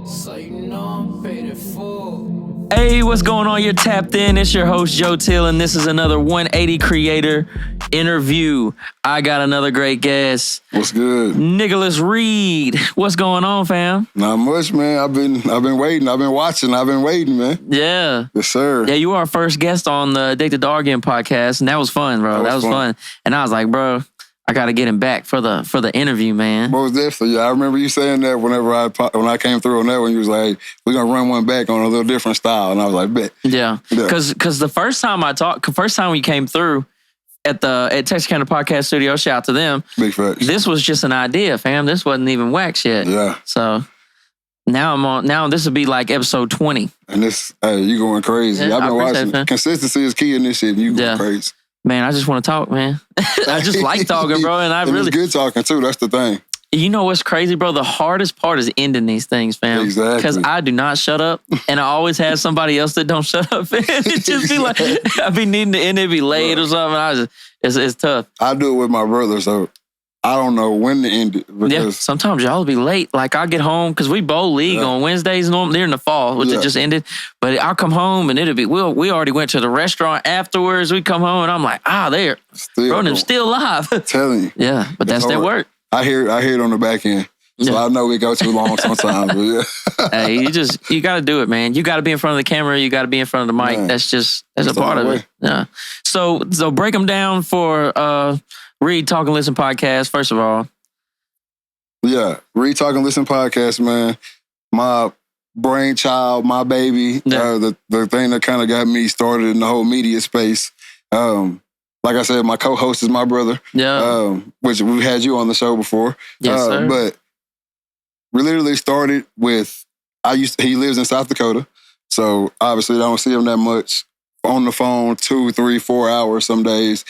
So you know I'm paid in full. Hey, what's going on? You're tapped in. It's your host, Joe Teel, and this is another 180 Creator interview. I got another great guest. What's good? Nicholas Reed. What's going on, fam? Not much, man. I've been waiting. I've been watching. I've been waiting, man. Yeah. Yes, sir. Yeah, you were our first guest on the Addicted Dog Game podcast, and that was fun, bro. That was fun. And I was like, bro, I got to get him back for the interview, man. Most definitely. Yeah, I remember you saying that when I came through on that one. You was like, hey, we're going to run one back on a little different style. And I was like, bet. Yeah. Because the first time we came through at Texarkana Podcast Studio, shout out to them. Big facts. This was just an idea, fam. This wasn't even wax yet. Yeah. So now this would be like episode 20. And you going crazy. Yeah, I've been watching. that, Consistency is key in this shit. And you going crazy. Man, I just want to talk, man. I just like talking, bro. And it's good talking, too. That's the thing. You know what's crazy, bro? The hardest part is ending these things, fam. Exactly. Because I do not shut up. And I always have somebody else that don't shut up. It just be like, I be needing to end it, be late or something. It's tough. I do it with my brother, so I don't know when to end it. Yeah, sometimes y'all be late. Like I get home, because we bowl league on Wednesdays, they're in the fall, which it just ended. But I'll come home and it'll be, we already went to the restaurant afterwards. We come home and I'm like, they're still alive. I'm telling you. Yeah, but that's their work. I hear it on the back end. So I know we go too long sometimes. But yeah. Hey, you got to do it, man. You got to be in front of the camera. You got to be in front of the mic. Man, that's a part of it. Yeah. So break them down for Read, Talk, and Listen podcast, first of all. Yeah. Read, Talk, and Listen podcast, man. My brainchild, my baby. Yeah. The thing that kind of got me started in the whole media space. Like I said, my co-host is my brother. Yeah. Which we've had you on the show before. Yes, sir. But we literally started with, he lives in South Dakota. So obviously I don't see him that much. On the phone, 2, 3, 4 hours some days.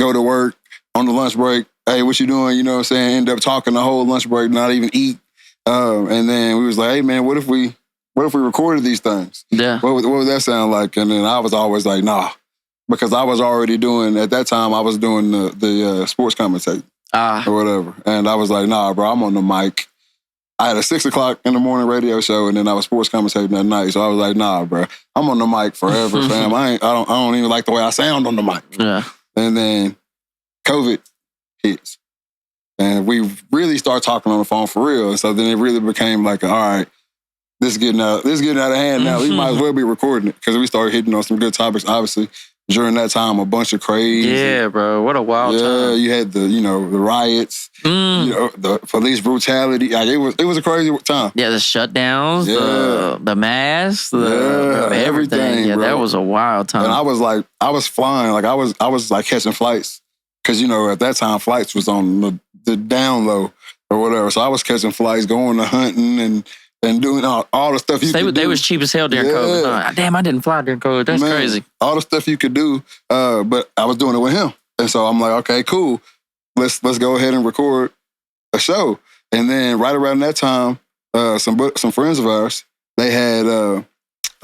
Go to work on the lunch break. Hey, what you doing? You know what I'm saying? End up talking the whole lunch break, not even eat. And then we was like, hey man, what if we recorded these things? Yeah. What would that sound like? And then I was always like, nah. Because I was already doing, at that time, I was doing the sports commentating or whatever. And I was like, nah, bro, I'm on the mic. I had a 6 o'clock in the morning radio show, and then I was sports commentating that night. So I was like, nah, bro, I'm on the mic forever, fam. I don't even like the way I sound on the mic. Yeah. And then COVID hits. And we really started talking on the phone for real. And so then it really became like, all right, this is getting out of hand now. We might as well be recording it. Because we started hitting on some good topics, obviously. During that time, a bunch of crazy. Yeah, bro. What a wild time. Yeah, you had the riots, the police brutality. Like, it was a crazy time. Yeah, the shutdowns, the masks, everything. Yeah, bro. That was a wild time. And I was flying. Like I was like catching flights. Because, at that time, flights was on the down low or whatever. So I was catching flights, going to hunting and doing all the stuff you could do. They was cheap as hell during COVID. No, damn, I didn't fly during COVID. That's crazy. All the stuff you could do, but I was doing it with him. And so I'm like, okay, cool. Let's go ahead and record a show. And then right around that time, some friends of ours, they had a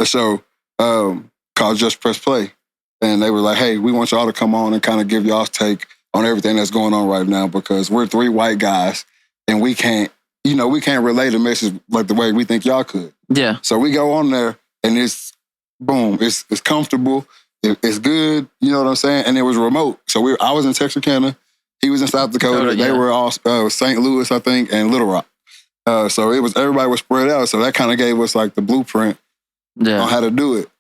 show called Just Press Play. And they were like, hey, we want y'all to come on and kind of give y'all's take on everything that's going on right now, because we're 3 white guys and we can't relay the message like the way we think y'all could. Yeah. So we go on there and it's boom. It's comfortable. It's good. You know what I'm saying? And it was remote. So I was in Texarkana. He was in South Dakota. They were all St. Louis, I think, and Little Rock. So everybody was spread out. So that kind of gave us like the blueprint on how to do it.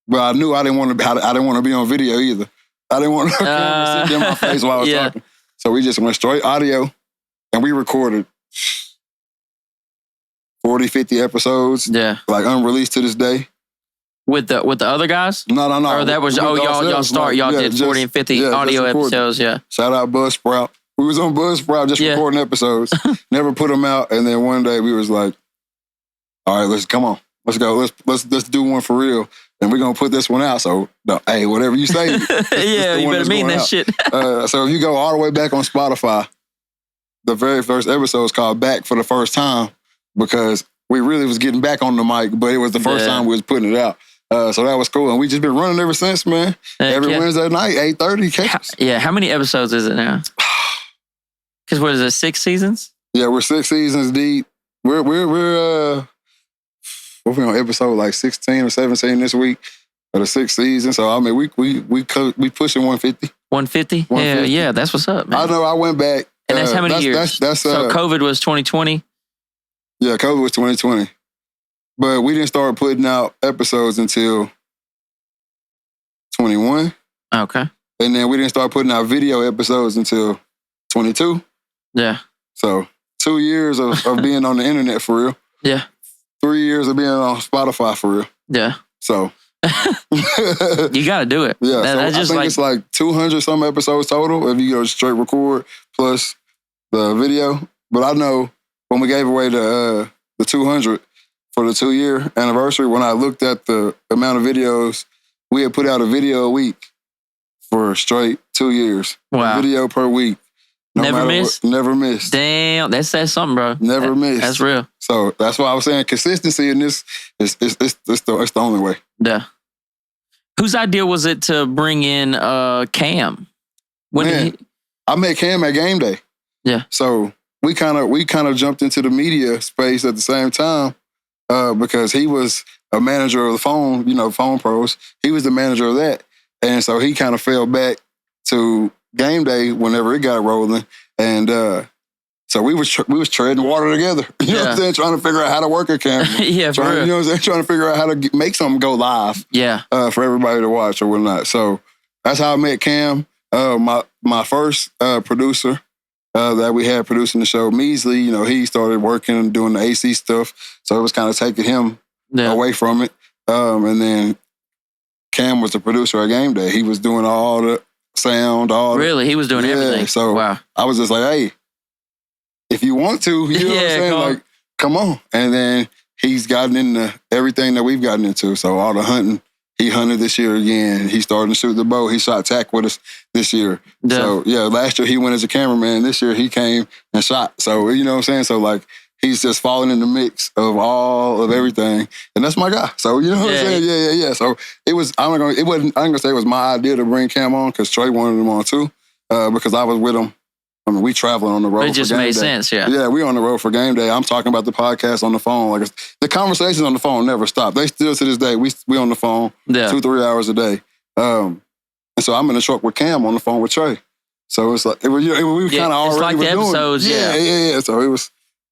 But I knew I didn't want to be on video either. I didn't want to sit in my face while I was talking. So we just went straight audio and we recorded 40, 50 episodes. Yeah. Like unreleased to this day. With the other guys? No. Or that was, y'all did 40 and 50 audio episodes, yeah. Shout out Buzzsprout. We was on Buzzsprout just recording episodes. Never put them out. And then one day we was like, all right, let's go. Let's do one for real. And we're going to put this one out. So, hey, whatever you say. Yeah, you better mean that shit. So if you go all the way back on Spotify, the very first episode is called Back for the First Time, because we really was getting back on the mic, but it was the first time we was putting it out. So that was cool. And we just been running ever since, man. Every Wednesday night, 8:30, catch us. Yeah, how many episodes is it now? Because what is it, 6 seasons? Yeah, we're 6 seasons deep. We're we on episode like 16 or 17 this week of the 6th season. So I mean, we pushing 150. 150? Yeah, that's what's up, man. I know. I went back. And that's how many years? So COVID was 2020? Yeah, COVID was 2020. But we didn't start putting out episodes until 21. Okay. And then we didn't start putting out video episodes until 22. Yeah. So 2 years of being on the internet for real. Yeah. 3 years of being on Spotify for real. Yeah. So. You got to do it. Yeah. So I think it's like 200 some episodes total if you go straight record plus the video. But I know when we gave away the 200 for the 2-year anniversary, when I looked at the amount of videos, we had put out a video a week for straight 2 years. Wow. A video per week. Never missed? Never missed. Damn, that says something, bro. Never missed. That's real. So that's why I was saying consistency in this is the only way. Yeah. Whose idea was it to bring in Cam? I met Cam at Gameday. Yeah. So we kind of jumped into the media space at the same time because he was a manager of the phone pros. He was the manager of that, and so he kind of fell back to Gameday whenever it got rolling, and so we was treading water together. You know what I'm saying? Trying to figure out how to work a camera. Yeah, for real. You know what I'm saying? Trying to figure out how to make something go live. Yeah. For everybody to watch or whatnot. So that's how I met Cam. My first producer that we had producing the show, Measley, he started working and doing the AC stuff. So it was kind of taking him away from it. And then Cam was the producer at Gameday. He was doing all the sound, Really? He was doing everything? So wow. I was just like, hey, if you want to, you know what I'm saying? Like, come on. And then he's gotten into everything that we've gotten into. So all the hunting, he hunted this year again. He's starting to shoot the bow. He shot tack with us this year. Yeah. So last year he went as a cameraman. This year he came and shot. So, you know what I'm saying? So like, he's just falling in the mix of all of everything. And that's my guy. So, you know what I'm saying? Yeah. So it was, I ain't gonna say it was my idea to bring Cam on because Trey wanted him on too. Because I was with him. I mean, we traveling on the road. It just made sense, yeah. Yeah, we on the road for Gameday. I'm talking about the podcast on the phone. Like the conversations on the phone never stop. They still to this day. We on the phone 2-3 hours a day. And so I'm in the truck with Cam on the phone with Trey. So it's like we were kind of already. It's like the episodes. Yeah. So it was.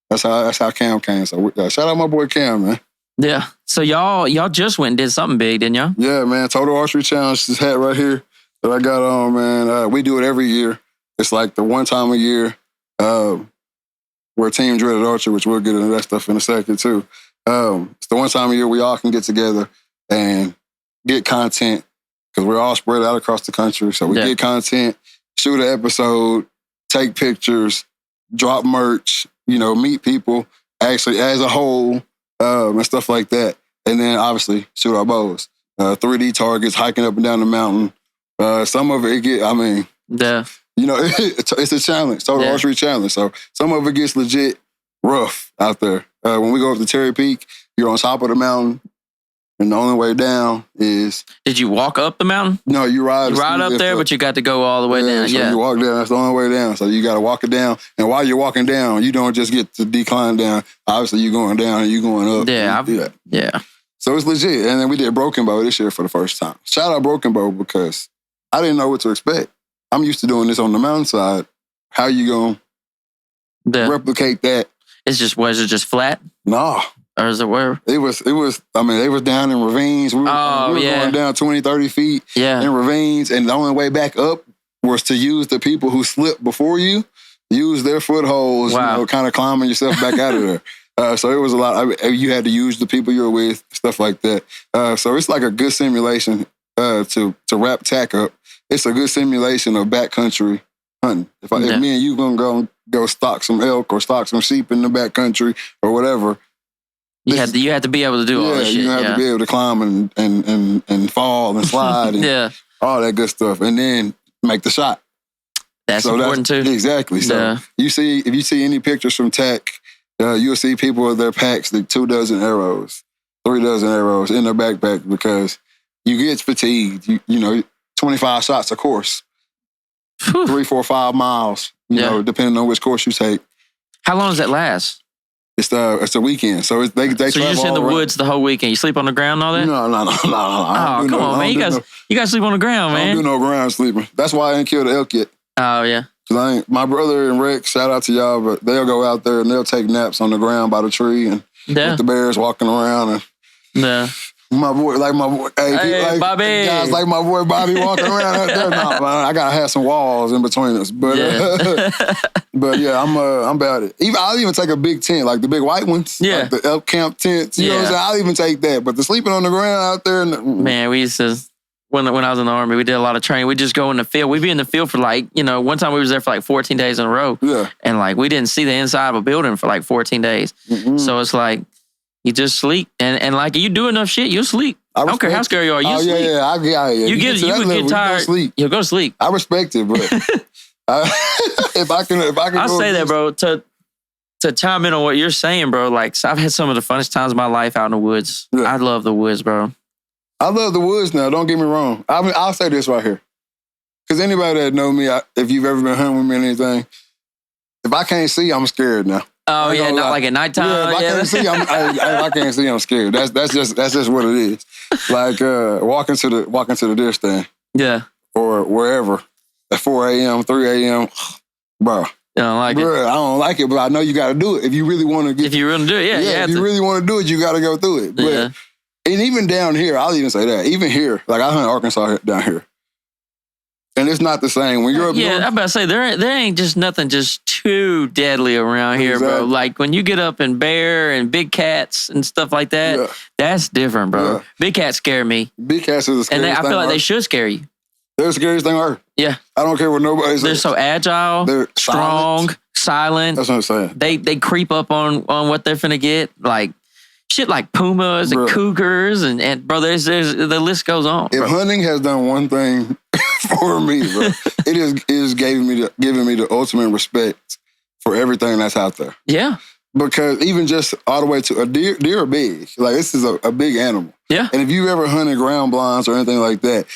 That's how Cam came. So shout out my boy Cam, man. Yeah. So y'all just went and did something big, didn't y'all? Yeah, man. Total Archery Challenge. This hat right here that I got on, man. We do it every year. It's like the one time a year where Team Dreaded Archery, which we'll get into that stuff in a second too. It's the one time a year we all can get together and get content because we're all spread out across the country. So we get content, shoot an episode, take pictures, drop merch, meet people actually as a whole and stuff like that. And then obviously shoot our bows. 3D targets, hiking up and down the mountain. Some of it it's a challenge, total archery challenge. So some of it gets legit rough out there. When we go up to Terry Peak, you're on top of the mountain, and the only way down is... Did you walk up the mountain? No, you ride up there, but you got to go all the way down. So you walk down, that's the only way down. So you got to walk it down. And while you're walking down, you don't just get to decline down. Obviously, you're going down and you're going up. Yeah. So it's legit. And then we did Broken Bow this year for the first time. Shout out Broken Bow because I didn't know what to expect. I'm used to doing this on the mountainside. How you going to replicate that? Was it just flat? No. Or is it where? It was, they was down in ravines. We were going down 20, 30 feet in ravines. And the only way back up was to use the people who slipped before you, use their footholds, kind of climbing yourself back out of there. So it was a lot. You had to use the people you were with, stuff like that. So it's like a good simulation to wrap tack up. It's a good simulation of backcountry hunting. If me and you gonna go stalk some elk or stalk some sheep in the backcountry or whatever, you have to be able to do all this shit. You have to be able to climb and fall and slide and all that good stuff, and then make the shot. That's important too. Exactly. So if you see any pictures from TAC, you'll see people with their packs, like 2 dozen arrows, 3 dozen arrows in their backpack because you get fatigued. 25 shots a course, 3, 4, 5 miles, depending on which course you take. How long does that last? It's the weekend, so they So travel you're just in the woods the whole weekend. You sleep on the ground and all that? No. Oh, come on, man. You gotta sleep on the ground, man. I don't do no ground sleeping. That's why I ain't killed an elk yet. Oh, yeah. Cause my brother and Rex, shout out to y'all, but they'll go out there and they'll take naps on the ground by the tree and with the bears walking around and my boy, hey, Bobby. Guys like my boy Bobby walking around out there. No, man, I gotta have some walls in between us, but but yeah, I'm about it. I'll even take a big tent, like the big white ones, like the elk camp tents. You know what I'm saying? I'll even take that. But the sleeping on the ground out there, man, we used to. When I was in the Army, we did a lot of training. We just go in the field. We'd be in the field for one time we was there for 14 days in a row. Yeah. And we didn't see the inside of a building for 14 days. Mm-hmm. So it's you just sleep. And you do enough shit, you'll sleep. I don't care how scary you are, you sleep. Yeah. You would get tired. You'll go to sleep. I respect it, but if I can I'll say that, bro, to chime in on what you're saying, bro, I've had some of the funnest times of my life out in the woods. Yeah. I love the woods, bro. I love the woods now. Don't get me wrong. I'll say this right here. Because anybody that know me, if you've ever been hunting with me or anything, if I can't see, I'm scared now. Oh, yeah, not like at nighttime. Yeah, if I can't see, I'm scared. That's just what it is. Walking to the deer stand. Yeah. Or wherever at 4 a.m., 3 a.m., bro. You don't like it? I don't like it, but I know you got to do it. If you really want to get... If you really do it, if you really want to do it, you got to go through it. But, and even down here, I'll even say that. Even here, I hunt Arkansas down here. And it's not the same. When you're up north, I'm about to say, there ain't just nothing just too deadly around here, bro. When you get up in bear and big cats and stuff like that, that's different, bro. Yeah. Big cats scare me. Big cats are the scariest thing. And I feel like they should scare you. They're the scariest thing ever. Yeah. I don't care what nobody says. They're so agile, they're strong, silent. That's what I'm saying. They creep up on what they're finna get. Shit like pumas and cougars and bro, there's the list goes on. If hunting has done one thing for me, bro, it is giving me the ultimate respect for everything that's out there. Yeah. Because even just all the way to a deer are big. This is a big animal. Yeah. And if you ever hunted ground blinds or anything like that,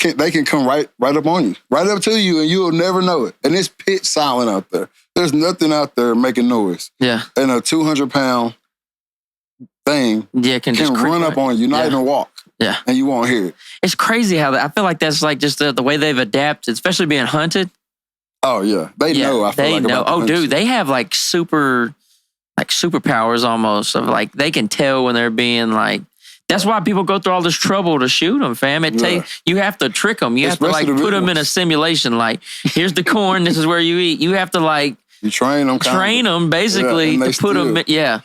they can come right up on you, right up to you, and you'll never know it. And it's pitch silent out there. There's nothing out there making noise. Yeah. And a 200-pound thing can run up on you, not even walk. Yeah. And you won't hear it. It's crazy how I feel like that's just the way they've adapted, especially being hunted. Oh, yeah. They know. I feel know. Oh, dude, they have superpowers almost of they can tell when they're being that's why people go through all this trouble to shoot them, fam. You have to trick them. You have to put them in a simulation. Here's the corn. This is where you eat. You have to you train them. Train them basically to put them. Yeah.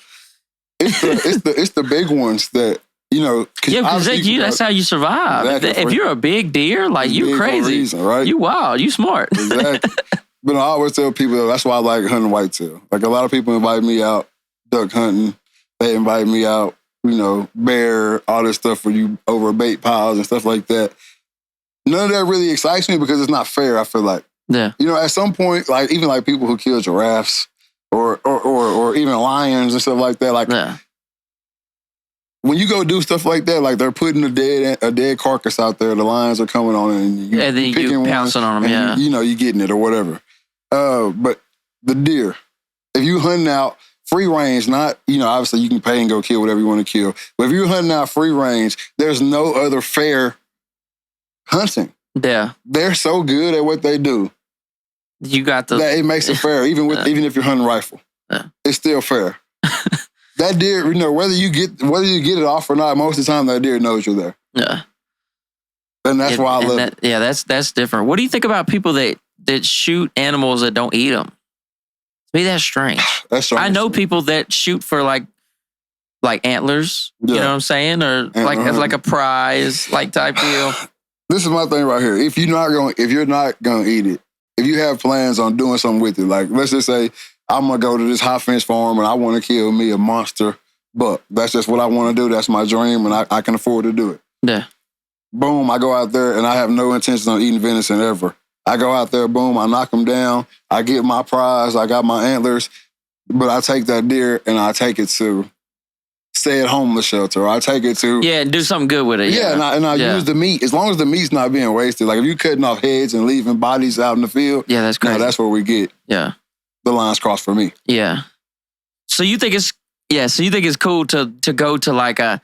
It's the big ones that because that's how you survive. Exactly. If you're a big deer, you crazy, reason, right? You wild, you smart. Exactly. But I always tell people that's why I like hunting whitetail. A lot of people invite me out duck hunting. They invite me out, bear, all this stuff for you over bait piles and stuff like that. None of that really excites me because it's not fair. I feel like, at some point, even people who kill giraffes or even lions and stuff like that, when you go do stuff like that, they're putting a dead carcass out there, the lions are coming on it, and you pouncing on them, you getting it or whatever. But the deer, if you hunting out free range, not, obviously you can pay and go kill whatever you want to kill, but if you're hunting out free range, there's no other fair hunting. Yeah. They're so good at what they do. You got that it makes it fair, even if you're hunting rifle. Yeah. It's still fair. That deer, whether you get it off or not, most of the time that deer knows you're there. Yeah. And that's why I love it. Yeah, that's different. What do you think about people that shoot animals that don't eat them? To me, that's strange. That's strange. I know people that shoot for antlers, you know what I'm saying? Or as a prize, type deal. This is my thing right here. If you're not gonna eat it, if you have plans on doing something with it, let's just say I'm gonna go to this high fence farm and I want to kill me a monster buck. That's just what I want to do. That's my dream, and I can afford to do it. Yeah. Boom, I go out there and I have no intention on eating venison ever. I go out there, boom, I knock them down. I get my prize. I got my antlers, but I take that deer and I take it to, say, at homeless shelter. Or I take it to do something good with it. Yeah, and I use the meat as long as the meat's not being wasted. If you cutting off heads and leaving bodies out in the field, that's crazy. That's where we get. Yeah. The lines crossed for me. Yeah. So you think it's cool to go to like a,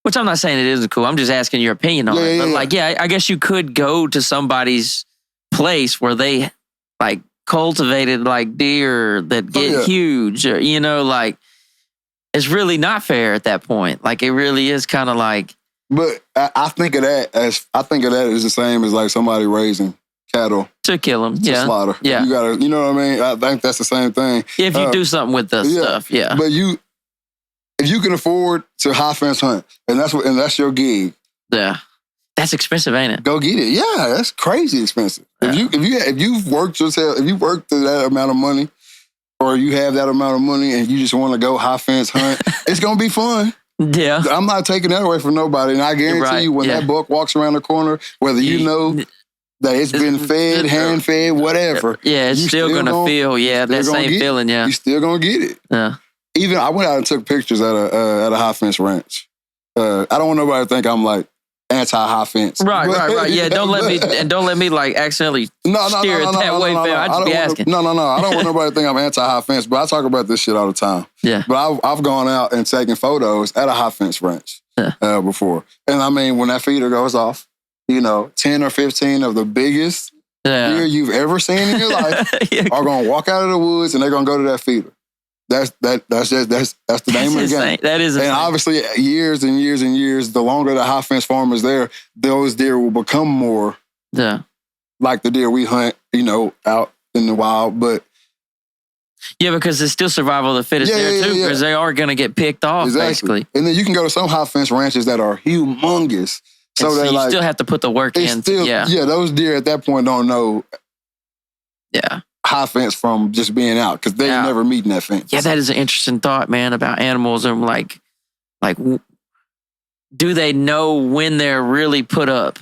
which I'm not saying it isn't cool. I'm just asking your opinion on it. But like, I guess you could go to somebody's place where they like cultivated like deer that get huge, or, you know, like it's really not fair at that point. Like it really is kind of like. But I think of that as the same as like somebody raising cattle to kill them, to slaughter. Yeah, you gotta, you know what I mean. I think that's the same thing. If you do something with the stuff, But if you can afford to high fence hunt, and that's your gig. Yeah, that's expensive, ain't it? Go get it. Yeah, that's crazy expensive. Yeah. If you've worked that amount of money, or you have that amount of money, and you just want to go high fence hunt, it's gonna be fun. Yeah, I'm not taking that away from nobody, and I guarantee you, when that buck walks around the corner, whether you know that it's been fed, hand fed, whatever, it's still gonna feel that same feeling. Yeah, you still gonna get it. Yeah. Even I went out and took pictures at a high fence ranch. I don't want nobody to think I'm like anti high fence. Right. Yeah, don't let me like accidentally steer it that way. I just be asking. No. I don't want nobody to think I'm anti high fence, but I talk about this shit all the time. Yeah. But I've gone out and taken photos at a high fence ranch before, and I mean when that feeder goes off, 10 or 15 of the biggest deer you've ever seen in your life are gonna walk out of the woods and they're gonna go to that feeder. That's the name of the game. That is insane. And obviously, years and years and years, the longer the high fence farm is there, those deer will become more like the deer we hunt, out in the wild. But because it's still survival of the fittest there too, because they are going to get picked off, basically. And then you can go to some high fence ranches that are humongous. So you still have to put the work in. Those deer at that point don't know. Yeah. High fence from just being out because they never meeting that fence. Yeah, that is an interesting thought, man, about animals and like, do they know when they're really put up?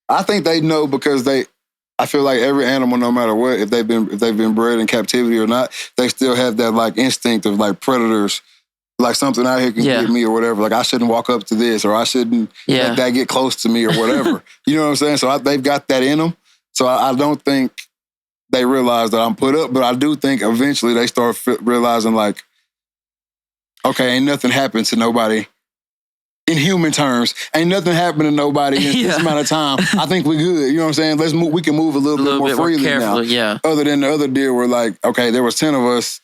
I think they know because I feel like every animal, no matter what, if they've been bred in captivity or not, they still have that like instinct of like predators, like something out here can get me or whatever. Like I shouldn't walk up to this or I shouldn't let that get close to me or whatever. You know what I'm saying? So they've got that in them. So I don't think they realize that I'm put up, but I do think eventually they start realizing like, okay, ain't nothing happened to nobody in human terms. Ain't nothing happened to nobody in this amount of time. I think we're good. You know what I'm saying? We can move a little bit more freely now. Yeah. Other than the other deer were like, okay, there was 10 of us.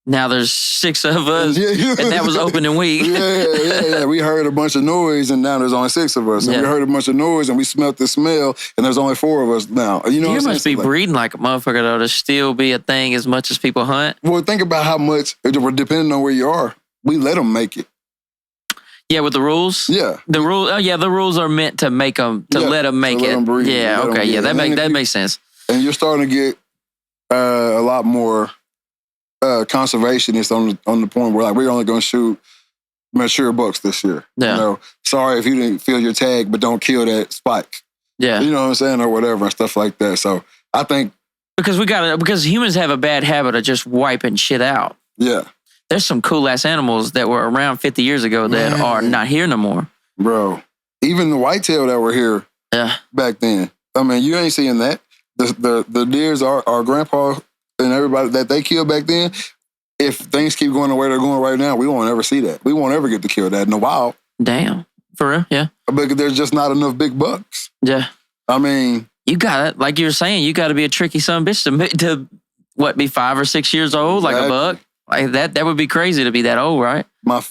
Now there's 6 of us, and that was opening week. Yeah. We heard a bunch of noise, and now there's only 6 of us. And we heard a bunch of noise, and we smelled the smell, and there's only 4 of us now. You know what I'm saying? Must be breeding like a motherfucker, though, to still be a thing as much as people hunt. Well, think about how much, depending on where you are, we let them make it. Yeah, with the rules? Yeah. The rules are meant to make them, let them make it. Breed, that makes sense. And you're starting to get a lot more conservationists on the point where like we're only going to shoot mature bucks this year. Yeah. Sorry if you didn't fill your tag, but don't kill that spike. Yeah. You know what I'm saying, or whatever and stuff like that. So I think because humans have a bad habit of just wiping shit out. Yeah. There's some cool ass animals that were around 50 years ago that are not here no more. Bro, even the whitetail that were here back then. I mean, you ain't seeing that. The deers our grandpa and everybody that they killed back then, if things keep going the way they're going right now, we won't ever see that. We won't ever get to kill that in the wild. Damn. For real? Yeah. Because there's just not enough big bucks. Yeah. I mean... You got it. Like you were saying, you got to be a tricky son of a bitch to be 5 or 6 years old, like a buck? Like that would be crazy to be that old, right?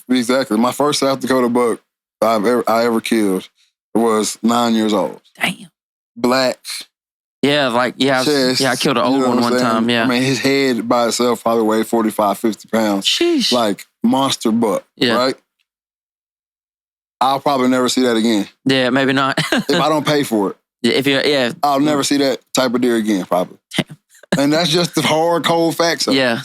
Exactly. My first South Dakota buck I ever killed was 9 years old. Damn. Black. Yeah, chest, I killed an old one time, yeah. I mean, his head by itself probably weighed 45, 50 pounds. Sheesh. Like, monster buck, right? I'll probably never see that again. Yeah, maybe not. If I don't pay for it. I'll never see that type of deer again, probably. Damn. And that's just the hard, cold facts of it. Yeah.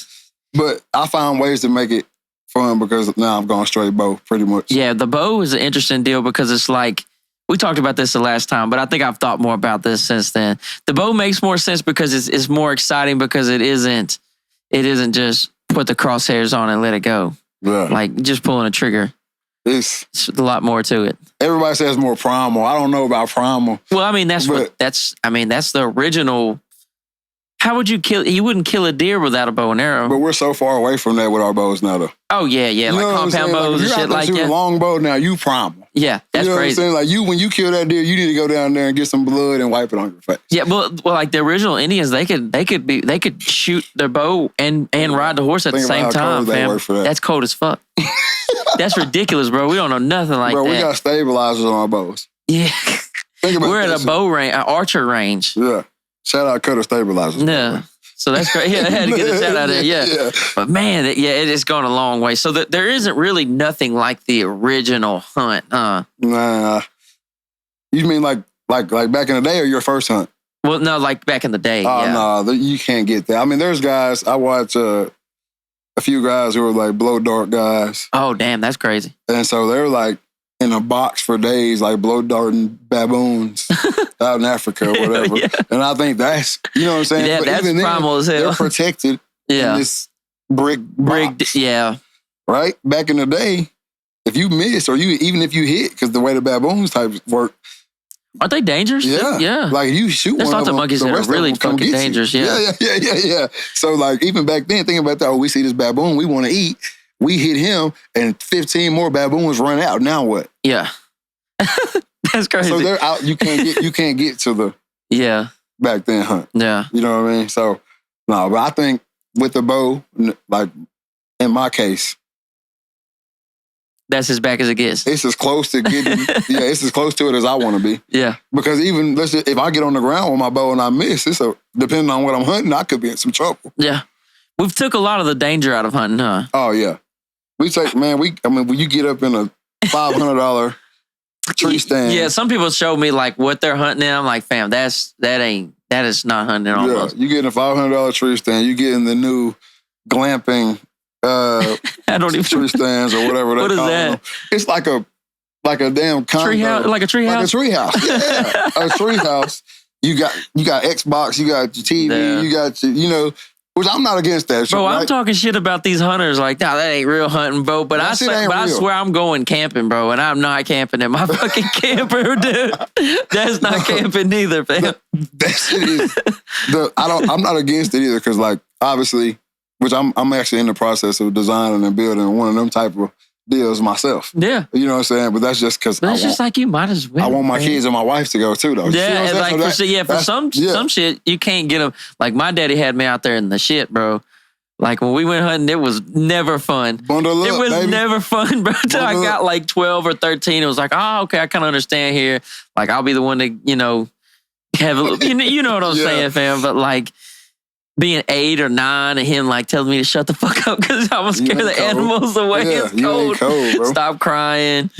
But I found ways to make it fun because now I'm going straight bow, pretty much. Yeah, the bow is an interesting deal because it's like, we talked about this the last time, but I think I've thought more about this since then. The bow makes more sense because it's more exciting because it isn't just put the crosshairs on and let it go. Yeah. Like just pulling a trigger. It's a lot more to it. Everybody says more primal. I don't know about primal. Well, I mean that's the original How would you kill? You wouldn't kill a deer without a bow and arrow. But we're so far away from that with our bows now, though. Oh yeah, You like know what I'm compound saying? bows and shit like that. that. A long bow now, you primal. Yeah, that's you know crazy. What I'm saying? Like when you kill that deer, you need to go down there and get some blood and wipe it on your face. Yeah, well, like the original Indians, they could shoot their bow and ride the horse at the same time, fam. That's cold as fuck. That's ridiculous, bro. We don't know nothing like that. Bro, we got stabilizers on our bows. Yeah, we're at a bow range, an archer range. Yeah, shout out Cutter Stabilizers. Yeah. So that's great. Yeah, I had to get a shout out there. Yeah. But man, it has gone a long way. So there isn't really nothing like the original hunt, huh? Nah. You mean like back in the day or your first hunt? Well, no, like back in the day. Oh, no, you can't get that. I mean, there's guys, I watch a few guys who are like blow dart guys. Oh, damn, that's crazy. And so they're like in a box for days, like blow darting baboons out in Africa or whatever. Yeah. And I think that's, you know what I'm saying? Yeah, but that's even primal as hell. They're protected in this brick box. Yeah. Right? Back in the day, if you miss or even if you hit, because the way the baboons types work. Aren't they dangerous? Yeah. Like you shoot There's one of lots them, of monkeys that are really fucking dangerous. Yeah. So like even back then, thinking about that, we see this baboon we want to eat. We hit him, and 15 more baboons run out. Now what? Yeah, that's crazy. So they're out. You can't get to the back then hunt. Yeah, you know what I mean. So no, but I think with the bow, like in my case, that's as back as it gets. It's as close to getting. It's as close to it as I want to be. Yeah, because even if I get on the ground with my bow and I miss, depending on what I'm hunting, I could be in some trouble. Yeah, we've took a lot of the danger out of hunting, huh? Oh yeah. We take, man, when you get up in a $500 tree stand. Yeah, some people show me like what they're hunting in. I'm like, fam, that is not hunting at all. Yeah, you get in a $500 tree stand. You get in the new glamping tree stands or whatever they what is call that? them. It's like a damn condo. Tree house, like a tree house? Like a tree house. Yeah, a tree house. You got Xbox, you got your TV, you got your, which I'm not against that. Bro, right? I'm talking shit about these hunters. Like, nah, that ain't real hunting, bro. But I swear I'm going camping, bro. And I'm not camping in my fucking camper, dude. That's not camping neither, fam. That shit is. I'm not against it either, because like obviously, which I'm actually in the process of designing and building one of them type of deals myself. Yeah. You know what I'm saying? But that's just because it's just like you might as well. I want my kids and my wife to go too, though. Yeah, for some shit, you can't get them. Like my daddy had me out there in the shit, bro. Like when we went hunting, it was never fun. Bundle up, it was baby. never fun, bro. Until I got like 12 or 13, it was like, oh, okay, I kind of understand here. Like I'll be the one to, have a, you know what I'm saying, fam. But like, being 8 or 9 and him like telling me to shut the fuck up because I was scared the animals away. Yeah, it's cold. Ain't cold, bro. Stop crying.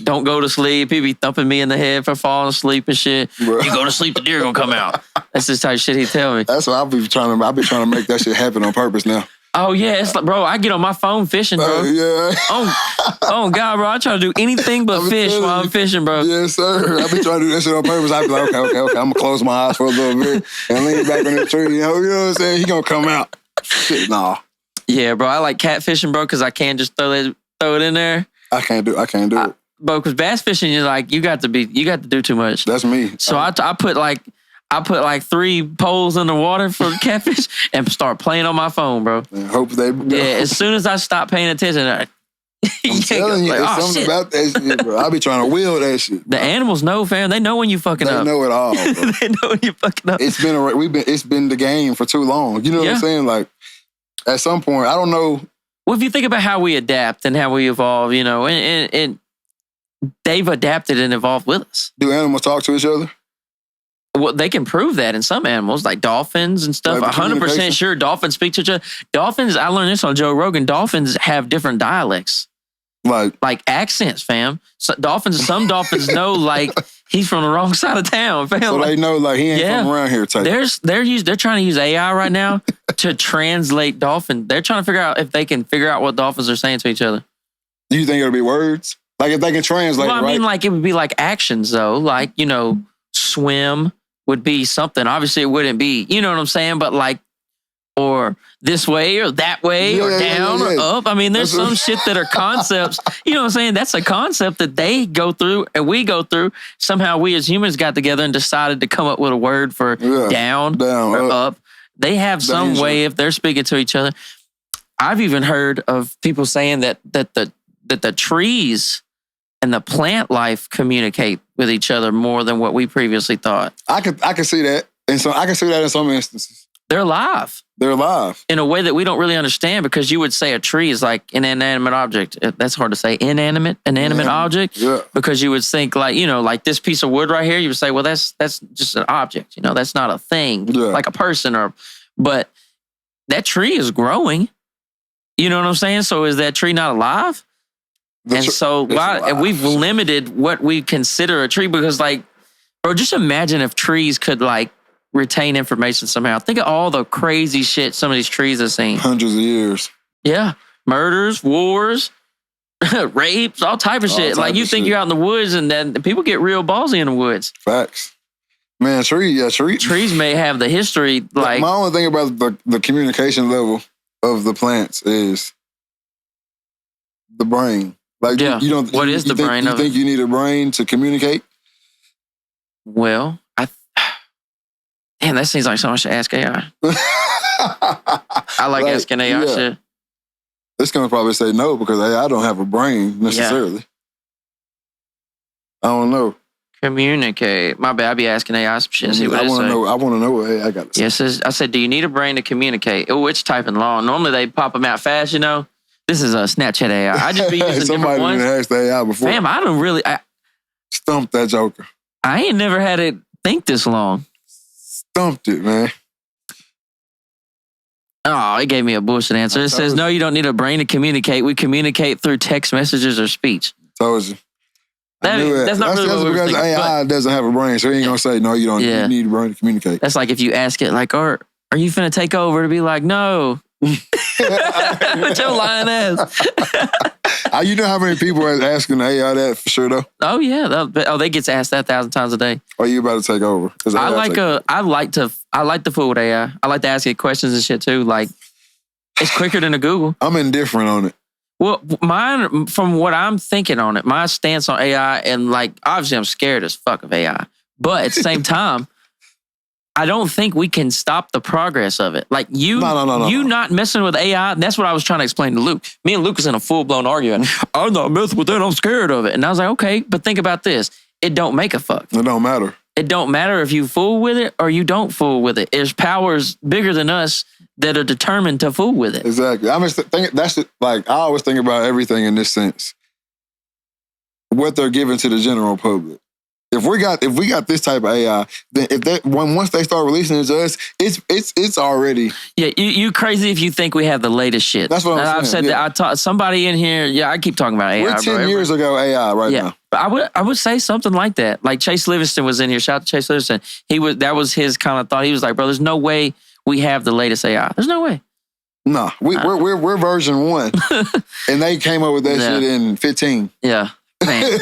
Don't go to sleep. He be thumping me in the head for falling asleep and shit. Bro. You go to sleep, the deer gonna come out. That's the type of shit he tell me. That's why I've been trying to make that shit happen on purpose now. Oh yeah, it's like, bro, I get on my phone fishing, bro. Yeah. Oh God, bro, I try to do anything but fish while I'm fishing, bro. Yes, sir. I be trying to do that shit on purpose. I be like, okay, I'm gonna close my eyes for a little bit and lean back on the tree. You know what I'm saying? He gonna come out. Shit, nah. Yeah, bro, I like catfishing, bro, because I can't just throw it in there. I can't do it. Bro, because bass fishing, you're like, you got to do too much. That's me. So I put like 3 poles in the water for catfish and start playing on my phone, bro. And hope they. Yeah, as soon as I stop paying attention, I'm telling you, there's something about that shit, bro. I be trying to wheel that shit. The animals know, fam. They know when you fucking up. They know it all, bro. They know when you fucking up. It's been the game for too long. You know what I'm saying? Like, at some point, I don't know. Well, if you think about how we adapt and how we evolve, and they've adapted and evolved with us. Do animals talk to each other? Well, they can prove that in some animals, like dolphins and stuff. Like 100% sure dolphins speak to each other. Dolphins, I learned this on Joe Rogan. Dolphins have different dialects. Like accents, fam. So some dolphins know like he's from the wrong side of town, fam. So they know like he ain't from around here. Type. They're trying to use AI right now to translate dolphin. They're trying to figure out if they can figure out what dolphins are saying to each other. Do you think it'll be words? Like if they can translate, well, I mean, like it would be like actions though. Like swim would be something. Obviously, it wouldn't be. You know what I'm saying? But like. Or this way, or that way, or down, or up. I mean, there's some shit that are concepts. You know what I'm saying? That's a concept that they go through and we go through. Somehow we as humans got together and decided to come up with a word for down or up. They have some way if they're speaking to each other. I've even heard of people saying that the trees and the plant life communicate with each other more than what we previously thought. I could see that. And so I can see that in some instances. They're alive. They're alive. In a way that we don't really understand, because you would say a tree is like an inanimate object. That's hard to say. Inanimate object. Yeah. Because you would think like, like this piece of wood right here, you would say, well, that's just an object. That's not a thing, like a person but that tree is growing. You know what I'm saying? So is that tree not alive? And we've limited what we consider a tree, because bro, just imagine if trees could retain information somehow. Think of all the crazy shit some of these trees have seen. Hundreds of years. Yeah. Murders, wars, rapes, all type of shit. You think you're out in the woods, and then people get real ballsy in the woods. Facts. Man, trees may have the history. My only thing about the communication level of the plants is the brain. What is the brain of it? You think you need a brain to communicate? Well, damn, that seems like someone should ask AI. I like asking AI shit. It's going to probably say no, because AI don't have a brain necessarily. Yeah. I don't know. Communicate. My bad. I be asking AI some shit. See what I want to know. I want to know what AI got to say. Yes, I said, do you need a brain to communicate? Oh, it's typing long. Normally they pop them out fast, This is a Snapchat AI. I just be using different ones. Somebody asked AI before. Damn, I don't really... Stumped that joker. I ain't never had it think this long. Stumped it, man. Oh, it gave me a bullshit answer. It says, no, you don't need a brain to communicate. We communicate through text messages or speech. Told you. That's not really what we were thinking. AI doesn't have a brain, so he ain't going to say, no, you don't you need a brain to communicate. That's like if you ask it, are you finna take over? To be like, no. With your lying ass. You know how many people are asking AI that for sure, though? Oh, yeah. They get asked that 1,000 times a day. Are you about to take over? I like to fool with AI. I like to ask it questions and shit, too. It's quicker than a Google. I'm indifferent on it. Well, mine, from what I'm thinking on it, my stance on AI, and obviously I'm scared as fuck of AI, but at the same time, I don't think we can stop the progress of it. You not messing with AI, that's what I was trying to explain to Luke. Me and Luke was in a full-blown argument. I'm not messing with it, I'm scared of it. And I was like, okay, but think about this. It don't make a fuck. It don't matter. It don't matter if you fool with it or you don't fool with it. There's powers bigger than us that are determined to fool with it. Exactly. I always think about everything in this sense. What they're giving to the general public. If we got this type of AI, then once they start releasing it to us, it's already. Yeah, you crazy if you think we have the latest shit. That's what I'm saying. I've said that. I taught somebody in here. Yeah, I keep talking about AI. We're 10 years ago AI now. But I would say something like that. Like Chase Livingston was in here. Shout out to Chase Livingston. That was his kind of thought. He was like, bro, there's no way we have the latest AI. There's no way. No, we're version 1, and they came up with that shit in 15. Yeah. Man,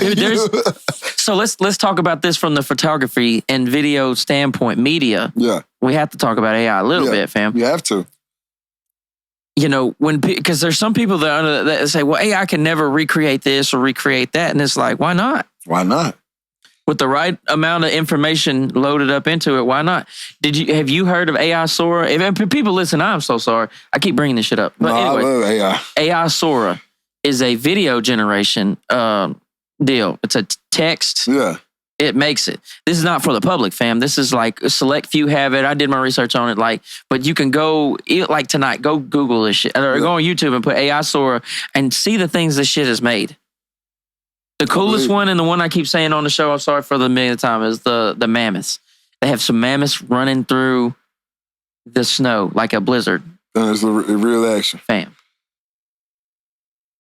so let's talk about this from the photography and video standpoint, media. Yeah. We have to talk about AI a little bit, fam. You have to. Because there's some people that say, well, AI can never recreate this or recreate that. And it's like, why not? Why not? With the right amount of information loaded up into it, why not? Have you heard of AI Sora? If people listen, I'm so sorry. I keep bringing this shit up. But anyway, I love AI. AI Sora is a video generation deal. It's a text. Yeah. It makes it. This is not for the public, fam. This is a select few have it. I did my research on it. But you can go, tonight, go Google this shit. Or go on YouTube and put AI Sora and see the things this shit has made. The coolest one, and the one I keep saying on the show, I'm sorry for the millionth time, is the mammoths. They have some mammoths running through the snow like a blizzard. It's a real action. Fam.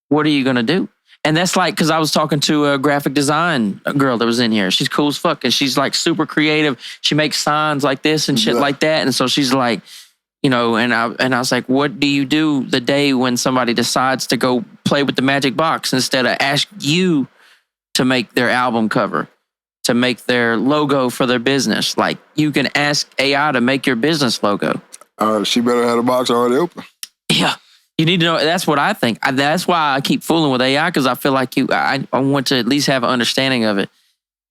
What are you going to do? And that's because I was talking to a graphic design girl that was in here. She's cool as fuck. And she's super creative. She makes signs like this and shit like that. And so she's like, and I was like, what do you do the day when somebody decides to go play with the magic box instead of ask you to make their album cover, to make their logo for their business? You can ask AI to make your business logo. She better have the box already open. Yeah. You need to know. That's what I think. That's why I keep fooling with AI, because I feel like I want to at least have an understanding of it.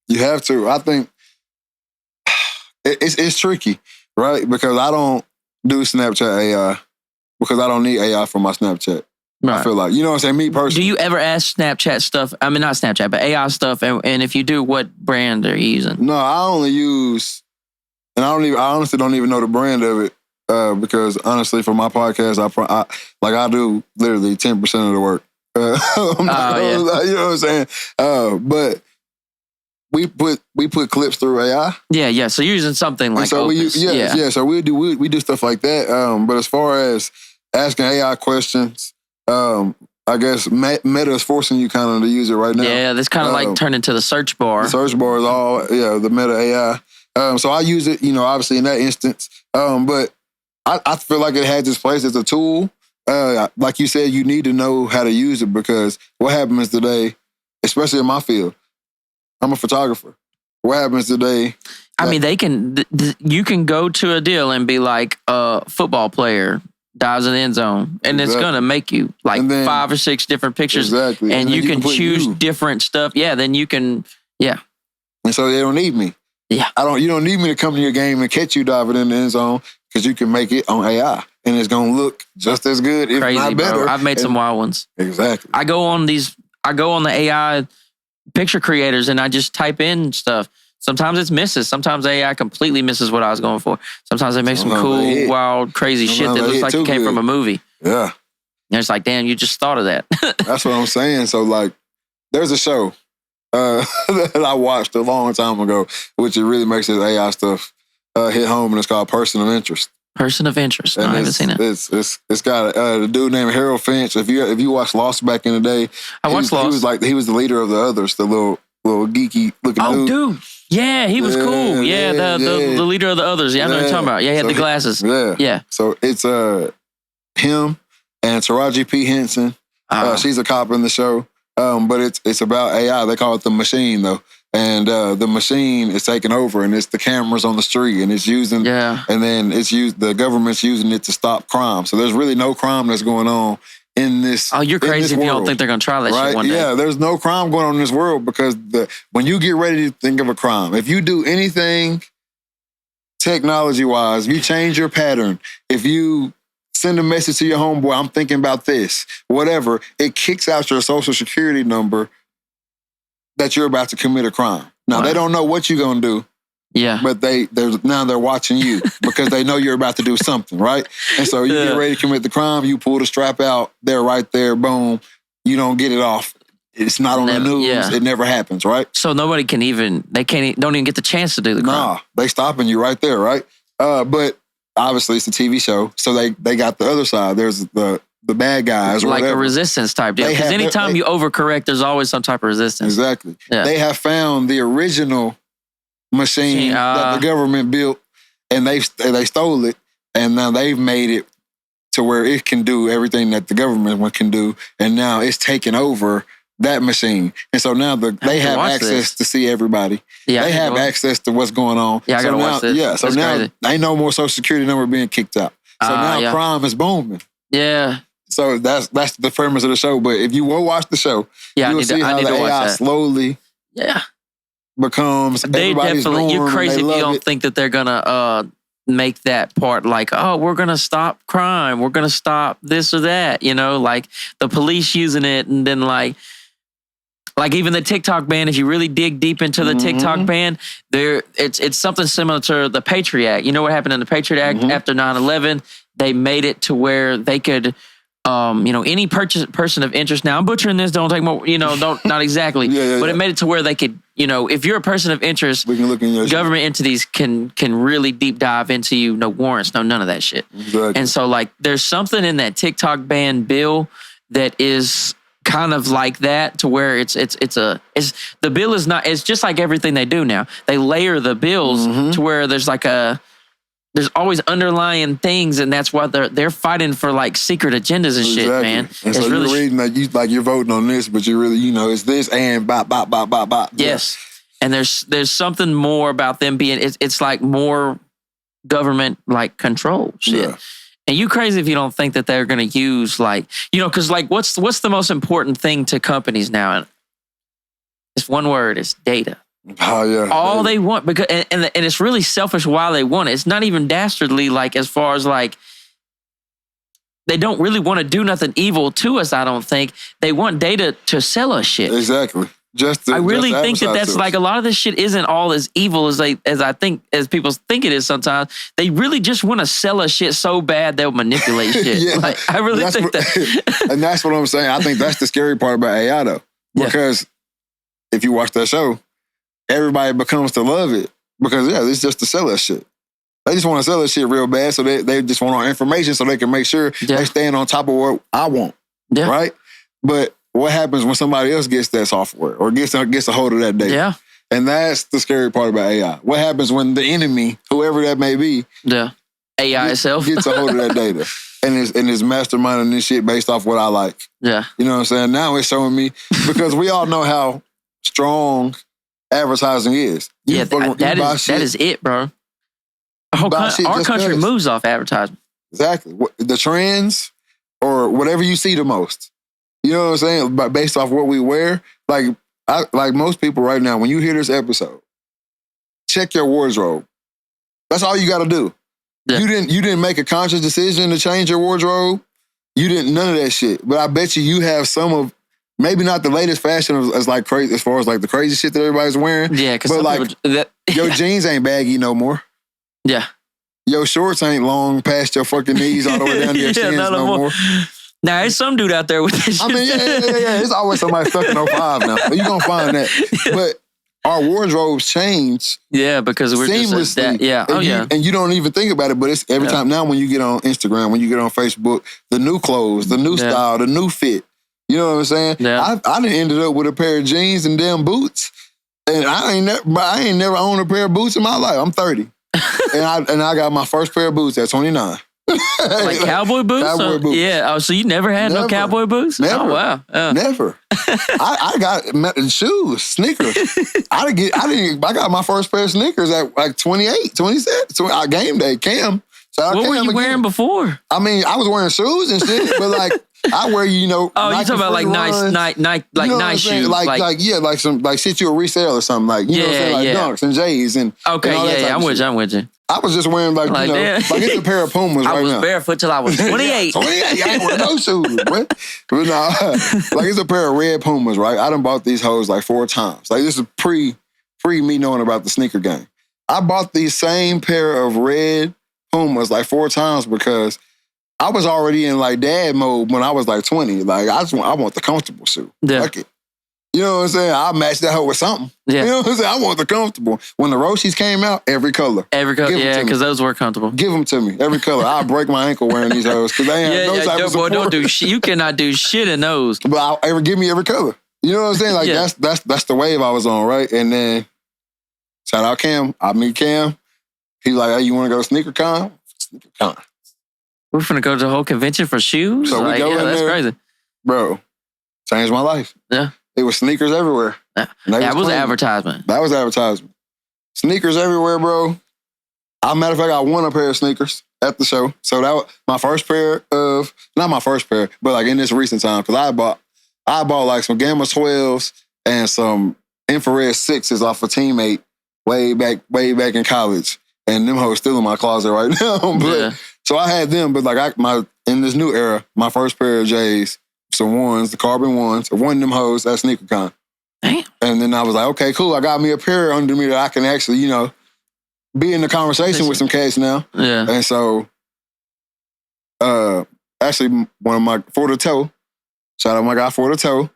You have to. I think it's tricky, right? Because do Snapchat AI because I don't need AI for my Snapchat. Right. I feel like, you know what I'm saying? Me personally. Do you ever ask Snapchat stuff? I mean, not Snapchat, but AI stuff. And if you do, what brand are you using? No, I only use, and I honestly don't even know the brand of it because honestly, for my podcast, I do literally 10% of the work. You know what I'm saying? But we put clips through AI. Yeah. So you're using something like so Opus. So we do stuff like that. But as far as asking AI questions, I guess Meta is forcing you kind of to use it right now. Yeah, this kind of like turned into the search bar. The search bar is all the Meta AI. So I use it, obviously in that instance. But I feel like it has its place as a tool. Like you said, you need to know how to use it because what happens today, especially in my field, I'm a photographer. What happens today? I mean, you can go to a deal and be like a football player dives in the end zone, and it's gonna make you like 5 or 6 different pictures, and you can choose different stuff. Yeah, then you can, And so they don't need me. Yeah, you don't need me to come to your game and catch you diving in the end zone because you can make it on AI, and it's gonna look just as good, if not better. Bro. I've made some wild ones. Exactly. I go on the AI picture creators, and I just type in stuff. Sometimes it misses. Sometimes AI completely misses what I was going for. Sometimes they make some cool, wild, crazy shit that looks like it came from a movie. Yeah. And it's like, damn, you just thought of that. That's what I'm saying. So, like, there's a show that I watched a long time ago, which it really makes this AI stuff hit home, and it's called Person of Interest. Person of Interest. No, I haven't seen it. It's got a dude named Harold Finch. If you watched Lost back in the day, I watched Lost. He was the leader of the others, the little geeky looking dude. Oh, dude. Yeah, he was cool. Yeah, the leader of the others. Yeah, I know what you're talking about. Yeah, he had the glasses. Yeah. So it's him and Taraji P. Henson. She's a cop in the show. But it's about AI. They call it the machine though. And the machine is taking over, and it's the cameras on the street, and it's using, and then the government's using it to stop crime. So there's really no crime that's going on in this. Oh, you're crazy if you don't think they're going to try that shit one day. Yeah, there's no crime going on in this world because when you get ready to think of a crime, if you do anything technology-wise, you change your pattern, if you send a message to your homeboy, I'm thinking about this, whatever, it kicks out your social security number that you're about to commit a crime. Now, they don't know what you're going to do. Yeah. But they're watching you because they know you're about to do something, right? And so you get ready to commit the crime, you pull the strap out, they're right there, boom. You don't get it off. It's not on the news. Yeah. It never happens, right? So nobody don't even get the chance to do the crime. Nah, they stopping you right there, right? But obviously it's a TV show, so they got the other side. There's the bad guys, or like whatever. A resistance type deal. Because anytime you overcorrect, there's always some type of resistance. Exactly. Yeah. They have found the original machine that the government built, and they stole it, and now they've made it to where it can do everything that the government can do, and now it's taken over that machine. And so now they have access to see everybody. Yeah, they have access to what's going on. Yeah, I gotta watch this. Yeah, so now ain't no more social security number being kicked out. So now crime is booming. Yeah. So that's the premise of the show. But if you will watch the show, you will see how the AI slowly becomes everybody's norm. You're crazy if you don't think that they're gonna make that part like, oh, we're gonna stop crime, we're gonna stop this or that. Like the police using it, and then like even the TikTok ban. If you really dig deep into the TikTok ban, it's something similar to the Patriot Act. You know what happened in the Patriot Act after 9/11? They made it to where they could. Any person of interest. Now I'm butchering this. Don't take more. Not exactly. But it made it to where they could. If you're a person of interest, we can look in your government entities can really deep dive into you. No warrants. No none of that shit. Exactly. And so like there's something in that TikTok ban bill that is kind of like that, to where the bill is not. It's just like everything they do now. They layer the bills to where there's always underlying things, and that's why they're fighting for like secret agendas and shit, man. And so you're reading that you're voting on this, but you really it's this and bop. Yes, and there's something more about them being. It's like more government like control shit. Yeah. And you crazy if you don't think that they're gonna use because what's the most important thing to companies now? It's one word. It's data. Oh yeah. All they want, because and it's really selfish why they want it. It's not even dastardly, like as far as like they don't really want to do nothing evil to us. I don't think they want data to sell us shit. Exactly. I really think that's like a lot of this shit isn't all as evil as as people think it is sometimes. They really just want to sell us shit so bad they'll manipulate shit. Yeah. Like, I really think that. And that's what I'm saying. I think that's the scary part about AI though. Because if you watch that show, everybody becomes to love it. Because it's just to sell us shit. They just want to sell us shit real bad, so they just want our information so they can make sure they stand on top of what I want. Yeah. Right? But what happens when somebody else gets that software or gets a hold of that data? Yeah. And that's the scary part about AI. What happens when the enemy, whoever that may be, AI itself, gets a hold of that data and is masterminding this shit based off what I like? Yeah. You know what I'm saying? Now it's showing me, because we all know how strong advertising is. That is it, bro. Our country moves off advertising. Exactly. The trends or whatever you see the most. You know what I'm saying? But based off what we wear, like most people right now, when you hear this episode, check your wardrobe. That's all you got to do. Yeah. You didn't make a conscious decision to change your wardrobe. You didn't none of that shit. But I bet you have some of, maybe not the latest fashion as like crazy, as far as like the crazy shit that everybody's wearing. Yeah, but like your jeans ain't baggy no more. Yeah. Your shorts ain't long past your fucking knees all the way down to your shins no more. Now, there's some dude out there with this shit. I mean, yeah. There's always somebody stuck in 05 now. You're going to find that. But our wardrobes change. Yeah, because we're seamlessly. Just that. Yeah. And you don't even think about it, but it's every time now when you get on Instagram, when you get on Facebook, the new clothes, the new style, the new fit. You know what I'm saying? Yeah. I done ended up with a pair of jeans and damn boots. And I ain't never owned a pair of boots in my life. I'm 30. and I got my first pair of boots at 29. Like cowboy boots? Cowboy boots. Yeah. Oh, so you never had no cowboy boots? Never. Oh, wow. Never. I got shoes, sneakers. I got my first pair of sneakers at like 28, 27. Game day, Cam. What were you wearing before? I mean, I was wearing shoes and shit, but like I wear, Oh, you talking about like nice shoes. Like some shit you'll resell or something. Like, you know what I'm saying? Like Dunks and J's and I'm with you. I was just wearing like it's a pair of Pumas right now. I was barefoot till I was 28. 28, I ain't wearing no shoes, bro. But nah, like it's a pair of red Pumas, right? I done bought these hoes like 4 times. Like this is pre me knowing about the sneaker game. I bought these same pair of red Pumas like 4 times because I was already in like dad mode when I was like 20. Like I want the comfortable shoe. Yeah. Like it. You know what I'm saying? I matched that hoe with something. Yeah. You know what I'm saying? I want the comfortable. When the Roshis came out, every color. Yeah, because those were comfortable. Give them to me. Every color. I'll break my ankle wearing these hoes because they ain't no type of support. Don't do shit. You cannot do shit in those. But give me every color. You know what I'm saying? Like that's the wave I was on, right? And then shout out Cam. I meet Cam. He's like, hey, you want to go to SneakerCon? SneakerCon. We're finna go to the whole convention for shoes? So we go in that's there. Crazy. Bro, changed my life. Yeah. It was sneakers everywhere. That was advertisement. That was advertisement. Sneakers everywhere, bro. Matter of fact, I won a pair of sneakers at the show. So that was my first pair of, not my first pair, but like in this recent time, because I bought like some Gamma 12s and some infrared 6s off a teammate way back in college. And them hoes still in my closet right now. So I had them, but like in this new era, my first pair of J's, some ones, the carbon ones, one of them hoes at SneakerCon. Damn. And then I was like, okay, cool. I got me a pair under me that I can actually, be in the conversation with some cats now. Yeah. And so, actually, one of my For the Toe, shout out my guy For the Toe,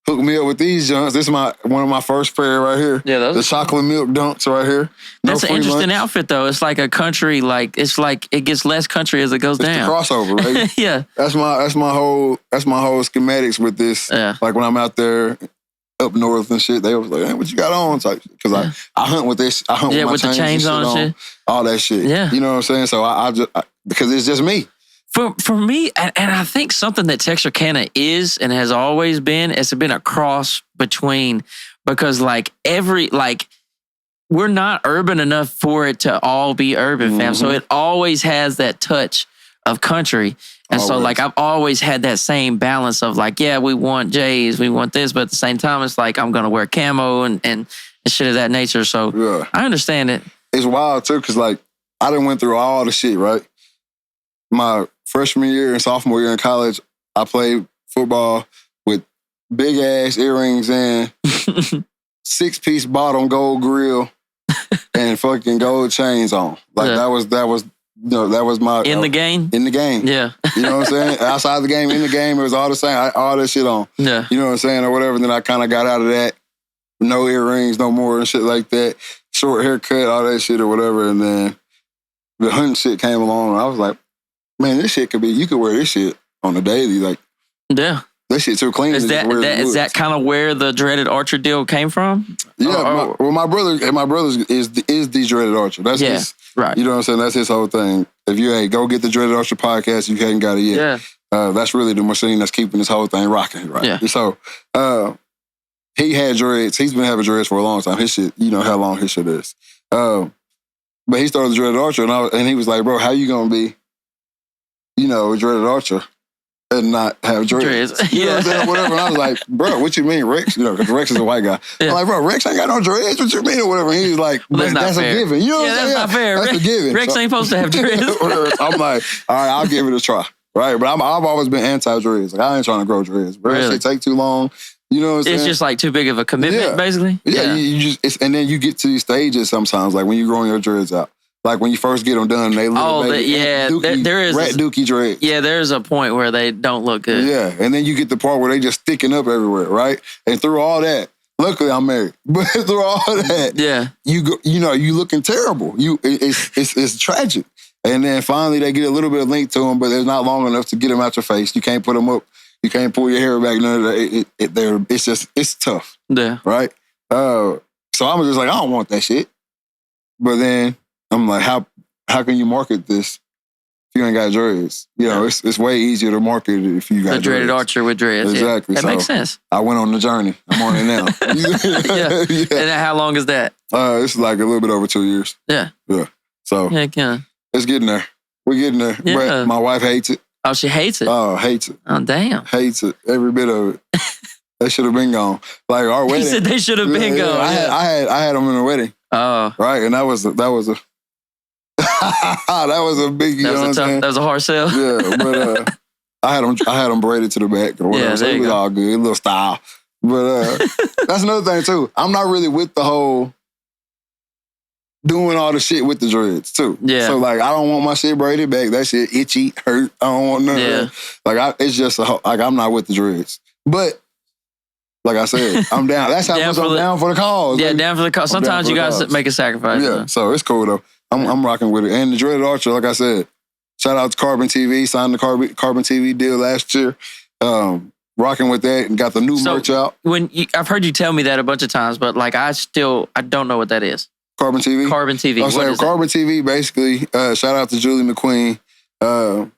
hooked me up with these junks. This is one of my first pair right here. Yeah, the chocolate milk dunks right here. That's an interesting outfit, though. It's like a country, it's like it gets less country as it goes down. It's the crossover, right? Yeah. That's my whole schematics with this. Yeah. Like when I'm out there up north and shit, they was like, hey, what you got on? Because I hunt with this. I hunt with my chains on and shit. All that shit. Yeah. You know what I'm saying? So I just because it's just me. For me, and I think something that Texarkana is and has always been, it's been a cross between, because we're not urban enough for it to all be urban, fam. So it always has that touch of country. And so I've always had that same balance of we want J's, we want this, but at the same time, it's like I'm going to wear camo and and shit of that nature. So I understand it. It's wild too, because like I done went through all the shit, right? My freshman year and sophomore year in college, I played football with big ass earrings and 6-piece bottom gold grill and fucking gold chains on. Like that was my in the game. In the game, yeah. You know what I'm saying? Outside the game, in the game, it was all the same. All that shit on. Yeah, you know what I'm saying, or whatever. And then I kind of got out of that. No earrings, no more and shit like that. Short haircut, all that shit or whatever. And then the hunting shit came along, and I was like, man, this shit you could wear this shit on the daily. Like, yeah. This shit too clean. Is that kind of where the dreaded archer deal came from? Yeah, my brother is the dreaded archer. That's his, right. You know what I'm saying? That's his whole thing. If you go get the dreaded archer podcast, you hadn't got it yet. Yeah. That's really the machine that's keeping this whole thing rocking, right? Yeah. So he had dreads. He's been having dreads for a long time. His shit, you know how long his shit is. But he started the dreaded archer, and he was like, bro, how you gonna be, a dreaded archer and not have dreads? You know what I'm saying? Whatever. And I was like, bro, what you mean, Rex? Because Rex is a white guy. Yeah. I'm like, bro, Rex ain't got no dreads. What you mean or whatever? And he was like, that's a given. You know what I'm saying? That's not fair. That's a given. Rex ain't supposed to have dreads. I'm like, all right, I'll give it a try. Right? But I've always been anti-dreads. Like, I ain't trying to grow dreads. Bro, that shit take too long. You know what I'm saying? It's just like too big of a commitment, basically. Yeah, you just, and then you get to these stages sometimes, like when you're growing your dreads out. Like when you first get them done, they look there is rat dookie dreads. Yeah, there's a point where they don't look good. Yeah, and then you get the part where they just sticking up everywhere, right? And through all that, luckily I'm married, but through all that, you looking terrible. It's tragic. And then finally they get a little bit of length to them, but it's not long enough to get them out your face. You can't put them up. You can't pull your hair back. None of that. It's tough. Yeah. Right. So I was just like, I don't want that shit. But then I'm like, how can you market this if you ain't got dreads? It's way easier to market it if you got the dreaded dreads. Archer with dreads. Exactly. Yeah. That makes sense. I went on the journey. I'm on it now. Yeah. And how long is that? It's like a little bit over 2 years. Yeah. Yeah. So it's getting there. We're getting there. Yeah. But my wife hates it. Oh, she hates it? Oh, hates it. Oh, damn. Hates it. Every bit of it. They should have been gone. Like our wedding. He said they should have been gone. I had them in the wedding. Oh. Right. And that was a that was a big, that was a hard sell. Yeah. But I had them braided to the back or whatever. So it was all good. A little style. But that's another thing too. I'm not really with the whole doing all the shit with the dreads too. Yeah. So like, I don't want my shit braided back. That shit itchy, hurt. I don't want none of that. Like, it's just like I'm not with the dreads. But like I said, I'm down. That's how I'm down for the cause. Yeah, down for the cause. Sometimes you gotta make a sacrifice. Yeah. So it's cool though. I'm rocking with it. And the dreaded archer, like I said, shout out to Carbon TV. Signed the Carbon TV deal last year. Rocking with that and got the new merch out. I've heard you tell me that a bunch of times, but like I don't know what that is. Carbon TV? Carbon TV. I'm saying Carbon TV, basically, shout out to Julie McQueen. I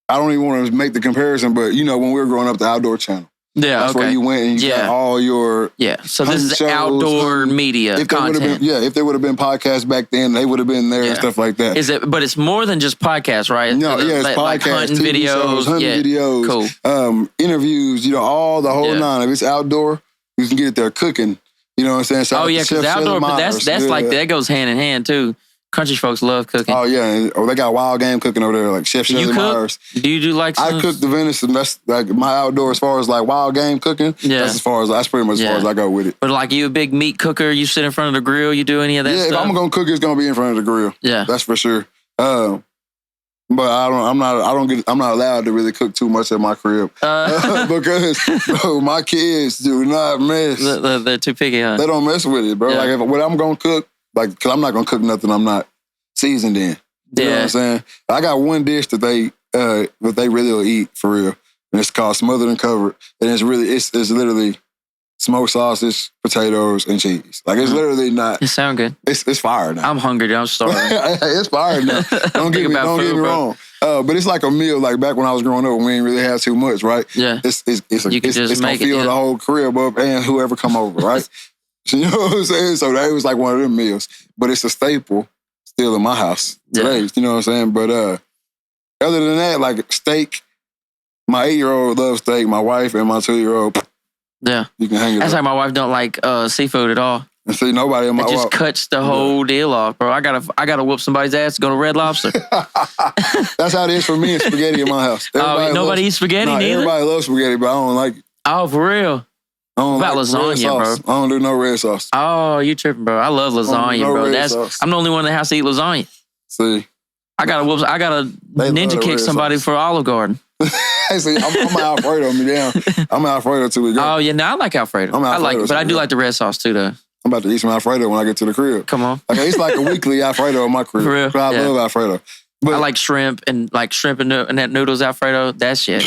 don't even want to make the comparison, but when we were growing up, the Outdoor Channel. Yeah, that's where you went and you got all your So this is shows, outdoor media content. If there would have been podcasts back then, they would have been there and stuff like that. Is it? But it's more than just podcasts, right? No, it's podcasts, like hunting TV videos, videos, interviews. All the whole nine. If it's outdoor, you can get it there cooking. You know what I'm saying? Shout because outdoor, but that's like that goes hand in hand too. Country folks love cooking. Oh yeah, they got wild game cooking over there, like Chef Shirley Myers. Do you do like? I cook the venison. That's like my outdoor as far as like wild game cooking. Yeah, that's pretty much as far as I go with it. But like you a big meat cooker, you sit in front of the grill. You do any of that stuff? Yeah, if I'm gonna cook, it's gonna be in front of the grill. Yeah, that's for sure. But I'm not allowed to really cook too much at my crib because my kids do not mess. They're too picky, huh? They don't mess with it, bro. Yeah. Like when I'm gonna cook. Like, because I'm not going to cook nothing I'm not seasoned in. You know what I'm saying? I got one dish that they really will eat, for real. And it's called Smothered and Covered. And it's literally smoked sausage, potatoes, and cheese. Like, it's literally not. It sounds good. It's fire now. I'm hungry, dude. I'm starving. It's fire now. Don't get me wrong. But it's like a meal, like back when I was growing up, when we didn't really have too much, right? Yeah. It's going to fill the whole crib up and whoever come over, right? You know what I'm saying? So that was like one of them meals. But it's a staple still in my house today. You know what I'm saying? But other than that, like steak, my 8-year-old loves steak. My wife and my 2-year-old, Yeah. You can hang it That's up. like my wife don't like seafood at all. And see, nobody in my It just cuts the whole deal off, bro. I gotta whoop somebody's ass to go to Red Lobster. That's how it is for me and spaghetti in my house. Nobody eats spaghetti neither? Everybody loves spaghetti, but I don't like it. Oh, for real? I don't What about like red lasagna, bro? sauce. I don't do no red sauce. Oh, you tripping, bro. I love lasagna, no bro. red sauce. I'm the only one that has to eat lasagna. See. I gotta ninja kick somebody for Olive Garden. Hey, see, I'm Alfredo me down. I'm Alfredo till we go. Oh, yeah, no, I like Alfredo. I like it, but I do like the red sauce too, though. I'm about to eat some Alfredo when I get to the crib. Come on. Okay, it's like a weekly Alfredo in my crib. For real? I love Alfredo. But I like shrimp and that noodles Alfredo. That shit.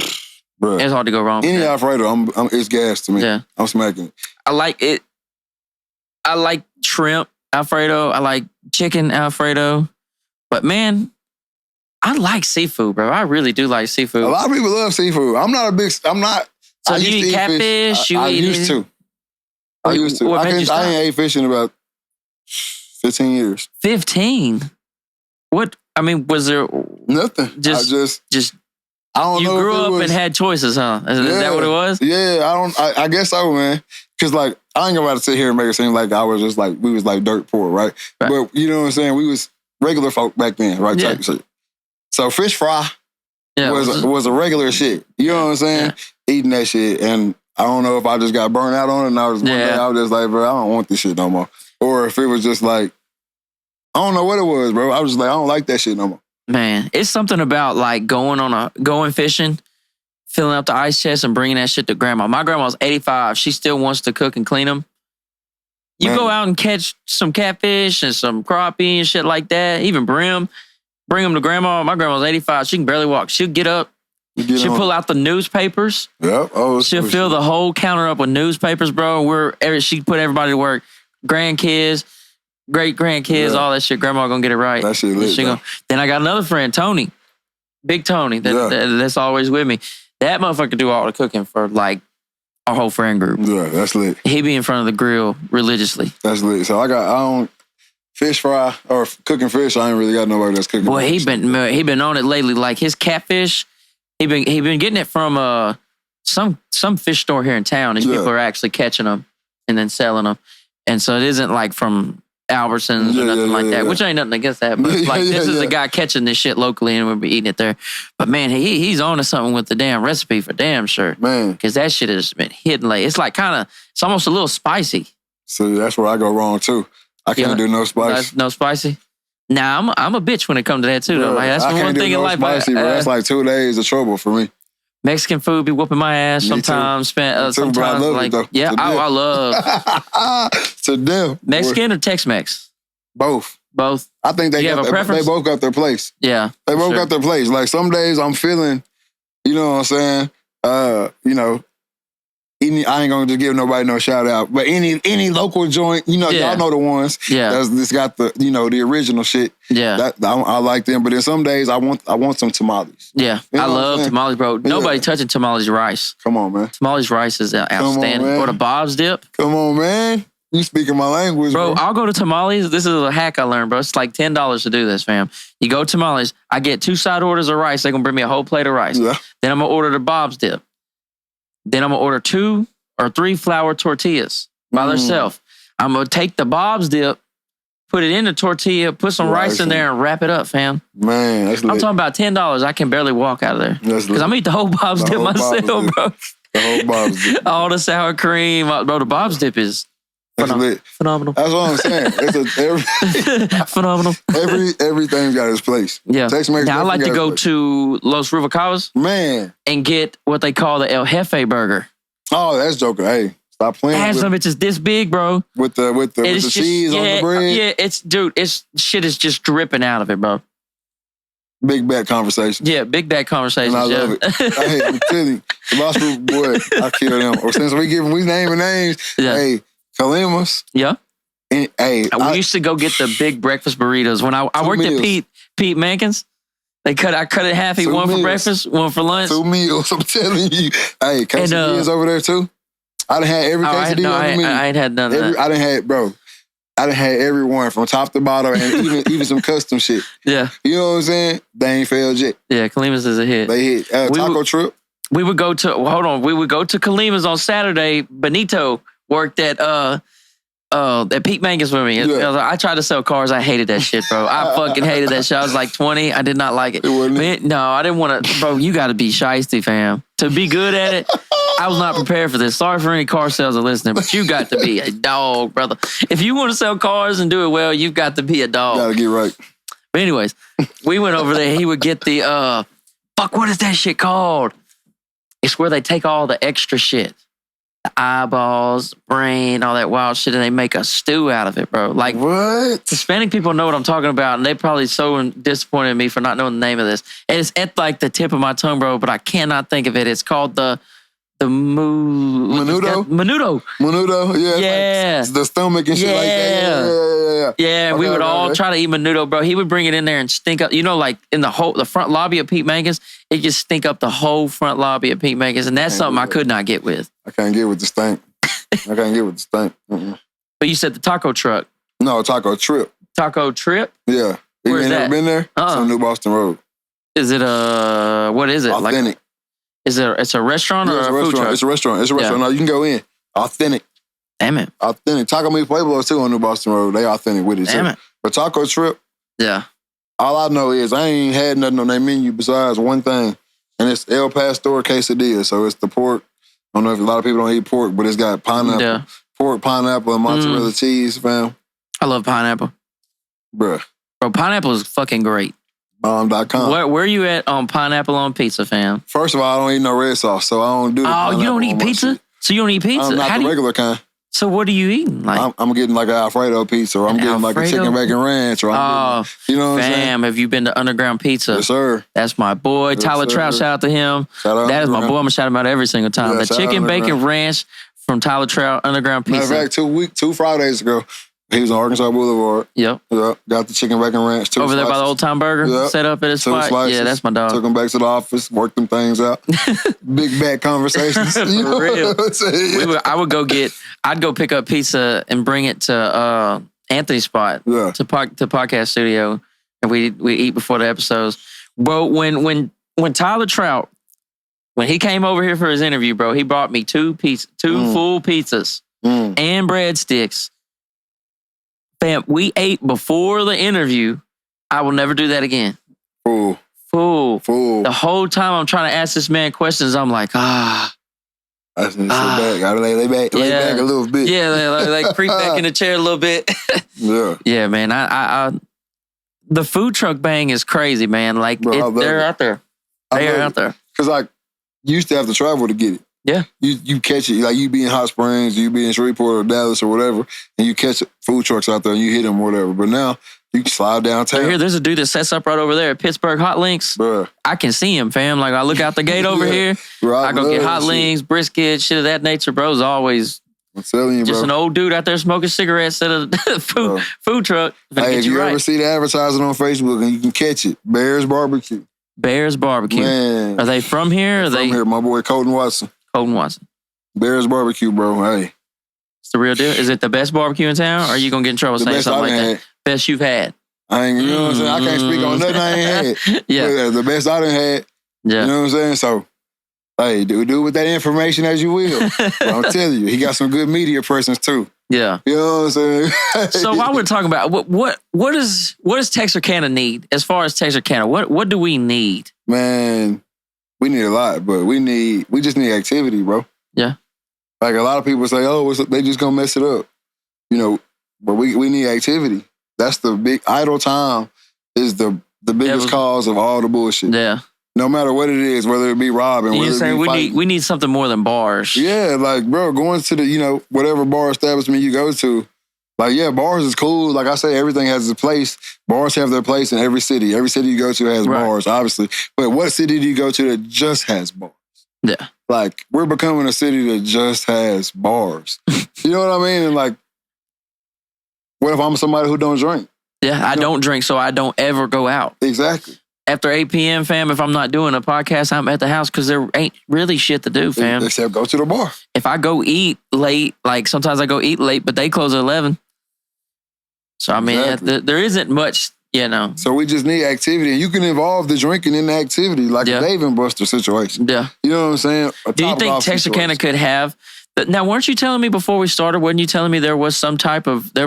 Bruh, It's hard to go wrong with any that. Alfredo, it's gas to me. Yeah. I'm smacking it. I like it. I like shrimp Alfredo. I like chicken Alfredo. But man, I like seafood, bro. I really do like seafood. A lot of people love seafood. I'm not. So you eat catfish? I used to. I ain't ate fish in about 15 years. 15? What? I mean, was there Nothing. Just I don't know. You grew up and had choices, huh? Is that what it was? Yeah, I guess so, man. Cause like I ain't gonna sit here and make it seem like I was just like we was like dirt poor, right? But you know what I'm saying? We was regular folk back then, right? Yeah. Type shit. So fish fry Yeah, was a regular shit. You know what I'm saying? Yeah. Eating that shit, and I don't know if I just got burnt out on it, and I was one day I was just like, bro, I don't want this shit no more. Or if it was just like, I don't know what it was, bro. I was just like, I don't like that shit no more. Man, it's something about like going fishing, filling up the ice chest and bringing that shit to grandma. My grandma's 85. She still wants to cook and clean them. You go out and catch some catfish and some crappie and shit like that, even brim. Bring them to grandma. My grandma's 85. She can barely walk. She'll get up. She'll pull out the newspapers. Yep. Oh, she'll fill the whole counter up with newspapers, bro. She put everybody to work. Grandkids, great grandkids, all that shit. Grandma gonna get it right. That shit lit. Then I got another friend, Tony, Big Tony, that's always with me. That motherfucker do all the cooking for like our whole friend group. Yeah, that's lit. He be in front of the grill religiously. That's lit. So I don't fish fry or cooking fish. I ain't really got nobody that's cooking. Boy, he been on it lately. Like his catfish, he been getting it from some fish store here in town. These people are actually catching them and then selling them. And so it isn't like from Albertsons or nothing like that, which ain't nothing against that. But like this is a guy catching this shit locally and we'll be eating it there. But man, he's on to something with the damn recipe for damn sure. Man. Because that shit has been hidden late. It's like it's almost a little spicy. So that's where I go wrong too. I can't do no spice. No spicy? Nah, I'm a bitch when it comes to that too though. Like that's one thing in life. Spicy, bro. That's like 2 days of trouble for me. Mexican food be whooping my ass sometimes. Sometimes I love like it, I love to them. Mexican or Tex-Mex? Both. I think they have a preference? They both got their place. Yeah, they both got their place. Like some days I'm feeling, you know what I'm saying? You know, I ain't gonna just give nobody no shout out, but any local joint, you know, y'all know the ones. Yeah, that's got the the original shit. Yeah, I like them. But then some days I want some tamales. Yeah, I love tamales, bro. Nobody touching tamales rice. Come on, man. Tamales rice is outstanding. Or the Bob's dip. Come on, man. You speaking my language, bro. I'll go to tamales. This is a hack I learned, bro. It's like $10 to do this, fam. You go tamales. I get 2 side orders of rice. They're gonna bring me a whole plate of rice. Yeah. Then I'm gonna order the Bob's dip. Then I'm going to order 2 or 3 flour tortillas by themselves. I'm going to take the Bob's dip, put it in the tortilla, put some rice in there, and wrap it up, fam. Man, that's lit. I'm talking about $10. I can barely walk out of there. Because I'm going to eat the whole Bob's dip myself, bro. The whole Bob's dip. All the sour cream. Bro, the Bob's dip is phenomenal. That's what I'm saying. It's phenomenal. Everything's got its place. Yeah. Now I like to go to Los Rubalcabas, man, and get what they call the El Jefe burger. Oh, that's joking. Hey, stop playing. That some bitch is this big, bro. With the cheese on the bread. Yeah, it's shit is just dripping out of it, bro. Big bad conversations. Yeah, big bad conversations. And I love it. Hey, I'm telling you, the Los Rubalcabas, boy, I kill them. Or since we naming names, hey. Kalimas. Yeah. And, we used to go get the big breakfast burritos. When I worked at Pete Mankins, I cut it in half, eat 1 for breakfast, 1 for lunch. 2 meals, I'm telling you. Hey, quesadillas over there too? I done had every quesadilla. I ain't had none of that. I done had every one from top to bottom and even some custom shit. Yeah. You know what I'm saying? They ain't failed yet. Yeah, Kalimas is a hit. They hit. Taco Trip. we would go to Kalima's on Saturday. Benito worked at Pete Mangus with me. Yeah. I tried to sell cars. I hated that shit, bro. I fucking hated that shit. I was like 20. I did not like it. No, I didn't want to. Bro, you got to be shiesty, fam. To be good at it, I was not prepared for this. Sorry for any car sales are listening, but you got to be a dog, brother. If you want to sell cars and do it well, you've got to be a dog. Got to get right. But anyways, we went over there. He would get the, what is that shit called? It's where they take all the extra shit. The eyeballs, brain, all that wild shit, and they make a stew out of it, bro. Like, what? Hispanic people know what I'm talking about, and they probably so disappointed in me for not knowing the name of this. And it's at like the tip of my tongue, bro, but I cannot think of it. It's called the Menudo? Menudo, yeah. Yeah. Like the stomach and shit like that. Yeah, we would all try to eat menudo, bro. He would bring it in there and stink up, like in the front lobby of Pete Mangus, it just stink up the whole front lobby of Pete Mangus, and that's something I could not get with. I can't get with the stink. Mm-mm. But you said the taco truck. No, Taco Trip. Taco Trip? Yeah. Where's you that? Never been there? It's on New Boston Road. Is it what is it? Authentic. Like, it's a restaurant or a food truck? It's a restaurant. Yeah. No, you can go in. Authentic. Damn it. Authentic. Taco Meat Pueblos too on New Boston Road. They authentic with it too. Damn it. But Taco Trip, Yeah. all I know is I ain't had nothing on their menu besides one thing, and it's El Pastor quesadilla. So it's the pork. I don't know if a lot of people don't eat pork, but it's got pineapple, pork, pineapple, and mozzarella cheese, fam. I love pineapple. Bruh. Bro, pineapple is fucking great. Bomb.com. Where you at on pineapple on pizza, fam? First of all, I don't eat no red sauce, so I don't do the you don't eat pizza? So you don't eat pizza? I'm not the regular kind. So what are you eating? Like, I'm getting like an Alfredo pizza, or I'm getting like a chicken bacon ranch, or I'm getting, you know what I'm saying? Fam, have you been to Underground Pizza? Yes, sir. That's my boy. Yes, Tyler sir. Trout, shout out to him. Shout out that is my Underground. boy. I'm going to shout him out every single time. Yeah, the shout out chicken bacon Underground. ranch from Tyler Trout, Underground Pizza. Matter of fact, 2 Fridays ago, he was on Arkansas Boulevard. Yep. Got the chicken bacon ranch. Over there by the Old Time Burger, Yep. set up at his 2 spot. slices. Yeah, that's my dog. Took him back to the office, worked them things out. Big back conversations. For You know real. what I'm saying? I'd go pick up pizza and bring it to Anthony's spot, Yeah. to podcast studio, and we eat before the episodes. Bro, when Tyler Trout, when he came over here for his interview, bro, he brought me two full pizzas and breadsticks. Fam, we ate before the interview. I will never do that again. Fool. The whole time I'm trying to ask this man questions, I'm like, I just need to sit back. Gotta lay back a little bit. Yeah, like creep back in the chair a little bit. Yeah. Yeah, man. I the food truck bang is crazy, man. Like, Bro, they're out there. They're out there. Because like, you used to have to travel to get it. Yeah. You catch it, like you be in Hot Springs, you be in Shreveport or Dallas or whatever, and you catch food trucks out there and you hit them or whatever. But now, you can slide downtown. Here, there's a dude that sets up right over there at Pittsburgh Hot Links. Bruh. I can see him, fam. Like, I look out the gate over here. Bro, I go love get hot that shit. links, brisket, shit of that nature, bro. It's always I'm telling you, just bro. an old dude out there smoking cigarettes at a food truck. Hey, if you ever see the advertising on Facebook and you can catch it, Bears Barbecue. Bears Barbecue. Man. Are they from here? Or are From they here, my boy Colton Watson. Colton Watson? Bears Barbecue, bro. Hey. It's the real deal. Is it the best barbecue in town? Or are you going to get in trouble The saying best something I like done that? Best you've had. I ain't, you know what I'm saying? I can't speak on nothing I ain't had. Yeah. But, the best I done had. Yeah. You know what I'm saying? So, hey, do with that information as you will. But I'm telling you, he got some good media presence too. Yeah. You know what I'm saying? So while we're talking about what does Texarkana need as far as Texarkana? What do we need? Man, we need a lot, but we just need activity, bro. Yeah. Like a lot of people say, oh, they just gonna mess it up. You know, but we need activity. That's the big idle time is the biggest cause of all the bullshit. Yeah. No matter what it is, whether it be robbing, You're whether it saying be fighting. we need something more than bars. Yeah, like, bro, going to the, whatever bar establishment you go to, like, yeah, bars is cool. Like I say, everything has its place. Bars have their place in every city. Every city you go to has bars, obviously. But what city do you go to that just has bars? Yeah. Like, we're becoming a city that just has bars. You know what I mean? And like, what if I'm somebody who don't drink? Yeah, I don't drink, so I don't ever go out. Exactly. After 8 p.m., fam, if I'm not doing a podcast, I'm at the house because there ain't really shit to do, fam. Except go to the bar. If I go eat late, like sometimes I go eat late, but they close at 11. So, I mean, Exactly. there isn't much Yeah, no. So we just need activity. And you can involve the drinking in the activity, like a Dave and Buster situation. Yeah. You know what I'm saying? Do you think Texarkana could have... Now, weren't you telling me before we started, wasn't you telling me there was some new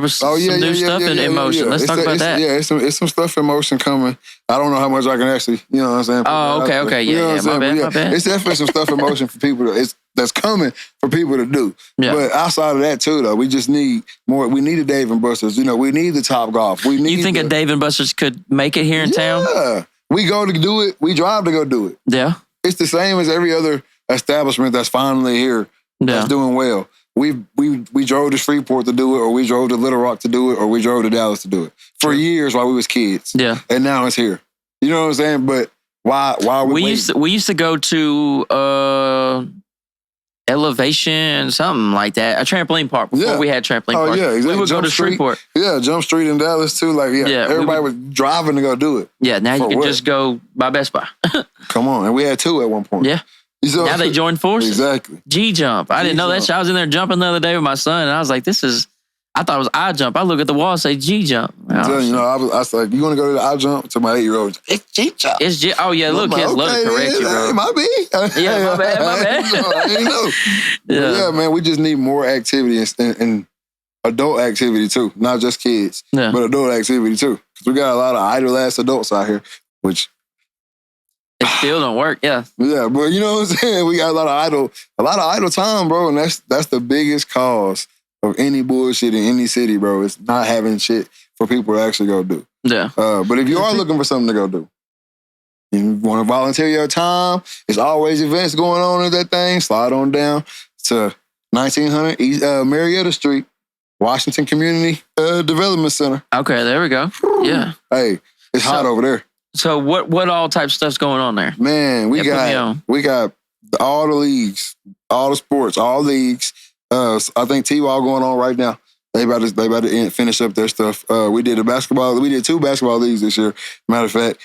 stuff in motion? Let's talk about that. Yeah, it's some stuff in motion coming. I don't know how much I can actually, you know what I'm saying? Oh, okay. Yeah, my bad. It's definitely some stuff in motion for people that's coming for people to do. Yeah. But outside of that too, though, we just need more. We need a Dave and Buster's. You know, we need the Top Golf. You think a Dave and Buster's could make it here in town? Yeah. We go to do it. We drive to go do it. Yeah. It's the same as every other establishment that's finally here. That's doing well. We drove to Freeport to do it, or we drove to Little Rock to do it, or we drove to Dallas to do it for years while we was kids. Yeah, and now it's here. You know what I'm saying? But why we used to go to Elevation, something like that, a trampoline park before we had trampoline parks. Yeah, exactly. We would go to Freeport. Yeah, Jump Street in Dallas too. Like everybody was driving to go do it. Yeah, now you can just go by Best Buy. Come on, and we had 2 at one point. Yeah. So, now they joined forces. Exactly. G-Jump. I didn't know that shit. I was in there jumping the other day with my son, and I was like, I thought it was I-Jump. I look at the wall and say G-Jump. I was like, you want to go to the I-Jump? To my 8-year-old, it's G-Jump. Oh, yeah, little kids love to correct you, bro. It might be. Yeah, my bad. I didn't know. Yeah, man, we just need more activity and adult activity, too. Not just kids, but adult activity, too. Because we got a lot of idle-ass adults out here, which... It still don't work, yeah. Yeah, but you know what I'm saying? We got a lot of idle time, bro, and that's the biggest cause of any bullshit in any city, bro. It's not having shit for people to actually go do. Yeah. But if you are looking for something to go do, you want to volunteer your time, there's always events going on at that thing. Slide on down to 1900 East Marietta Street, Washington Community Development Center. Okay, there we go. Yeah. Hey, it's hot over there. So what all type of stuff's going on there? Man, we got all the leagues, all the sports, all leagues. I think Teel going on right now. They about to finish up their stuff. We did 2 basketball leagues this year. Matter of fact,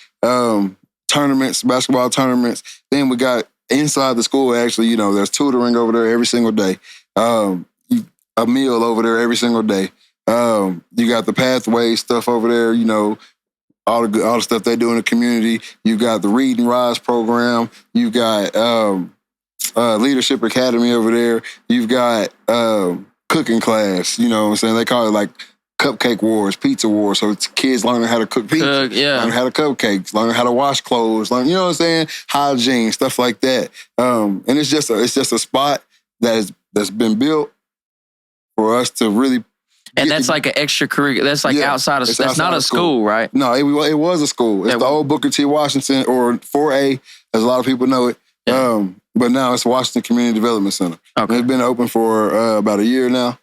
basketball tournaments. Then we got inside the school. Actually, you know, there's tutoring over there every single day. A meal over there every single day. You got the pathway stuff over there. You know. All the stuff they do in the community. You got the Read and Rise program. You got Leadership Academy over there. You've got cooking class. You know what I'm saying? They call it like cupcake wars, pizza wars. So it's kids learning how to cook pizza, learning how to cupcakes, learning how to wash clothes, you know what I'm saying? Hygiene, stuff like that. And it's just a spot that's been built for us to really. And that's like an extracurricular. That's like outside of. That's not a school, right? No, it was a school. It's the old Booker T. Washington, or 4A, as a lot of people know it. Yeah. But now it's Washington Community Development Center. Okay. It's been open for about a year now,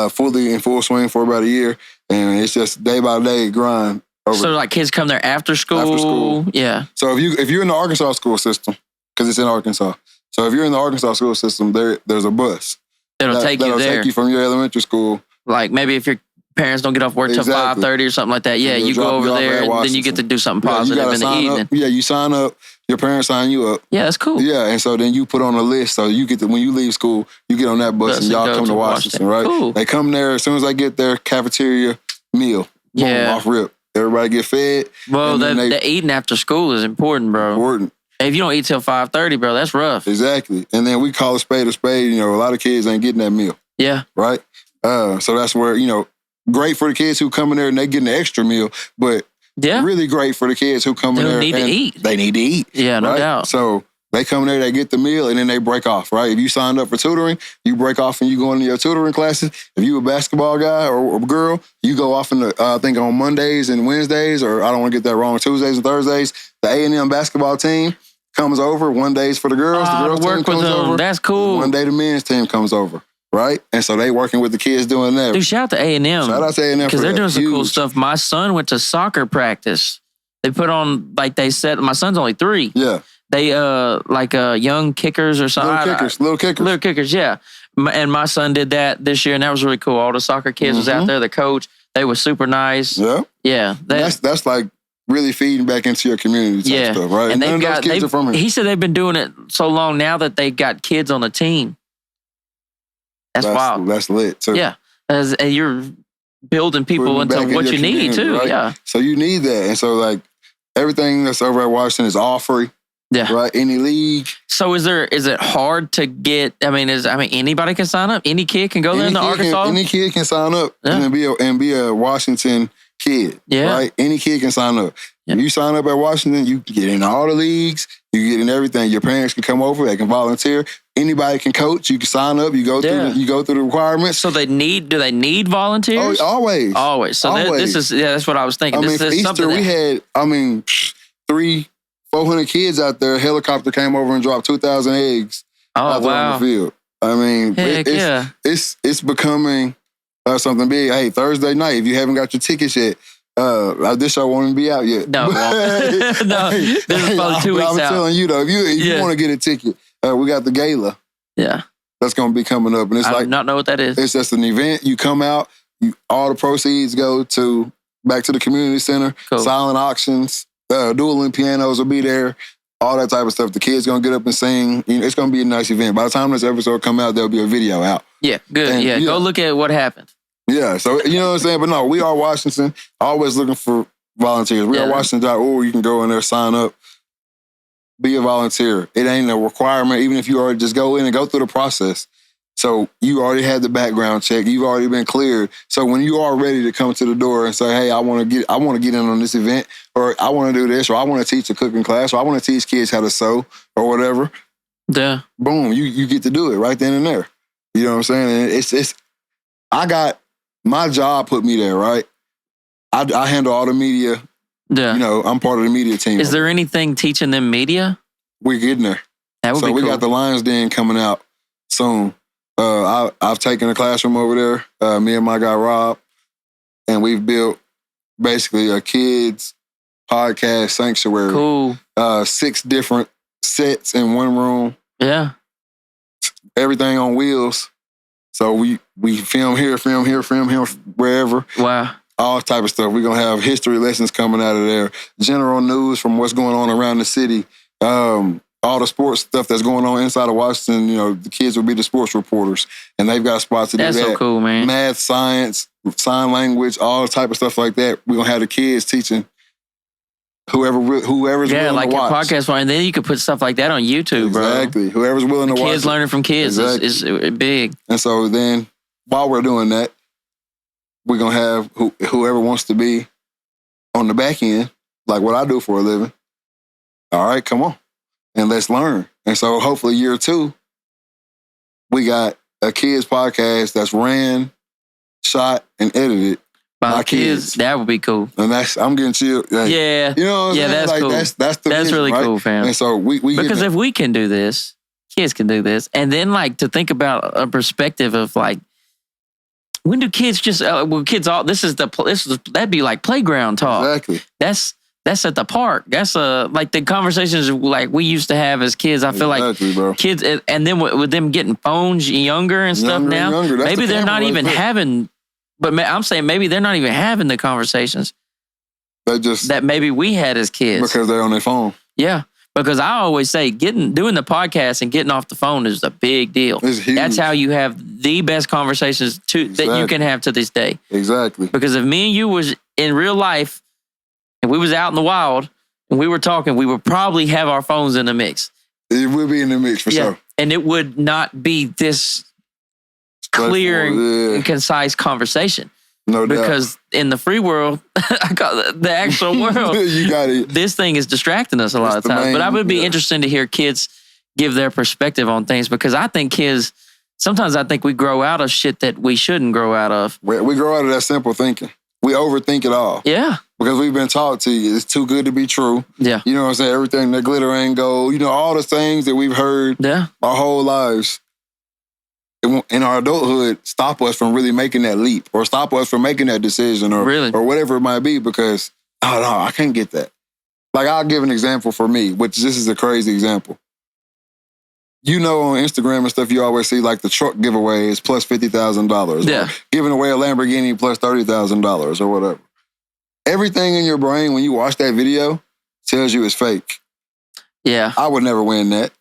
fully in full swing for about a year, and it's just day by day grind. So like kids come there after school. After school, yeah. So if you're in the Arkansas school system, because it's in Arkansas, so if you're in the Arkansas school system, there's a bus that'll take you from your elementary school. Like maybe if your parents don't get off work till 5:30 or something like that. Yeah, you go over there and then you get to do something positive in the evening. Yeah, you sign up. Your parents sign you up. Yeah, that's cool. Yeah, and so then you put on a list. So you get when you leave school, you get on that bus and y'all come to Washington, right? Cool. They come there as soon as they get their cafeteria meal. Boom, off rip. Everybody get fed. Well, the eating after school is important, bro. Important. If you don't eat till 5:30, bro, that's rough. Exactly. And then we call a spade a spade. You know, a lot of kids ain't getting that meal. Yeah. Right? So that's where, you know, great for the kids who come in there and they getting an extra meal, but really great for the kids who come in there and they need to eat. Yeah, no doubt. So they come in there, they get the meal, and then they break off, right? If you signed up for tutoring, you break off and you go into your tutoring classes. If you a basketball guy or girl, you go off in the, I think on Mondays and Wednesdays, or I don't want to get that wrong, Tuesdays and Thursdays, the A&M basketball team comes over. One day's for the girls. The girls team comes over. That's cool. One day the men's team comes over. Right? And so they working with the kids doing that. Dude, shout out to A&M. Shout out to A&M because they're doing some cool stuff. My son went to soccer practice. They put on, like they said, my son's only 3. Yeah. They, young kickers or something. Little kickers, yeah. And my son did that this year, and that was really cool. All the soccer kids was out there, the coach. They were super nice. Yeah. Yeah. That's like really feeding back into your community type stuff, right? And those kids are from here. He said they've been doing it so long now that they've got kids on the team. That's wild. That's lit too. Yeah, building people into what you need too. Right? Yeah. So you need that. And so like everything that's over at Washington is all free. Yeah. Right. Any league. So is it hard to get? I mean, anybody can sign up. Any kid can go there in the Arkansas. Any kid can sign up and be a Washington kid. Yeah. Right. Any kid can sign up. Yeah. If you sign up at Washington, you can get in all the leagues. You get in everything. Your parents can come over. They can volunteer. Anybody can coach. You can sign up. You go through the requirements. So do they need volunteers? Oh, always. Always. So always. This is that's what I was thinking. I mean, for Easter we had 400 kids out there. A helicopter came over and dropped 2,000 eggs out there on the field. I mean, it's becoming something big. Hey, Thursday night, if you haven't got your tickets yet, this show won't even be out yet. No, no. This is probably 2 weeks out. I'm telling you though, if you want to get a ticket, we got the gala. Yeah, that's going to be coming up, and it's I do not know what that is. It's just an event. You come out, all the proceeds go back to the community center. Cool. Silent auctions, dueling pianos will be there. All that type of stuff. The kids gonna get up and sing. It's gonna be a nice event. By the time this episode come out, there'll be a video out. Yeah, good. And, go look at what happened. Yeah, so you know what I'm saying? But no, we are Washington. Always looking for volunteers. We are Washington.org. You can go in there, sign up, be a volunteer. It ain't a requirement, even if you already just go in and go through the process. So you already had the background check. You've already been cleared. So when you are ready to come to the door and say, hey, I want to get in on this event, or I want to do this, or I want to teach a cooking class, or I want to teach kids how to sew, or whatever. Yeah. Boom, you get to do it right then and there. You know what I'm saying? And my job put me there, right? I handle all the media. Yeah. I'm part of the media team. Is there anything teaching them media? We're getting there. That would be cool. So we got the Lions Den coming out soon. I've taken a classroom over there, me and my guy Rob, and we've built basically a kids podcast sanctuary. Cool. 6 different sets in one room. Yeah. Everything on wheels. So we film here, film wherever. Wow. All type of stuff. We're going to have history lessons coming out of there. General news from what's going on around the city. All the sports stuff that's going on inside of Washington, the kids will be the sports reporters. And they've got spots to do that. That's so cool, man. Math, science, sign language, all type of stuff like that. We're going to have the kids teaching whoever's willing to watch. Yeah, like your podcast, and then you could put stuff like that on YouTube, bro. Exactly. Whoever's willing to watch. Kids learning from kids is big. And so then, while we're doing that, we're going to have whoever wants to be on the back end, like what I do for a living. All right, come on. And let's learn. And so hopefully year 2, we got a kids podcast that's ran, shot, and edited by kids. That would be cool. And I'm getting chill. Like, yeah. You know what I'm saying? That's like, cool. That's the vision, really right? cool, fam. And so we because if we can do this, kids can do this. And then to think about a perspective of when do kids just that'd be like playground talk. Exactly. That's at the park. That's like the conversations like we used to have as kids. I feel like bro. Kids, and then with them getting phones younger and stuff now, maybe they're not even having. But I'm saying maybe they're not even having the conversations that maybe we had as kids because they're on their phone. Yeah, because I always say doing the podcast and getting off the phone is a big deal. It's huge. That's how you have the best conversations that you can have to this day. Exactly. Because if me and you was in real life and we was out in the wild and we were talking, we would probably have our phones in the mix. It would be in the mix for sure. And it would not be this clear and concise conversation. No doubt. Because in the free world, I call it the actual world, you got it. This thing is distracting us a lot of times. But I would be interested to hear kids give their perspective on things because I think sometimes I think we grow out of shit that we shouldn't grow out of. We grow out of that simple thinking. We overthink it all. Yeah. Because we've been taught it's too good to be true. Yeah. You know what I'm saying? Everything that glitter ain't gold. All the things that we've heard our whole lives in our adulthood stop us from really making that leap or stop us from making that decision or whatever it might be because, oh, no, I can't get that. Like, I'll give an example for me, which this is a crazy example. On Instagram and stuff, you always see like the truck giveaway is plus $50,000. Yeah. Or giving away a Lamborghini plus $30,000 or whatever. Everything in your brain when you watch that video tells you it's fake. Yeah. I would never win that.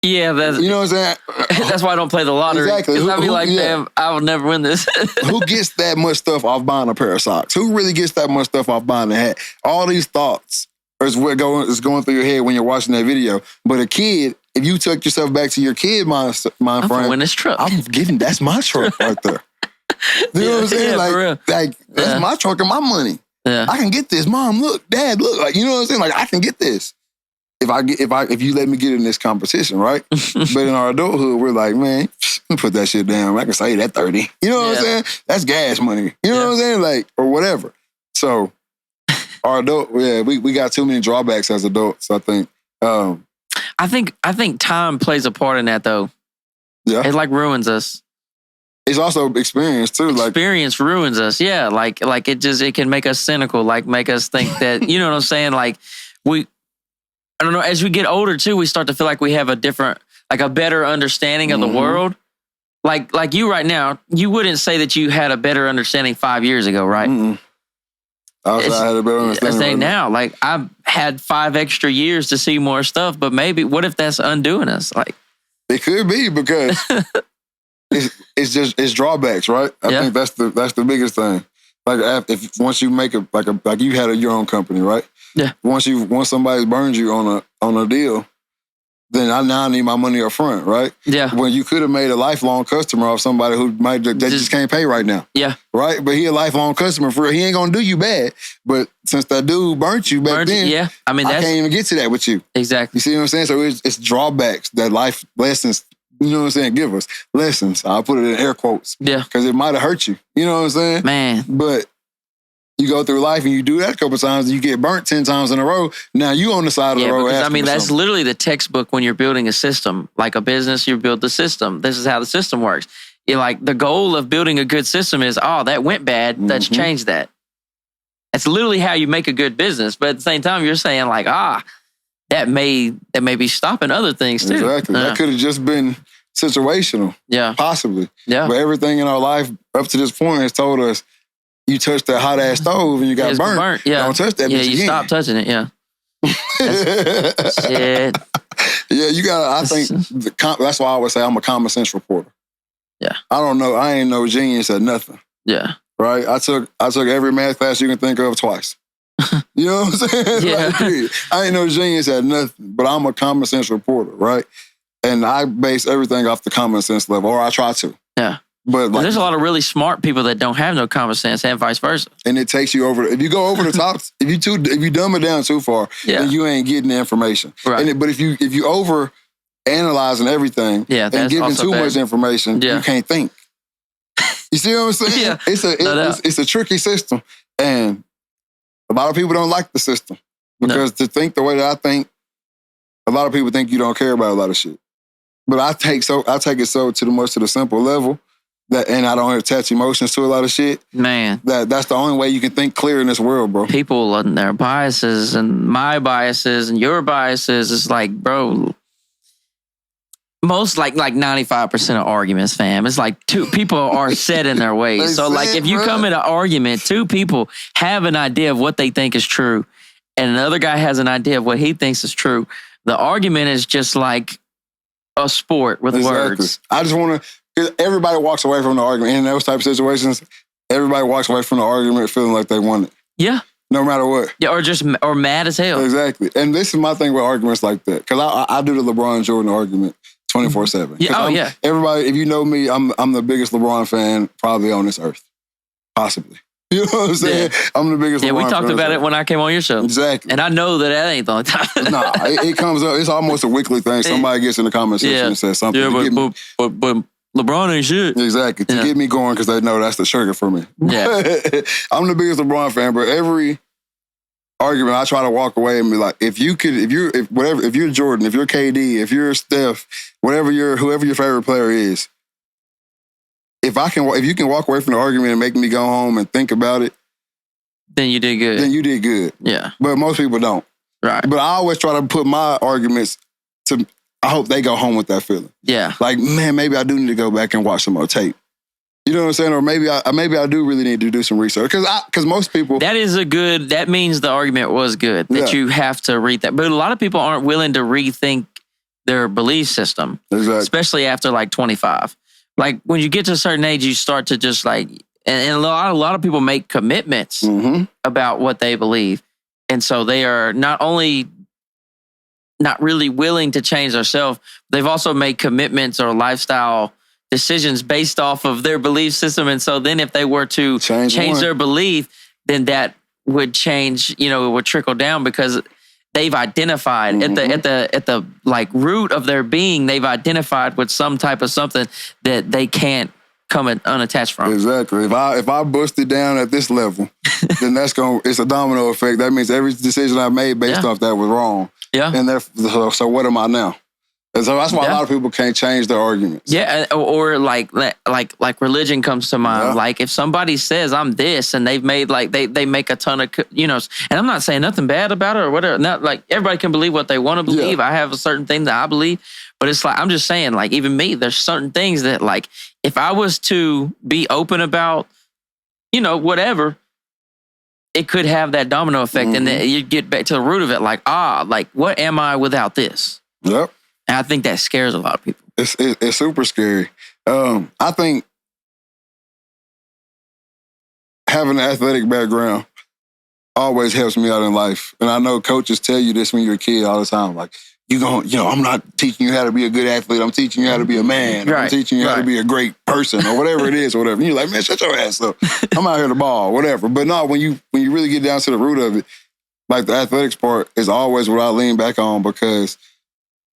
Yeah, that's, you know what I'm saying? that's why I don't play the lottery. Exactly. I'd be like, damn, I will never win this. Who gets that much stuff off buying a pair of socks? Who really gets that much stuff off buying a hat? All these thoughts is what is going through your head when you're watching that video. But a kid, if you took yourself back to your kid mind frame, win this truck. That's my truck right there. You know what I'm saying? Like that's my truck and my money. Yeah. I can get this. Mom, look, Dad, look. Like, you know what I'm saying? Like, I can get this. If you let me get in this competition, right? But in our adulthood, we're like, man, put that shit down. I can save that 30. You know what I'm saying? That's gas money. You know what I'm saying? Like, or whatever. So our we got too many drawbacks as adults, I think. I think time plays a part in that though. Yeah. It like ruins us. It's also experience too. Experience ruins us. Yeah. Like it can make us cynical, like make us think that, you know what I'm saying? Like I don't know, as we get older too, we start to feel like we have a better understanding of the world. Like you right now, you wouldn't say that you had a better understanding 5 years ago, right? I had a better understanding. Say now, like I've had 5 extra years to see more stuff, but maybe what if that's undoing us? Like it could be because it's drawbacks, right? I think that's the biggest thing. Like if once you make like you had your own company, right? Yeah. Once somebody's burned you on a deal, then I need my money up front, right? Yeah. When you could have made a lifelong customer off somebody who just can't pay right now. Yeah. Right? But he a lifelong customer for real. He ain't gonna do you bad. But since that dude burnt you back then, yeah. I mean, I can't even get to that with you. Exactly. You see what I'm saying? So it's drawbacks that life lessons, you know what I'm saying, give us. Lessons. I'll put it in air quotes. Yeah. Because it might have hurt you. You know what I'm saying? Man. But you go through life and you do that a couple times and you get burnt 10 times in a row. Now you on the side of the road. Because, I mean, that's literally the textbook when you're building a system. Like a business, you build the system. This is how the system works. You're like the goal of building a good system is, that went bad. Let's change that. That's literally how you make a good business. But at the same time, you're saying like, that may be stopping other things too. Exactly. That could have just been situational. Yeah. Possibly. Yeah. But everything in our life up to this point has told us, you touched that hot ass stove and you got burnt. Yeah. Don't touch that bitch you again. stop touching it. Yeah. Shit. Yeah, you gotta. I think that's why I would say I'm a common sense reporter. Yeah. I don't know. I ain't no genius at nothing. Yeah. Right. I took every math class you can think of twice. You know what I'm saying? Yeah. Like, I ain't no genius at nothing, but I'm a common sense reporter, right? And I base everything off the common sense level, or I try to. Yeah. But there's a lot of really smart people that don't have no common sense, and vice versa. And it takes you over. If you go over the top, if you dumb it down too far, then you ain't getting the information. Right. But if you over analyzing everything and giving too much information, you can't think. You see what I'm saying? Yeah. It's a tricky system, and a lot of people don't like the system because to think the way that I think, a lot of people think you don't care about a lot of shit. But I take it so to the simple level. And I don't attach emotions to a lot of shit. Man. That's the only way you can think clear in this world, bro. People and their biases and my biases and your biases. It's like, bro, most like 95% of arguments, fam. It's like two people are set in their ways. So like if you come in an argument, two people have an idea of what they think is true and another guy has an idea of what he thinks is true. The argument is just like a sport with words. I just want to... Everybody walks away from the argument. In those type of situations, everybody walks away from the argument feeling like they won it. Yeah. No matter what. Yeah, or mad as hell. Exactly. And this is my thing with arguments like that. Because I do the LeBron Jordan argument 24/7. Yeah. Everybody, if you know me, I'm the biggest LeBron fan probably on this earth. Possibly. You know what I'm saying? Yeah. I'm the biggest LeBron fan. Yeah, we talked about it when I came on your show. Exactly. And I know that ain't the only time. Nah, it comes up. It's almost a weekly thing. Somebody gets in the comment section and says something. Yeah, but LeBron ain't shit. Exactly. To get me going because they know that's the trigger for me. Yeah. I'm the biggest LeBron fan, but every argument I try to walk away and be like, if you're Jordan, if you're KD, if you're Steph, whoever your favorite player is, if you can walk away from the argument and make me go home and think about it, then you did good. Yeah. But most people don't. Right. But I always try to put my arguments to... I hope they go home with that feeling. Yeah. Like, man, maybe I do need to go back and watch some more tape. You know what I'm saying? Or maybe I do really need to do some research. Because most people... That means the argument was good. That you have to read that. But a lot of people aren't willing to rethink their belief system, Exactly. especially after like 25. Like when you get to a certain age, you start to just like, and a lot of people make commitments about what they believe. And so they are not only not really willing to change themselves, they've also made commitments or lifestyle decisions based off of their belief system. And so then if they were to change their belief, then that would change, it would trickle down because they've identified at the like root of their being, they've identified with some type of something that they can't come unattached from. Exactly. If I bust it down at this level, then it's a domino effect. That means every decision I made based off that was wrong. Yeah. And so what am I now? And so that's why a lot of people can't change their arguments. Yeah, or like religion comes to mind. Yeah. Like if somebody says I'm this, and they've made like they make a ton of and I'm not saying nothing bad about it or whatever. Not like everybody can believe what they want to believe. Yeah. I have a certain thing that I believe, but it's like I'm just saying like even me, there's certain things that like if I was to be open about, whatever, it could have that domino effect, and then you get back to the root of it. Like what am I without this? Yep. And I think that scares a lot of people. It's super scary. I think having an athletic background always helps me out in life. And I know coaches tell you this when you're a kid all the time. Like, I'm not teaching you how to be a good athlete. I'm teaching you how to be a man. Right. I'm teaching you how to be a great person or whatever it is or whatever. And you're like, man, shut your ass up. I'm out here to ball, whatever. But no, when you really get down to the root of it, like the athletics part is always what I lean back on because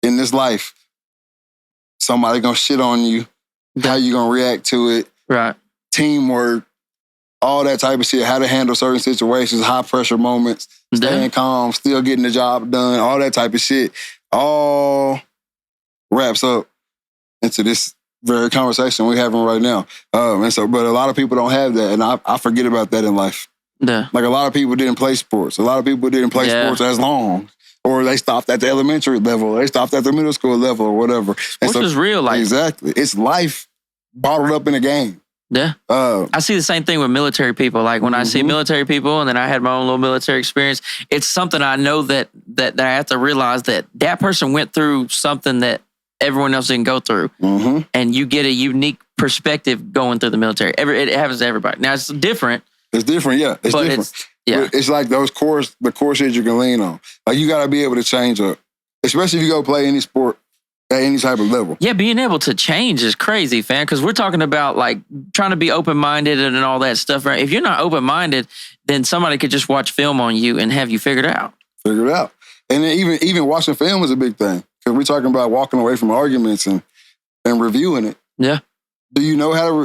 in this life, somebody gonna shit on you. How you gonna react to it? Right. Teamwork, all that type of shit. How to handle certain situations, high pressure moments, staying calm, still getting the job done. All that type of shit. All wraps up into this very conversation we're having right now. But a lot of people don't have that, and I forget about that in life. Yeah. Like a lot of people didn't play sports. A lot of people didn't play sports as long. Or they stopped at the elementary level. Or they stopped at the middle school level or whatever. Sports is real life. Exactly. It's life bottled up in a game. Yeah. I see the same thing with military people. Like when I see military people and then I had my own little military experience, it's something I know that I have to realize that person went through something that everyone else didn't go through. And you get a unique perspective going through the military. It happens to everybody. Now, it's different. It's different, yeah. It's different. It's like the core shit you can lean on. Like you got to be able to change up, especially if you go play any sport at any type of level. Yeah, being able to change is crazy, fam. Because we're talking about like trying to be open-minded and all that stuff, right? If you're not open-minded, then somebody could just watch film on you and have you figured out. And then even watching film is a big thing because we're talking about walking away from arguments and reviewing it. Yeah. Do you know how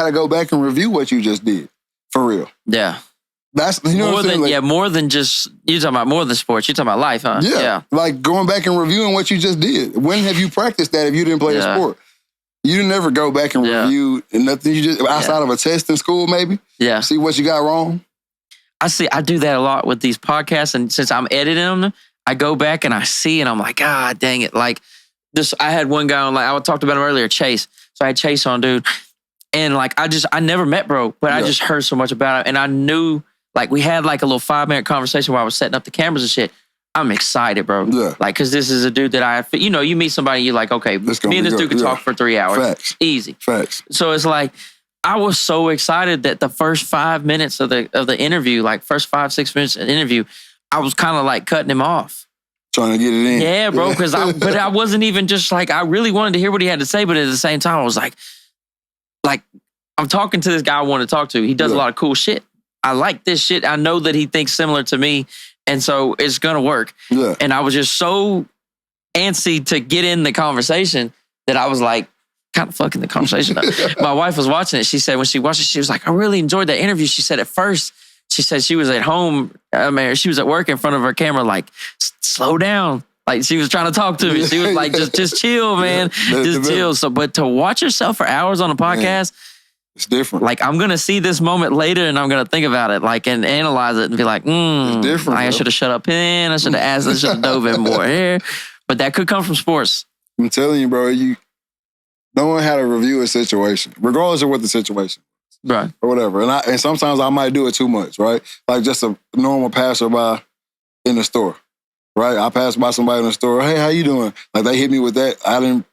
to go back and review what you just did for real? Yeah. That's more than just you're talking about more than sports. You're talking about life, huh? Yeah. Like going back and reviewing what you just did. When have you practiced that if you didn't play a sport? You never go back and review nothing. You just outside of a test in school, maybe. Yeah. See what you got wrong. I do that a lot with these podcasts, and since I'm editing them, I go back and I see, and I'm like, God dang it! Like this, I had one guy on, like I talked about him earlier, Chase. So I had Chase on, dude, and like I never met bro, but I just heard so much about him, and I knew. Like, we had like a little 5-minute conversation while I was setting up the cameras and shit. I'm excited, bro. Yeah. Like, because this is a dude that you meet somebody, you're like, okay, me and this dude can talk for 3 hours. Facts. Easy. Facts. So it's like, I was so excited that the first 5 minutes of the interview, like first 5-6 minutes of the interview, I was kind of like cutting him off. Trying to get it in. Yeah, bro, because I wasn't even just like, I really wanted to hear what he had to say, but at the same time, I was like, I'm talking to this guy I want to talk to. He does a lot of cool shit. I like this shit. I know that he thinks similar to me. And so it's going to work. Yeah. And I was just so antsy to get in the conversation that I was like, kind of fucking the conversation up. My wife was watching it. She said when she watched it, she was like, I really enjoyed that interview. She said at first, she said she was at home. She was at work in front of her camera, like, slow down. Like she was trying to talk to me. She was like, just chill, man. Just chill. So, but to watch yourself for hours on a podcast, it's different. Like, I'm going to see this moment later and I'm going to think about it, like, and analyze it and be like, it's different. I should have shut up in. I should have asked. I should have dove in more here. But that could come from sports. I'm telling you, bro, you knowing how to review a situation, regardless of what the situation is. Right. Or whatever. And sometimes I might do it too much, right? Like just a normal passerby in the store. right? I passed by somebody in the store. Hey, how you doing? Like they hit me with that.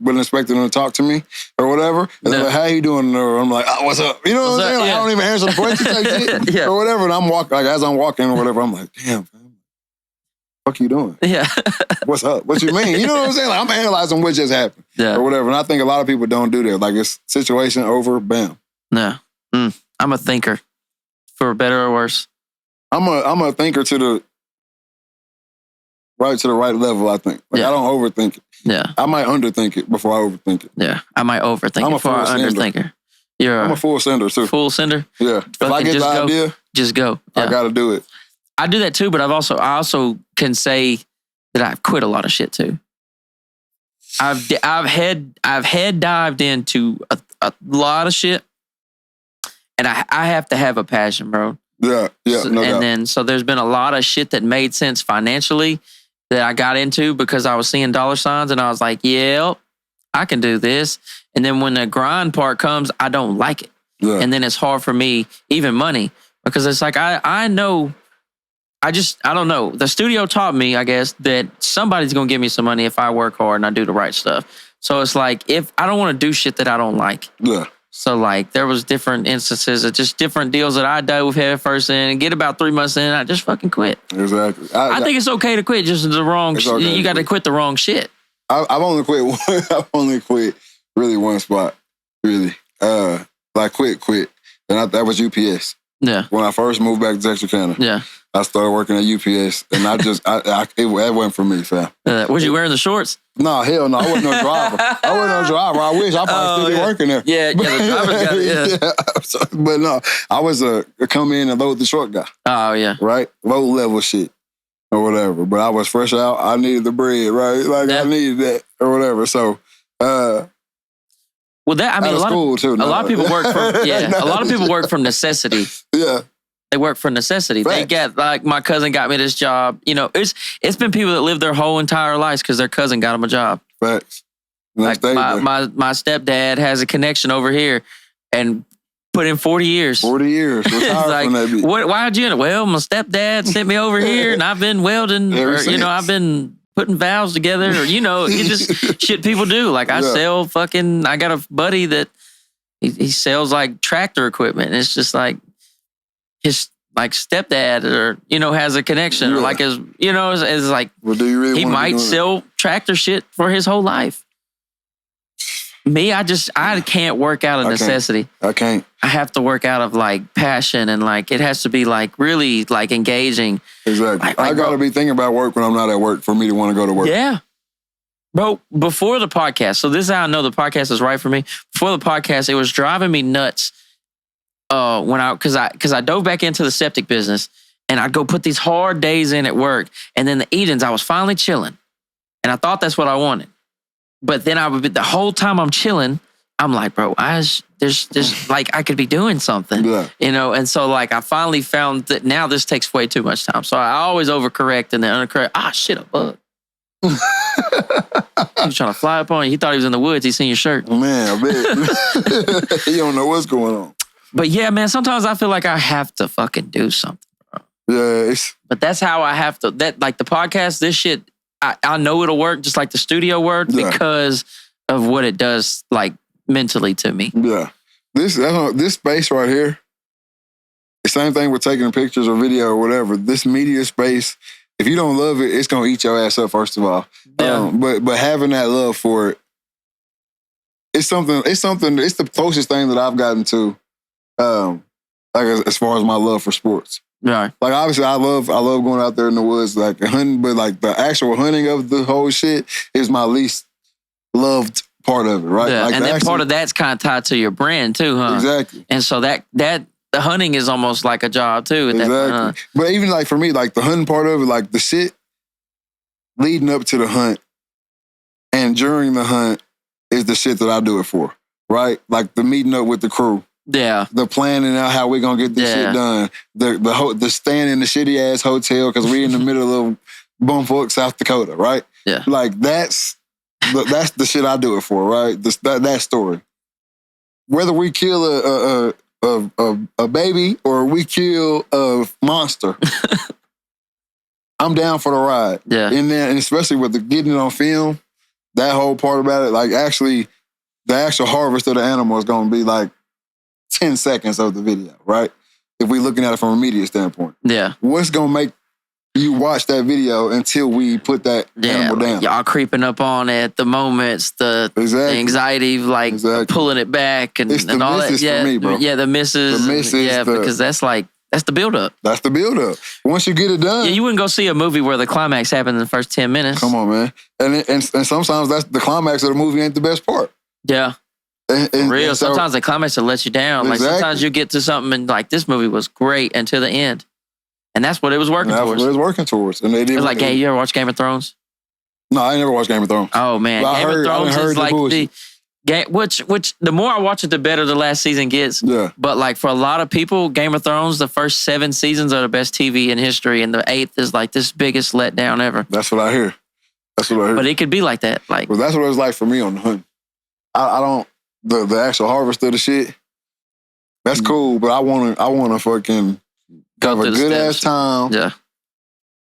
Wasn't expecting them to talk to me or whatever. And they're like, how you doing? Or I'm like, oh, what's up? You know what I'm saying? Like, I don't even answer the question type shit or whatever. And I'm walking, like as I'm walking or whatever, I'm like, damn, fam, what you doing? Yeah. What's up? What you mean? You know what I'm saying? Like I'm analyzing what just happened or whatever. And I think a lot of people don't do that. Like it's situation over, bam. No. I'm a thinker, for better or worse. I'm a thinker to the right level, I think. Like I don't overthink it. Yeah. I might underthink it before I overthink it. Yeah. I might overthink it before I underthinker. I'm a full sender too. Full sender? Yeah. If I get the idea, just go. Yeah. I gotta do it. I do that too, but I also can say that I've quit a lot of shit too. I've head dived into a lot of shit, and I have to have a passion, bro. Yeah, no doubt. So there's been a lot of shit that made sense financially that I got into because I was seeing dollar signs and I was like, yeah, I can do this. And then when the grind part comes, I don't like it. Yeah. And then it's hard for me, even money, because it's like I know. I don't know. The studio taught me, I guess, that somebody's going to give me some money if I work hard and I do the right stuff. So it's like, if I don't want to do shit that I don't like. Yeah. So like there was different instances of just different deals that I dove head first in and get about 3 months in, I just fucking quit. Exactly. I think it's okay to quit, just the wrong shit. You got to quit the wrong shit. I've only quit I've only quit really one spot, really. Like quit. And that was UPS. Yeah. When I first moved back to Texarkana. Yeah. I started working at UPS, and it wasn't for me, fam. Was you wearing the shorts? No, hell no. I wasn't no driver. I wish I probably still be working there. Yeah, the driver's got it, yeah. But no, I was come in and load the short guy. Oh, yeah. Right? Low level shit or whatever. But I was fresh out. I needed the bread, right? Like I needed that or whatever. So, well, that, I mean, a lot of people work from, a lot of people work from necessity. Yeah. They work for necessity. Facts. They get, like, my cousin got me this job. You know, it's been people that live their whole entire lives because their cousin got them a job. Facts. Like my stepdad has a connection over here and put in 40 years. 40 years. Like, why'd you? Well, my stepdad sent me over here and I've been welding, I've been putting valves together, or, it's just shit people do. Like I got a buddy that he sells like tractor equipment. And it's just like his like stepdad or, has a connection or like his, is like, well, do you really he might sell tractor shit for his whole life. Me, I can't work out of necessity. I can't. I have to work out of like passion and like it has to be like really like engaging. Exactly. I gotta be thinking about work when I'm not at work for me to want to go to work. Yeah. Bro, before the podcast, so this is how I know the podcast is right for me. Before the podcast, it was driving me nuts because I dove back into the septic business and I'd go put these hard days in at work. And then the evenings, I was finally chilling. And I thought that's what I wanted. But then the whole time I'm chilling, I'm like, bro, there's like I could be doing something, and so like I finally found that now this takes way too much time. So I always overcorrect and then undercorrect. Ah, shit, a bug. He was trying to fly up on you. He thought he was in the woods. He seen your shirt. Man, I bet. You don't know what's going on. But yeah, man, sometimes I feel like I have to fucking do something, bro. Yeah. But that's how I have to. That like the podcast, this shit. I know it'll work just like the studio worked because of what it does like mentally to me. Yeah. This space right here, the same thing with taking pictures or video or whatever. This media space, if you don't love it, it's going to eat your ass up, first of all. Yeah. But having that love for it, it's the closest thing that I've gotten to, like as far as my love for sports. Right. Like obviously I love going out there in the woods, like hunting, but like the actual hunting of the whole shit is my least loved part of it, right? Yeah. Like and then part of that's kind of tied to your brand too, huh? Exactly. And so that the hunting is almost like a job too. Exactly. But even like for me, like the hunting part of it, like the shit leading up to the hunt and during the hunt is the shit that I do it for, right? Like the meeting up with the crew. Yeah. The planning out how we're going to get this shit done. The staying in the shitty ass hotel because we're in the middle of Bumfuck, South Dakota, right? Yeah. Like that's the shit I do it for, right? That story. Whether we kill a baby or we kill a monster, I'm down for the ride. Yeah. And then, and especially with the getting it on film, that whole part about it, like actually, the actual harvest of the animal is going to be like 10 seconds of the video, right? If we're looking at it from a media standpoint. Yeah. What's going to make you watch that video until we put that animal down? Y'all creeping up on it, the moments, the anxiety, like pulling it back and, it's and all that. Yeah, for me, bro. Yeah, the misses. Because that's the buildup. That's the buildup. Once you get it done. Yeah, you wouldn't go see a movie where the climax happened in the first 10 minutes. Come on, man. And sometimes that's the climax of the movie ain't the best part. Yeah. And real. so, sometimes the climax will let you down. Like sometimes you get to something and like this movie was great until the end. And that's what it was working towards. That's what it was working towards. And they did. It was like, hey, you ever watch Game of Thrones? No, I ain't never watched Game of Thrones. Oh man, Game of Thrones is like the game. Which the more I watch it, the better the last season gets. Yeah. But like for a lot of people, Game of Thrones, the first 7 seasons are the best TV in history, and the 8th is like this biggest letdown ever. That's what I hear. That's what I hear. But it could be like that. Like, well, that's what it was like for me on the hunt. I don't the actual harvest of the shit. That's cool, but I wanna fucking have a good ass time. Yeah.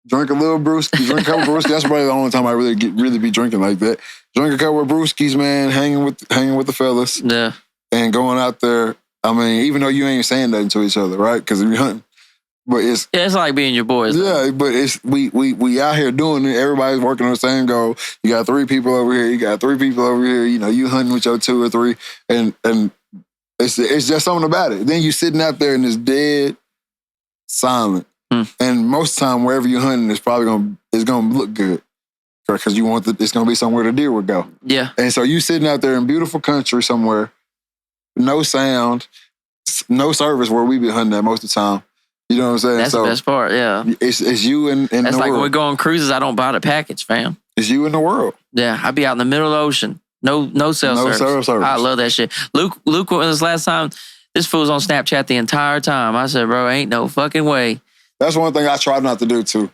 Drink a little brewski, drink a couple brewskis. That's probably the only time I really be drinking like that. Drink a couple of brewskis, man. Hanging with the fellas. Yeah. And going out there. I mean, even though you ain't saying nothing to each other, right? Because you're hunting. But it's like being your boys. Yeah, though. But it's we out here doing it. Everybody's working on the same goal. You got 3 people over here. You got 3 people over here. You know, you hunting with your 2 or 3, and it's just something about it. Then you sitting out there and it's dead silent. And most of the time, wherever you're hunting, it's probably gonna look good because you want it's gonna be somewhere the deer would go. Yeah. And so you sitting out there in beautiful country somewhere, no sound, no service where we be hunting at most of the time. You know what I'm saying? That's the best part. Yeah. It's you and the world. That's like when we go on cruises. I don't buy the package, fam. It's you in the world. Yeah, I be out in the middle of the ocean. No cell service. I love that shit. Luke, when was last time? This fool was on Snapchat the entire time. I said, bro, ain't no fucking way. That's one thing I try not to do too.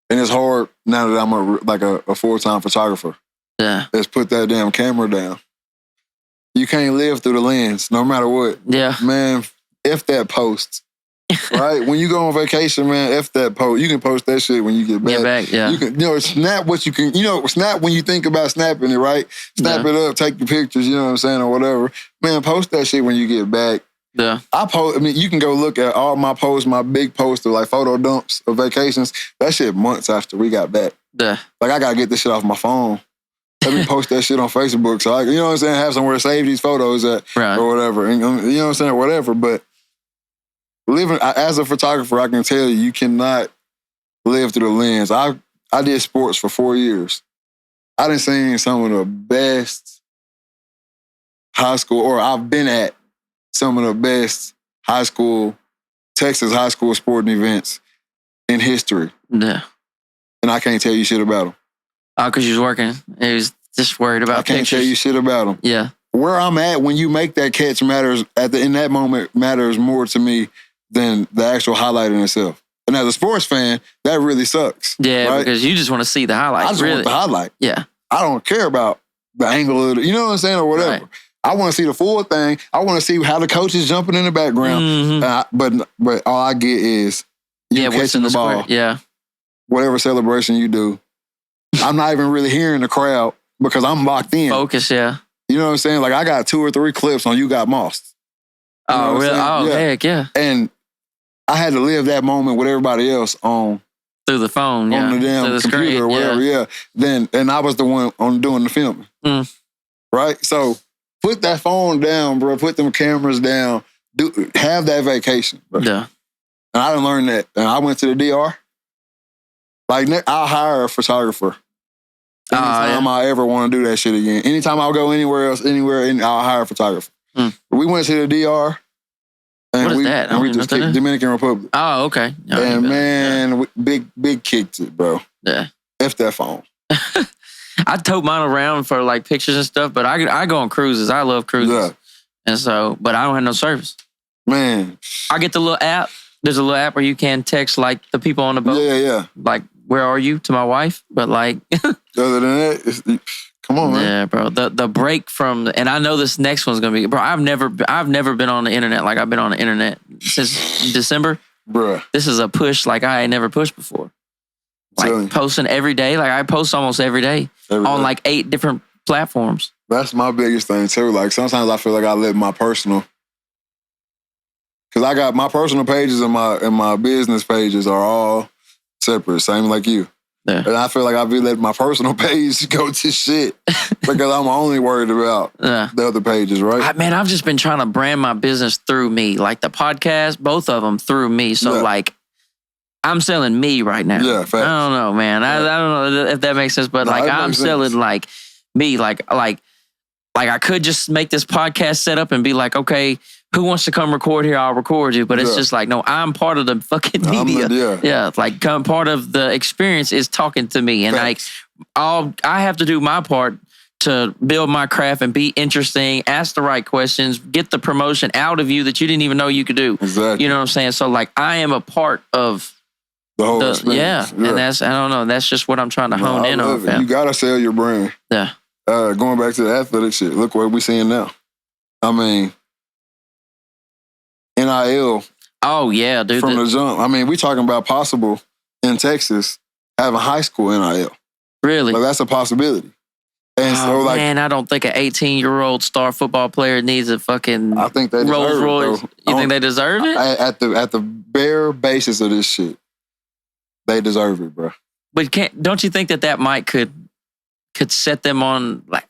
And it's hard now that I'm a full-time photographer. Yeah. Is put that damn camera down. You can't live through the lens no matter what. Yeah. Man, F that post. Right? When you go on vacation, man, F that post. You can post that shit when you get back. Yeah. You can, snap what you can, snap when you think about snapping it, right? Snap it up, take the pictures, you know what I'm saying, or whatever. Man, post that shit when you get back. Yeah. You can go look at all my posts, my big posts of like photo dumps of vacations. That shit months after we got back. Yeah. Like I gotta get this shit off my phone. Let me post that shit on Facebook. So you know what I'm saying, have somewhere to save these photos at or whatever. And, you know what I'm saying, whatever. But living as a photographer, I can tell you cannot live through the lens. I did sports for 4 years. I done seen some of the best high school, or I've been at some of the best Texas high school sporting events in history. Yeah. And I can't tell you shit about them. Oh, because you was working. He was just worried about pictures. I can't tell you shit about them. Yeah. Where I'm at when you make that catch matters, in that moment matters more to me than the actual highlight in itself. And as a sports fan, that really sucks. Yeah, right? Because you just want to see the highlight. I just want the highlight. Yeah. I don't care about the angle of it. You know what I'm saying? Or whatever. Right. I want to see the full thing. I want to see how the coach is jumping in the background. Mm-hmm. But all I get is you catching the ball. Square. Yeah. Whatever celebration you do. I'm not even really hearing the crowd because I'm locked in. Focus, yeah. You know what I'm saying? Like I got 2 or 3 clips on You Got Mossed. You oh, really? Oh, yeah. Heck yeah. And I had to live that moment with everybody else on through the phone, on the damn computer screen, or whatever, and I was the one on doing the filming. Right? So put that phone down, bro. Put them cameras down. Have that vacation, bro. Yeah. And I done learned that. And I went to the DR. Like, I'll hire a photographer. Anytime I ever want to do that shit again. Anytime I'll go anywhere else, I'll hire a photographer. We went to the DR. And what is that? And we just kicked Dominican Republic. Oh, okay. And man, big kicked it, bro. Yeah. F that phone. I tote mine around for like pictures and stuff, but I go on cruises. I love cruises. Yeah. And so, but I don't have no service. Man. I get the little app. There's a little app where you can text like the people on the boat. Yeah. Like, where are you? To my wife. But like. Other than that, come on, man. Yeah, bro. The break from, and I know this next one's going to be, bro, I've never been on the internet like I've been on the internet since December. Bruh. This is a push like I ain't never pushed before. Like posting every day. Like I post almost every day on like 8 different platforms. That's my biggest thing too. Like sometimes I feel like I let my personal, because I got my personal pages and my business pages are all separate, same like you. Yeah. And I feel like I be letting my personal page go to shit because I'm only worried about the other pages, right? Man, I've just been trying to brand my business through me, like the podcast, both of them through me. So like, I'm selling me right now. Yeah, facts. I don't know, man. I don't know if that makes sense, but like I'm selling like me, like I could just make this podcast set up and be like, okay, who wants to come record here? I'll record you. But it's just like, no, I'm part of the fucking media. Yeah, like part of the experience is talking to me. And like, I have to do my part to build my craft and be interesting, ask the right questions, get the promotion out of you that you didn't even know you could do. Exactly. You know what I'm saying? So like, I am a part of the whole experience. Yeah, and that's, I don't know, that's just what I'm trying to hone in on. You got to sell your brand. Yeah. Going back to the athletic shit, look what we're seeing now. I mean, NIL. Oh, yeah, dude. From the jump. I mean, we talking about possible in Texas having high school NIL. Really? Like, that's a possibility. And so, like, man, I don't think an 18-year-old star football player needs a fucking I think they Rolls Royce. It, you think they deserve it? At the bare basis of this shit, they deserve it, bro. But don't you think that might could set them on, like,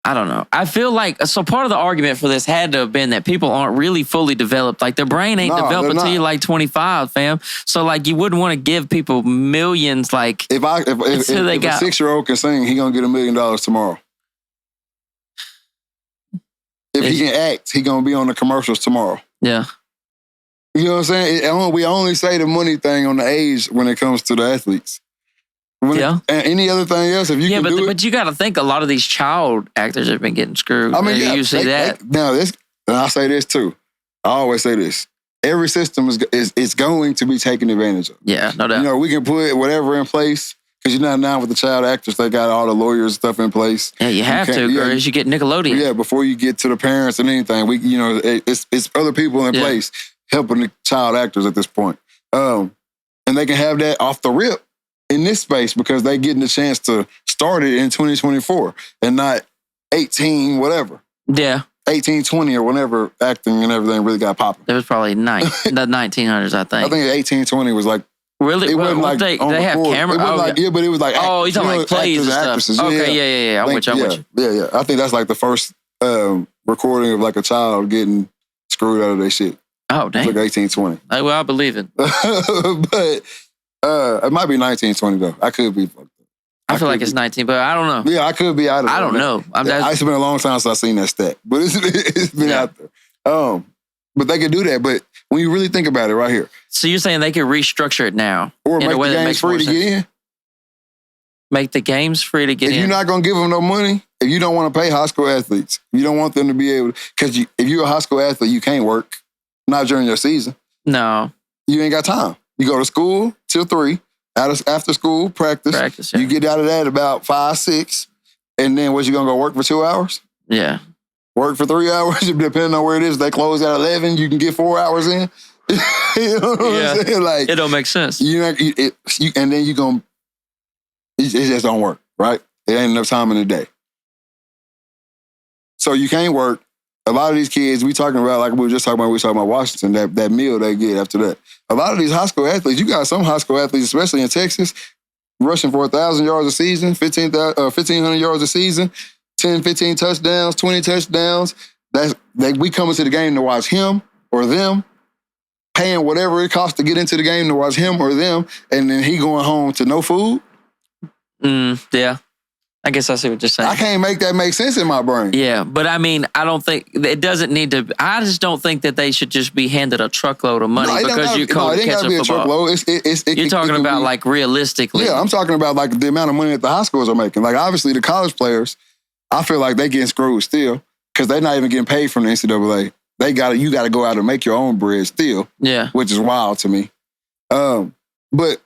I don't know. I feel like, so part of the argument for this had to have been that people aren't really fully developed. Like their brain ain't developed until you're like 25, fam. So like you wouldn't want to give people millions. Like if a 6-year-old can sing, he gonna get $1 million tomorrow. If he can act, he gonna be on the commercials tomorrow. Yeah. You know what I'm saying? We only say the money thing on the age when it comes to the athletes. And any other thing else, if you can do it. But you got to think a lot of these child actors have been getting screwed. I mean, you see that. Now, and I say this too. I always say this. Every system is going to be taken advantage of. Yeah, no doubt. You know, we can put whatever in place because you're not now with the child actors. They got all the lawyers and stuff in place. Yeah, you have to, because you get Nickelodeon. Yeah, before you get to the parents and anything, it's other people in place helping the child actors at this point. And they can have that off the rip in this space because they getting the chance to start it in 2024 and not 18 whatever. Yeah. 18, 20 or whenever acting and everything really got popping. It was probably the 1900s, I think. I think 18, 20 was like... Really? It wasn't like they have cameras? But it was like... Oh, you're talking like plays and stuff. Okay, yeah. I'm with you. Yeah. I think that's like the first recording of like a child getting screwed out of their shit. Oh, dang. It's like 18, 20. Well, I believe it. But... it might be 1920 though. I could be fucked up. I feel like it's 19, but I don't know. Yeah, I could be out of there. I don't know. It's been a long time since I've seen that stat, but it's been out there. But they could do that. But when you really think about it, right here. So you're saying they could restructure it now, or make the games free to get in? Make the games free to get in. If you're not gonna give them no money, if you don't want to pay high school athletes, you don't want them to be able to, because if you're a high school athlete, you can't work. Not during your season. No, you ain't got time. You go to school till 3, after school, practice. You get out of that about 5, 6, and then what, you gonna go work for 2 hours? Yeah. Work for 3 hours, depending on where it is. They close at 11, you can get 4 hours in. You know what I'm saying? Like, it don't make sense. And then it just don't work, right? It ain't enough time in the day. So you can't work. A lot of these kids, we talking about, like we were talking about Washington, that meal they get after that. A lot of these high school athletes, you got some high school athletes, especially in Texas, rushing for 1,000 yards a season, 1,500 yards a season, 10, 15 touchdowns, 20 touchdowns. We coming to the game to watch him or them, paying whatever it costs to get into the game to watch him or them, and then he going home to no food. Yeah. I guess I see what you're saying. I can't make that make sense in my brain. Yeah, but I mean, I don't think it doesn't need to. I just don't think that they should just be handed a truckload of money because you catch a football. You're talking about like realistically. Yeah, I'm talking about like the amount of money that the high schools are making. Like obviously the college players, I feel like they getting screwed still because they're not even getting paid from the NCAA. You got to go out and make your own bread still. Yeah, which is wild to me. But.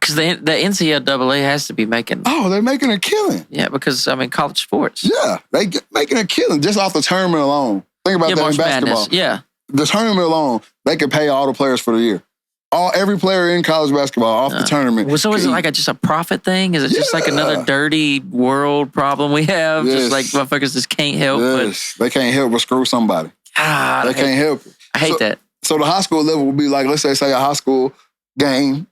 Because the NCAA has to be making... Oh, they're making a killing. Yeah, because, college sports. Yeah, they making a killing just off the tournament alone. Think about that in basketball. Madness. Yeah. The tournament alone, they could pay all the players for the year. Every player in college basketball off the tournament. Well, so is it like just a profit thing? Is it just like another dirty world problem we have? Yes. Just like motherfuckers just can't help. Yes, they can't help but screw somebody. God, they can't help it. I hate that. So the high school level would be like, let's say a high school game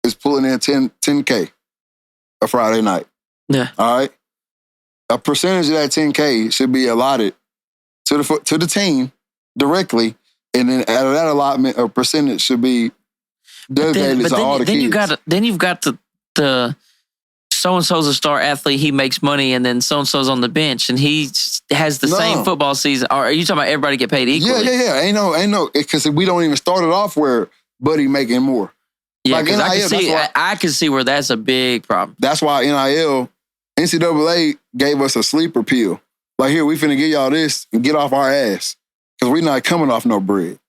is pulling in 10K a Friday night. Yeah. All right. A percentage of that 10K should be allotted to the team directly, and then out of that allotment, a percentage should be dedicated to all the kids. Then you've got the so-and-so's a star athlete, he makes money, and then so-and-so's on the bench, and he has the same football season. Or are you talking about everybody get paid equally? Yeah. Ain't no, because we don't even start it off where Buddy making more. Yeah, because I can see where that's a big problem. That's why NCAA gave us a sleeper pill. Like, here, we finna give y'all this and get off our ass, because we not coming off no bread.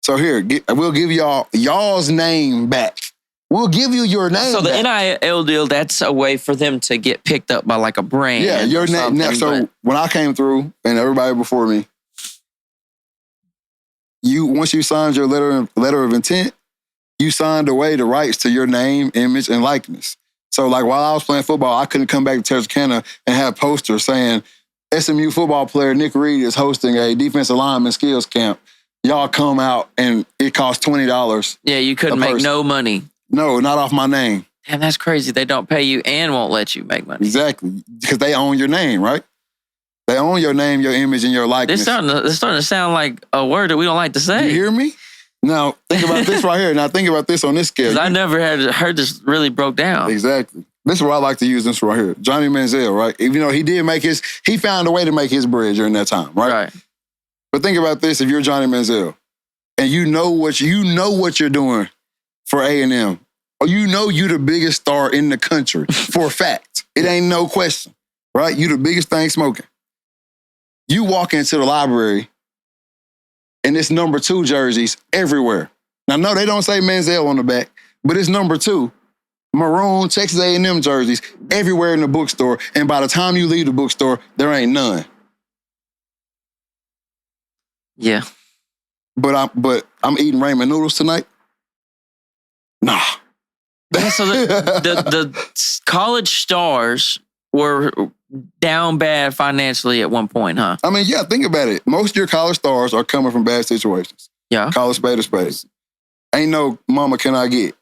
So here, we'll give y'all's name back. We'll give you your name. So the NIL deal, that's a way for them to get picked up by like a brand. Yeah, your name. So when I came through, and everybody before me, once you signed your letter of intent, you signed away the rights to your name, image, and likeness. So like while I was playing football, I couldn't come back to Texarkana and have posters saying SMU football player Nick Reed is hosting a defensive lineman skills camp. Y'all come out and it costs $20. Yeah, you couldn't make no money. No, not off my name. Damn, that's crazy. They don't pay you and won't let you make money. Exactly. Because they own your name, right? They own your name, your image, and your likeness. It's starting to sound like a word that we don't like to say. You hear me? Now, think about this right here. Now, think about this on this scale. I never heard this really broke down. Exactly. This is what I like to use this right here. Johnny Manziel, right? Even though he found a way to make his bread during that time, right? Right. But think about this. If you're Johnny Manziel and you know what you're doing for A&M, or you know you the biggest star in the country for a fact. It ain't no question, right? You the biggest thing smoking. You walk into the library and it's number 2 jerseys everywhere. Now, no, they don't say Manziel on the back, but it's number 2. Maroon, Texas A&M jerseys everywhere in the bookstore. And by the time you leave the bookstore, there ain't none. Yeah. But I'm eating ramen noodles tonight? Nah. Yeah, so the college stars were down bad financially at one point, huh? I mean, yeah, think about it. Most of your college stars are coming from bad situations. Yeah. College spade to spade. Ain't no mama can I get.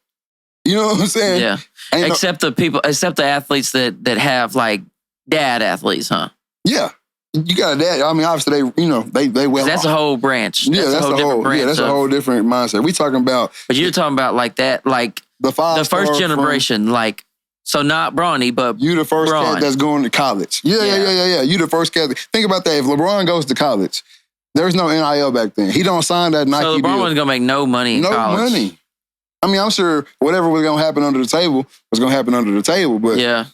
You know what I'm saying? Yeah. Except the athletes that have like dad athletes, huh? Yeah. You got a dad. I mean, obviously they well. That's a whole branch. Yeah, that's a whole different branch. Yeah, that's a whole different mindset. We talking about. But you're talking about like that, like the first generation, like so not Bronny, but you the first cat that's going to college. Yeah. You the first cat. Think about that. If LeBron goes to college, there's no NIL back then. He don't sign that Nike deal. So LeBron wasn't gonna make no money in college. No money. I mean, I'm sure whatever was gonna happen under the table was gonna happen under the table, but yeah.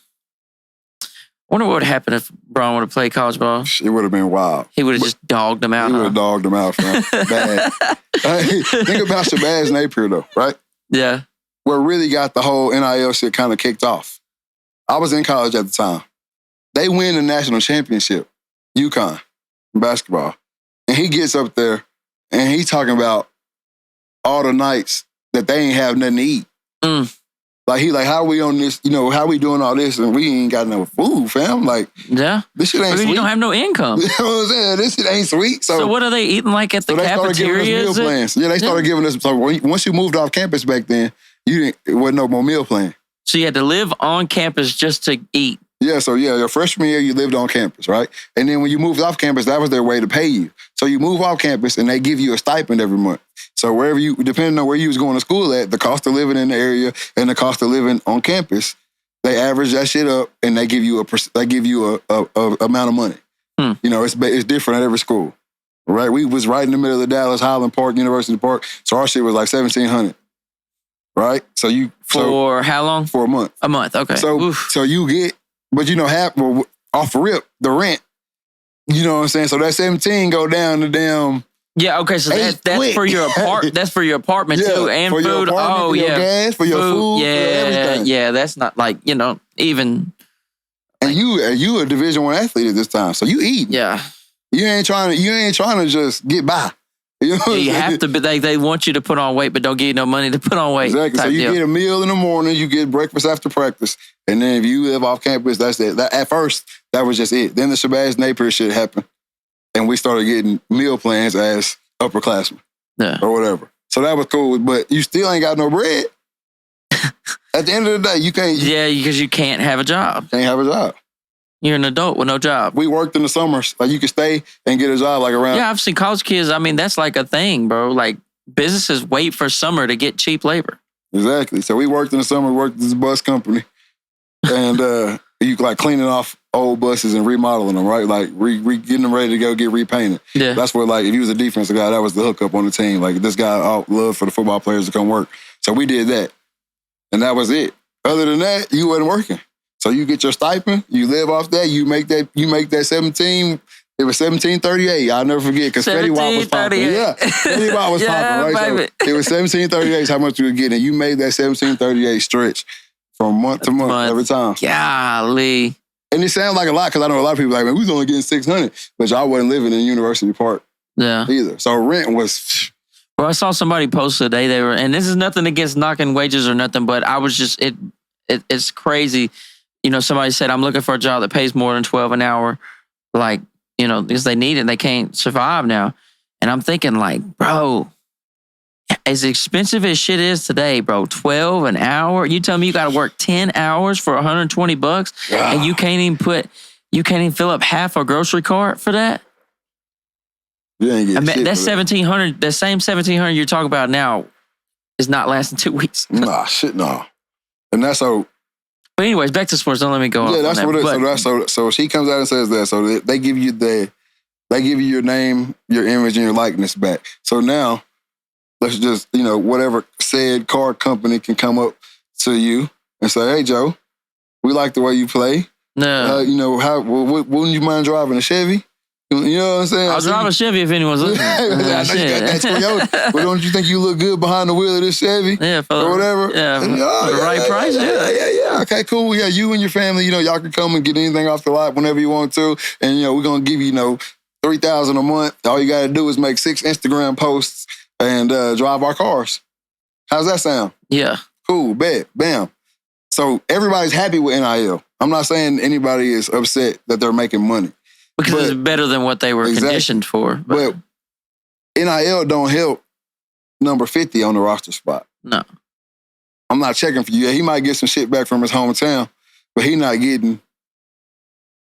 I wonder what would happen if Bron would have played college ball. It would have been wild. He would have just dogged him out. He would have dogged him out, fam. Bad. Hey, think about Shabazz Napier, though, right? Yeah. What really got the whole NIL shit kind of kicked off. I was in college at the time. They win the national championship, UConn, in basketball. And he gets up there and he talking about all the nights that they ain't have nothing to eat. Like, how we on this, how we doing all this and we ain't got no food, fam? Like, yeah. This shit ain't sweet. You don't have no income. You know what I'm saying? This shit ain't sweet. So what are they eating like at the cafeteria? They started giving us meal plans. Yeah, they started giving us, so once you moved off campus back then, it wasn't no more meal plan. So you had to live on campus just to eat. Yeah, so your freshman year, you lived on campus, right? And then when you moved off campus, that was their way to pay you. So you move off campus and they give you a stipend every month. So depending on where you was going to school at, the cost of living in the area and the cost of living on campus, they average that shit up and they give you a amount of money. It's different at every school, right? We was right in the middle of Dallas, Highland Park, University Park. So our shit was like $1,700, right? For how long? For a month. A month, okay. So you get, but off the rip, the rent, you know what I'm saying? So that 17 go down to damn. Yeah, okay, so that's for your that's for your apartment too, and for food. For your gas, for your food, yeah, for everything. Yeah, that's not like, even. And you a Division I athlete at this time, so you eat. Yeah. You ain't trying to just get by. You know You have to be. They want you to put on weight, but don't give you no money to put on weight. Exactly. So you get a meal in the morning, you get breakfast after practice, and then if you live off campus, that's it. At first, that was just it. Then the Shabazz Napier shit happened, and we started getting meal plans as upperclassmen or whatever. So that was cool, but you still ain't got no bread. At the end of the day, you can't. Yeah, because you can't have a job. Can't have a job. You're an adult with no job. We worked in the summers. Like, you could stay and get a job like around. Yeah, I've seen college kids. I mean, that's like a thing, bro. Like, businesses wait for summer to get cheap labor. Exactly. So we worked in the summer, worked at this bus company. And you like cleaning off old buses and remodeling them, right? Like, getting them ready to go get repainted. Yeah. That's where, like, if you was a defensive guy, that was the hookup on the team. Like, this guy loved for the football players to come work. So we did that. And that was it. Other than that, you wasn't working. So you get your stipend, you live off that, you make that 17. It was 1738. I'll never forget because Fetty Wap was popping. Yeah, Fetty Wap was popping, right? Baby. So it was 1738 is how much you were getting. And you made that 1738 stretch from month to month every time. Golly. And it sounds like a lot because I know a lot of people like, man, we was only getting 600, but y'all wasn't living in University Park either. So rent was... Well, I saw somebody post today. They were, and this is nothing against knocking wages or nothing, but I was just, it's crazy. You know, somebody said, I'm looking for a job that pays more than $12 an hour. Like, you know, because they need it. They can't survive now. And I'm thinking like, bro, as expensive as shit is today, bro, $12 an hour. You tell me you got to work 10 hours for $120 and you can't even fill up half a grocery cart for that? You ain't getting shit that's $1,700. That same $1,700 you're talking about now is not lasting 2 weeks. Nah, shit, no. And that's so... But anyways, back to sports. Don't let me go. Yeah, that's what it is. So she comes out and says that. So they give you your name, your image, and your likeness back. So now, let's just, you know, whatever said car company can come up to you and say, "Hey, Joe, we like the way you play. No, you know, wouldn't you mind driving a Chevy? You know what I'm saying? I'll drive a Chevy if anyone's listening. I know you got that Toyota, but don't you think you look good behind the wheel of this Chevy? Yeah, or whatever. Yeah, for the right price. Yeah. Okay, cool. Yeah, you and your family, you know, y'all can come and get anything off the lot whenever you want to, and you know, we're gonna give you, you know, $3,000 a month. All you gotta do is make 6 Instagram posts and drive our cars. How's that sound? Yeah. Cool. Bet. Bam. So everybody's happy with NIL. I'm not saying anybody is upset that they're making money. Because it's better than what they were conditioned for. But NIL don't help number 50 on the roster spot. No. I'm not checking for you. Yeah, he might get some shit back from his hometown, but he not getting...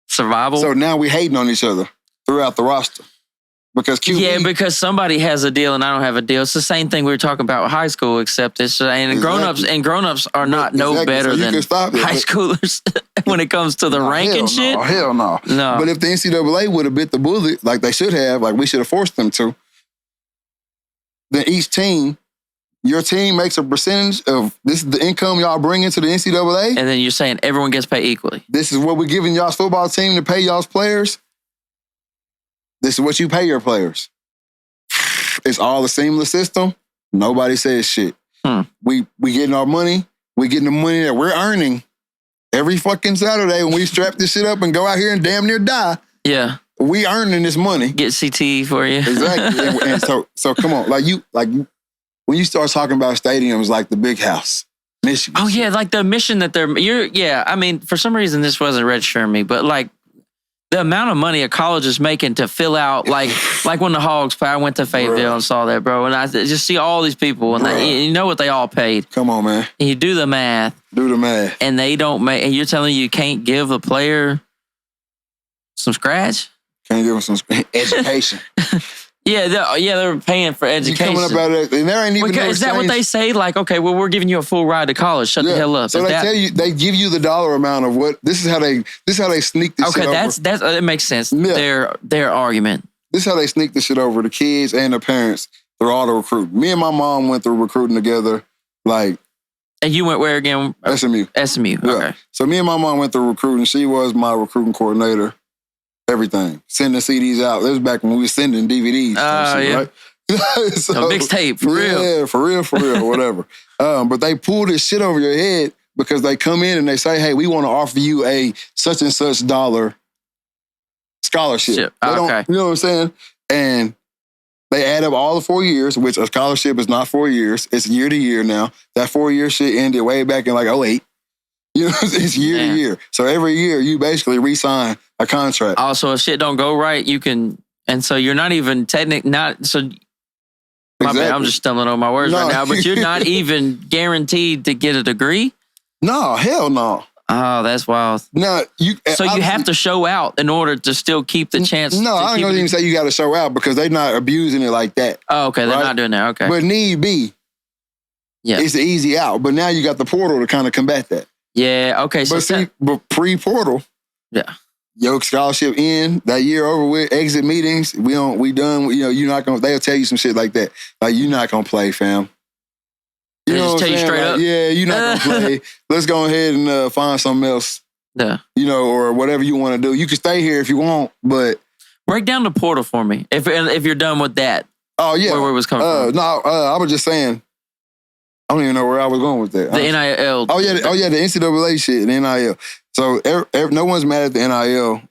Survival? So now we hating on each other throughout the roster. Because QB... Yeah, because somebody has a deal and I don't have a deal. It's the same thing we were talking about with high school, except it's... And grown-ups are not no better than high schoolers when it comes to the ranking shit. Hell no. No. But if the NCAA would have bit the bullet like they should have, like we should have forced them to, then each team, your team makes a percentage of this is the income y'all bring into the NCAA. And then you're saying everyone gets paid equally. This is what we're giving y'all's football team to pay y'all's players. This is what you pay your players. It's all a seamless system. Nobody says shit. We getting our money. We getting the money that we're earning every fucking Saturday when we strap this shit up and go out here and damn near die. Yeah. We earning this money. Get CTE for you. Exactly. and so come on. Like when you start talking about stadiums like the Big House, Michigan. Oh yeah, like the mission that I mean, for some reason this wasn't registering me, but like the amount of money a college is making to fill out, like when the Hogs play, I went to Fayetteville and saw that, bro. And I just see all these people, and you know what they all paid. Come on, man. And you do the math. And they don't make, and you're telling me you can't give a player some scratch? Can't give them some education. They're paying for education. You coming up out of it, and there ain't even no Is that what they say? Like, okay, well, we're giving you a full ride to college. Shut the hell up. So tell you, they give you the dollar amount of what. This is how they sneak this shit over. Okay, that makes sense. Yeah. Their argument. This is how they sneak this shit over the kids and the parents through all the recruiting. Me and my mom went through recruiting together. Like, and you went where again? SMU. SMU. Yeah. Okay. So me and my mom went through recruiting. She was my recruiting coordinator. Everything. Sending CDs out. That was back when we were sending DVDs. Right? So, mixtape, for real. Yeah, for real, whatever. But they pull this shit over your head because they come in and they say, hey, we want to offer you a such and such dollar scholarship. Okay. You know what I'm saying? And They add up all the 4 years, which a scholarship is not 4 years. It's year to year now. That 4-year shit ended way back in like 2008. You know, it's year to year. So every year you basically re-sign a contract. Also, if shit don't go right, you can, and so you're not even my bad, I'm just stumbling on my words right now, but you're not even guaranteed to get a degree? No, hell no. Oh, that's wild. No, you have to show out in order to still keep the chance. No, I don't even say you got to show out because they're not abusing it like that. Oh, okay. They're not doing that. Okay. But need be. Yeah. It's the easy out. But now you got the portal to kind of combat that. Yeah. Okay. But pre-portal. Yeah. Your scholarship in that year over with, exit meetings, we done, you know, you're not going to, they'll tell you some shit like that. Like, you're not going to play, fam. You know what I'm saying? Straight up. Yeah, you're not going to play. Let's go ahead and find something else. Yeah. You know, or whatever you want to do. You can stay here if you want, but. Break down the portal for me, if you're done with that. Oh, yeah. Where it was coming from. No, I was just saying, I don't even know where I was going with that. The NIL. Oh, yeah, the NCAA shit, the NIL. So no one's mad at the NIL.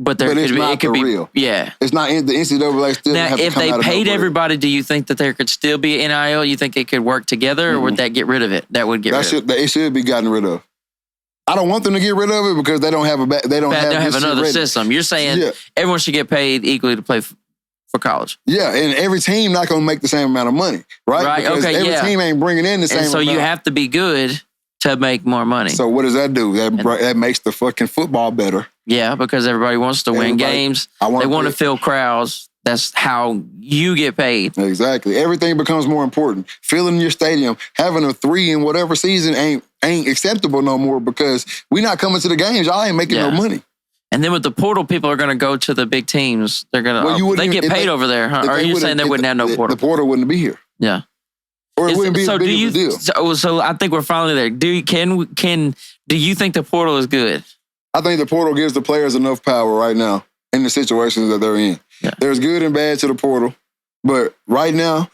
But it could be real. Yeah. It's not the NCAA still. Now, if they paid everybody, do you think that there could still be an NIL? You think they could work together, or would that get rid of it? That would get rid of it. It should be gotten rid of. I don't want them to get rid of it because they don't have another system. You're saying everyone should get paid equally to play for college. Yeah, and every team not going to make the same amount of money, right? Right. Because every team ain't bringing in the same. And so you have to be good to make more money. So what does that do? That makes the fucking football better. Yeah, because everybody wants to win games. They want to fill crowds. That's how you get paid. Exactly. Everything becomes more important. Filling your stadium, having a 3 in whatever season ain't acceptable no more because we not coming to the games. Y'all ain't making no money. And then with the portal, people are going to go to the big teams. They're going to. They get paid over there, huh? Or are you saying they wouldn't have no portal? The portal wouldn't be here. Yeah. Or it wouldn't be a big deal. So I think we're finally there. Do you think the portal is good? I think the portal gives the players enough power right now in the situations that they're in. Yeah. There's good and bad to the portal, but right now,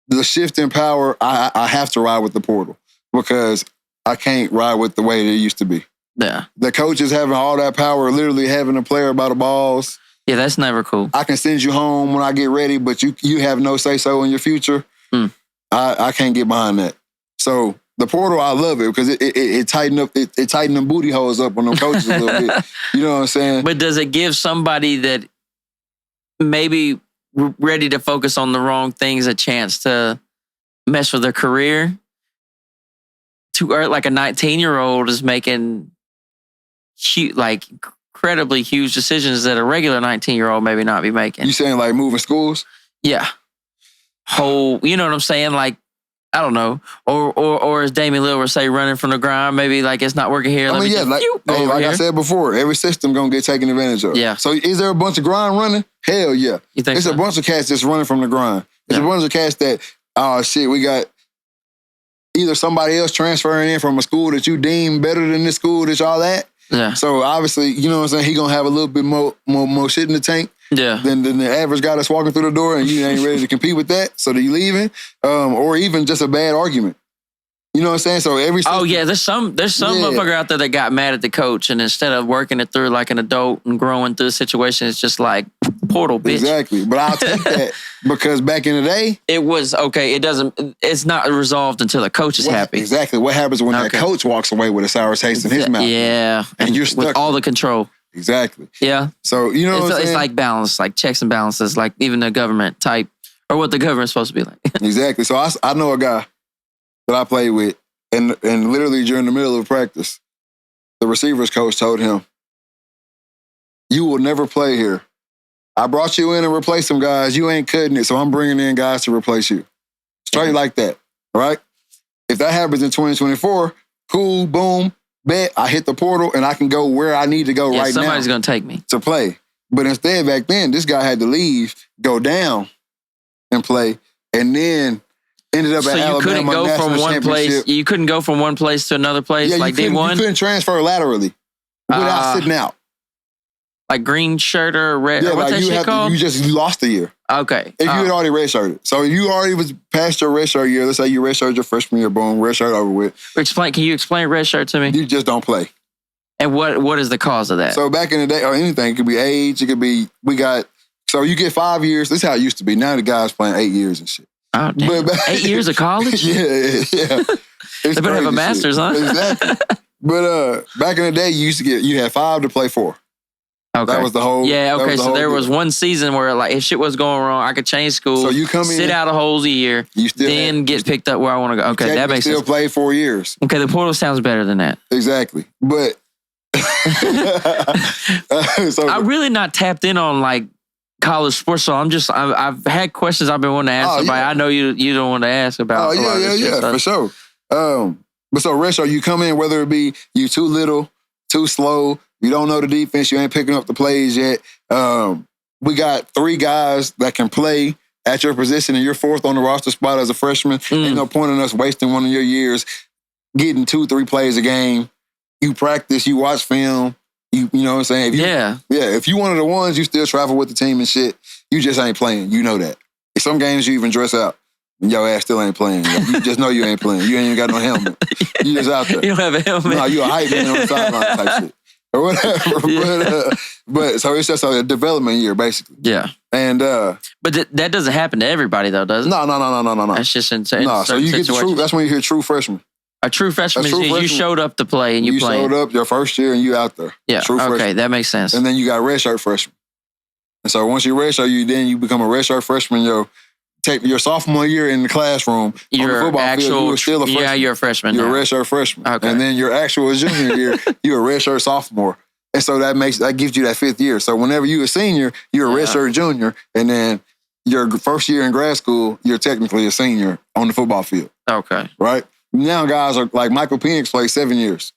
the shift in power, I have to ride with the portal because I can't ride with the way it used to be. Yeah. The coaches having all that power, literally having a player by the balls. Yeah, that's never cool. I can send you home when I get ready, but you have no say-so in your future. I can't get behind that. So the portal, I love it because it tightened up, it tightened them booty holes up on them coaches a little bit. You know what I'm saying? But does it give somebody that maybe ready to focus on the wrong things a chance to mess with their career? Like a 19-year-old is making incredibly huge decisions that a regular 19-year-old maybe not be making. You saying like moving schools? Yeah. You know what I'm saying? Like, I don't know. Or as Damian Lillard would say, running from the grind, maybe like it's not working here. Like I said before, every system gonna get taken advantage of. Yeah. So is there a bunch of grind running? Hell yeah. You think it's a bunch of cats that's running from the grind. It's a bunch of cats that, oh shit, we got either somebody else transferring in from a school that you deem better than this school that y'all at. Yeah. So obviously, you know what I'm saying, he gonna have a little bit more shit in the tank. Yeah. Than the average guy that's walking through the door and you ain't ready to compete with that. So you leaving, or even just a bad argument. You know what I'm saying? So every system, there's some motherfucker out there that got mad at the coach, and instead of working it through like an adult and growing through the situation, it's just like portal, bitch. Exactly. But I'll take that because back in the day, it was okay. It's not resolved until the coach is happy. Exactly. What happens when that coach walks away with a sour taste in his mouth? Yeah, and you're stuck with all the control. Exactly. Yeah. So you know, it's like balance, like checks and balances, like even the government type, or what the government's supposed to be like. Exactly. So I know a guy that I played with, and literally during the middle of practice, the receivers coach told him, "You will never play here. I brought you in and replaced some guys. You ain't cutting it, so I'm bringing in guys to replace you." Straight like that, right? If that happens in 2024, cool, boom. Bet I hit the portal and I can go where I need to go right now. Somebody's going to take me. To play. But instead, back then, this guy had to leave, go down and play, and then ended up at Alabama National Championship. You couldn't go from one place to another place like day one? You couldn't transfer laterally without sitting out. Like green shirt or red? Yeah, what's like that shit called? You lost a year. Okay. If you had already redshirted. So if you already was past your redshirt year, let's say you redshirted your freshman year, boom, redshirt over with. Can you explain redshirt to me? You just don't play. And what is the cause of that? So back in the day, or anything, it could be age, it could be, we got So you get 5 years. This is how it used to be. Now the guys playing 8 years and shit. Oh, damn. 8 years of college? Yeah. They better have a master's, shit. huh? Exactly. But you had 5 to play 4. Okay. That was the whole. Yeah, okay. So there was one season where, like, if shit was going wrong, I could change school. So you come in, sit out a whole year, then get picked up where I want to go. Okay, that makes sense. Still play 4 years. Okay, the portal sounds better than that. Exactly. But I'm really not tapped in on like college sports, so I've had questions I've been wanting to ask somebody. Yeah. I know you don't want to ask about. Oh yeah, for sure. But so Retro, you come in, whether it be you too little, too slow, you don't know the defense, you ain't picking up the plays yet. We got 3 guys that can play at your position, and you're 4th on the roster spot as a freshman. Ain't no point in us wasting one of your years getting 2-3 plays a game. You practice, you watch film. You know what I'm saying? If you one of the ones, you still travel with the team and shit. You just ain't playing. You know that. In some games, you even dress out. And your ass still ain't playing. You just know you ain't playing. You ain't even got no helmet. You just out there. You don't have a helmet. No, you a hype man on the sideline type shit. Or whatever. Yeah. But so it's just a development year, basically. Yeah. And but that doesn't happen to everybody, though, does it? No. That's just insane. No, so you get the true. That's when you hear true freshman. A true freshman is you showed up to play and you played. You showed up your first year and you out there. Yeah, true freshman. That makes sense. And then you got redshirt freshman. And so once you redshirt, you become a redshirt freshman. Take your sophomore year in the classroom. You're on the football field, you were still a freshman. Yeah, you're a freshman. You're a redshirt freshman. Okay. And then your actual junior year, you're a redshirt sophomore. And so that gives you that 5th year. So whenever you're a senior, you're a redshirt junior. And then your first year in grad school, you're technically a senior on the football field. Okay. Right? Now guys are like Michael Penix played 7 years.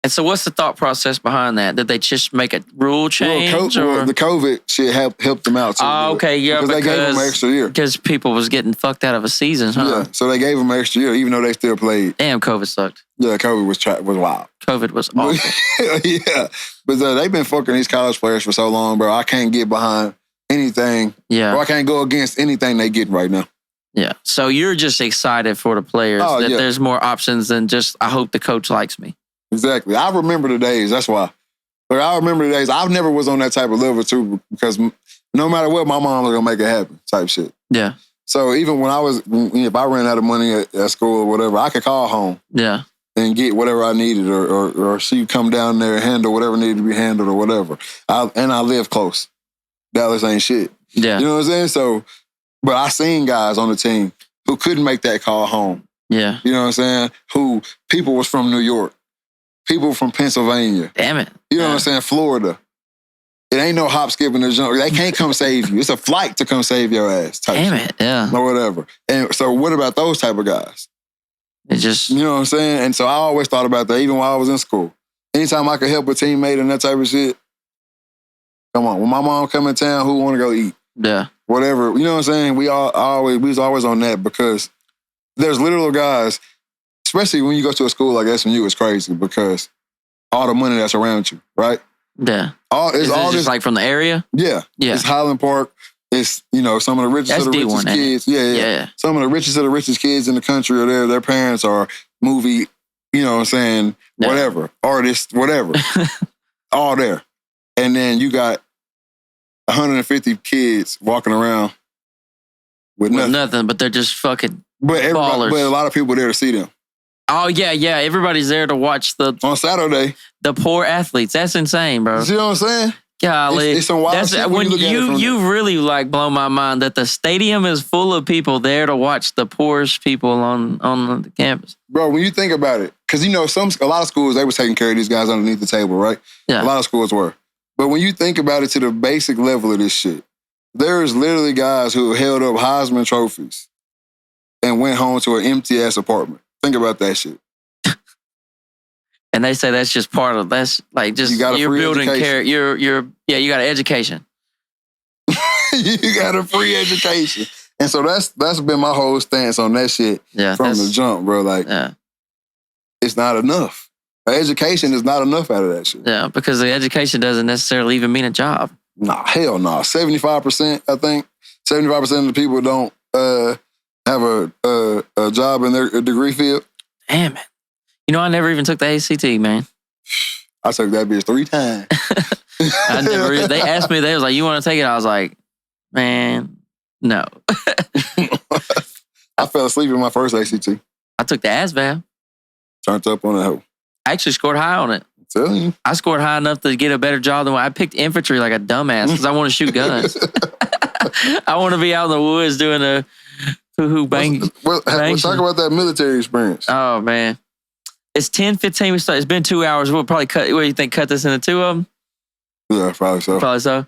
And so what's the thought process behind that? Did they just make a rule change? Well, the COVID shit helped them out. Okay, yeah. Because they gave them an extra year. Because people was getting fucked out of a season, huh? Yeah, so they gave them an extra year, even though they still played. Damn, COVID sucked. Yeah, COVID was wild. COVID was awful. Yeah, but they've been fucking these college players for so long, bro. I can't get behind anything. Yeah. Or I can't go against anything they getting right now. Yeah. So you're just excited for the players that there's more options than just, I hope the coach likes me. Exactly. I remember the days. That's why. Like, I remember the days. I never was on that type of level too, because no matter what, my mom was gonna make it happen. Type shit. Yeah. So even if I ran out of money at school or whatever, I could call home. Yeah. And get whatever I needed, or she come down there and handle whatever needed to be handled or whatever. I live close. Dallas ain't shit. Yeah. You know what I'm saying? So, but I seen guys on the team who couldn't make that call home. Yeah. You know what I'm saying? Who people was from New York. People from Pennsylvania. Damn it. You know what I'm saying? Florida. It ain't no hop, skip, and a jump. They can't come save you. It's a flight to come save your ass. Damn it. Yeah. Or whatever. And so what about those type of guys? It just... You know what I'm saying? And so I always thought about that even while I was in school. Anytime I could help a teammate and that type of shit, come on. When my mom come in town, who want to go eat? Yeah. Whatever. You know what I'm saying? We was always on that, because there's literal guys, especially when you go to a school like SMU, it's crazy because all the money that's around you, right? Yeah. Is this just like from the area? Yeah. Yeah. It's Highland Park. It's, some of the richest of the richest kids. Yeah. Some of the richest of the richest kids in the country are there. Their parents are movie, you know what I'm saying, whatever, artists, whatever. All there. And then you got 150 kids walking around with nothing. But they're just fucking ballers. But a lot of people there to see them. Oh, yeah. Everybody's there to watch on Saturday. The poor athletes. That's insane, bro. You see what I'm saying? Golly. It's some wild shit when you really like blow my mind that the stadium is full of people there to watch the poorest people on the campus. Bro, when you think about it, because a lot of schools, they was taking care of these guys underneath the table, right? Yeah. A lot of schools were. But when you think about it to the basic level of this shit, there's literally guys who held up Heisman trophies and went home to an empty ass apartment. Think about that shit. And they say that's just part of you're building character. You got an education. You got a free education. And so that's been my whole stance on that shit from the jump, bro. Like, it's not enough. Education is not enough out of that shit. Yeah, because the education doesn't necessarily even mean a job. Nah, hell no. 75%, I think, 75% of the people don't have a job in their degree field. Damn it. I never even took the ACT, man. I took that bitch 3 times. They asked me, they was like, you want to take it? I was like, man, no. I fell asleep in my first ACT. I took the ASVAB. Turned up on that hoe. I actually scored high on it. I'm telling you. I scored high enough to get a better job than I picked infantry like a dumbass because I want to shoot guns. I want to be out in the woods doing a hoo-hoo bang. Let's talk about that military experience. Oh, man. It's 10:15. We start. It's been 2 hours. We'll probably cut. What do you think? Cut this into two of them? Yeah, probably so. Probably so.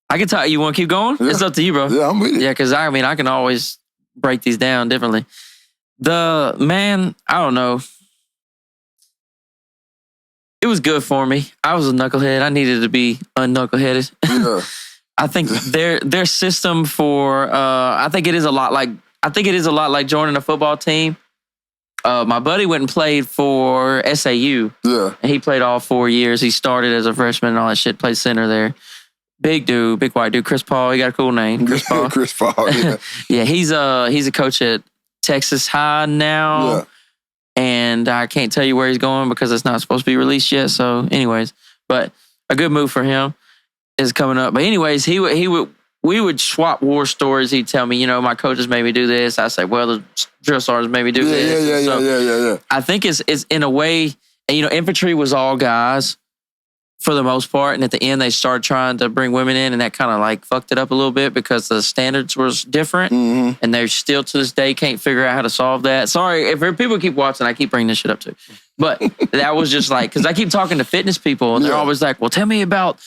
I can tell you want to keep going? Yeah. It's up to you, bro. Yeah, I'm with it. Yeah, because I can always break these down differently. I don't know. It was good for me. I was a knucklehead. I needed to be unknuckleheaded. Yeah. I think their system for I think it is a lot like joining a football team. My buddy went and played for SAU. Yeah. And he played all 4 years. He started as a freshman and all that shit, played center there. Big dude, big white dude, Chris Paul. He got a cool name. Chris Paul. Chris Paul, yeah. Yeah, he's a coach at Texas High now. Yeah. And I can't tell you where he's going because it's not supposed to be released yet. So anyways, but a good move for him is coming up. But anyways, we would swap war stories. He'd tell me, my coaches made me do this. I say, well, the drill sergeants made me do this. Yeah. I think it's in a way, and infantry was all guys for the most part. And at the end, they started trying to bring women in, and that kind of like fucked it up a little bit because the standards was different. Mm-hmm. And they still to this day can't figure out how to solve that. Sorry, if people keep watching, I keep bringing this shit up too. But that was just like, because I keep talking to fitness people, and they're always like, well, tell me about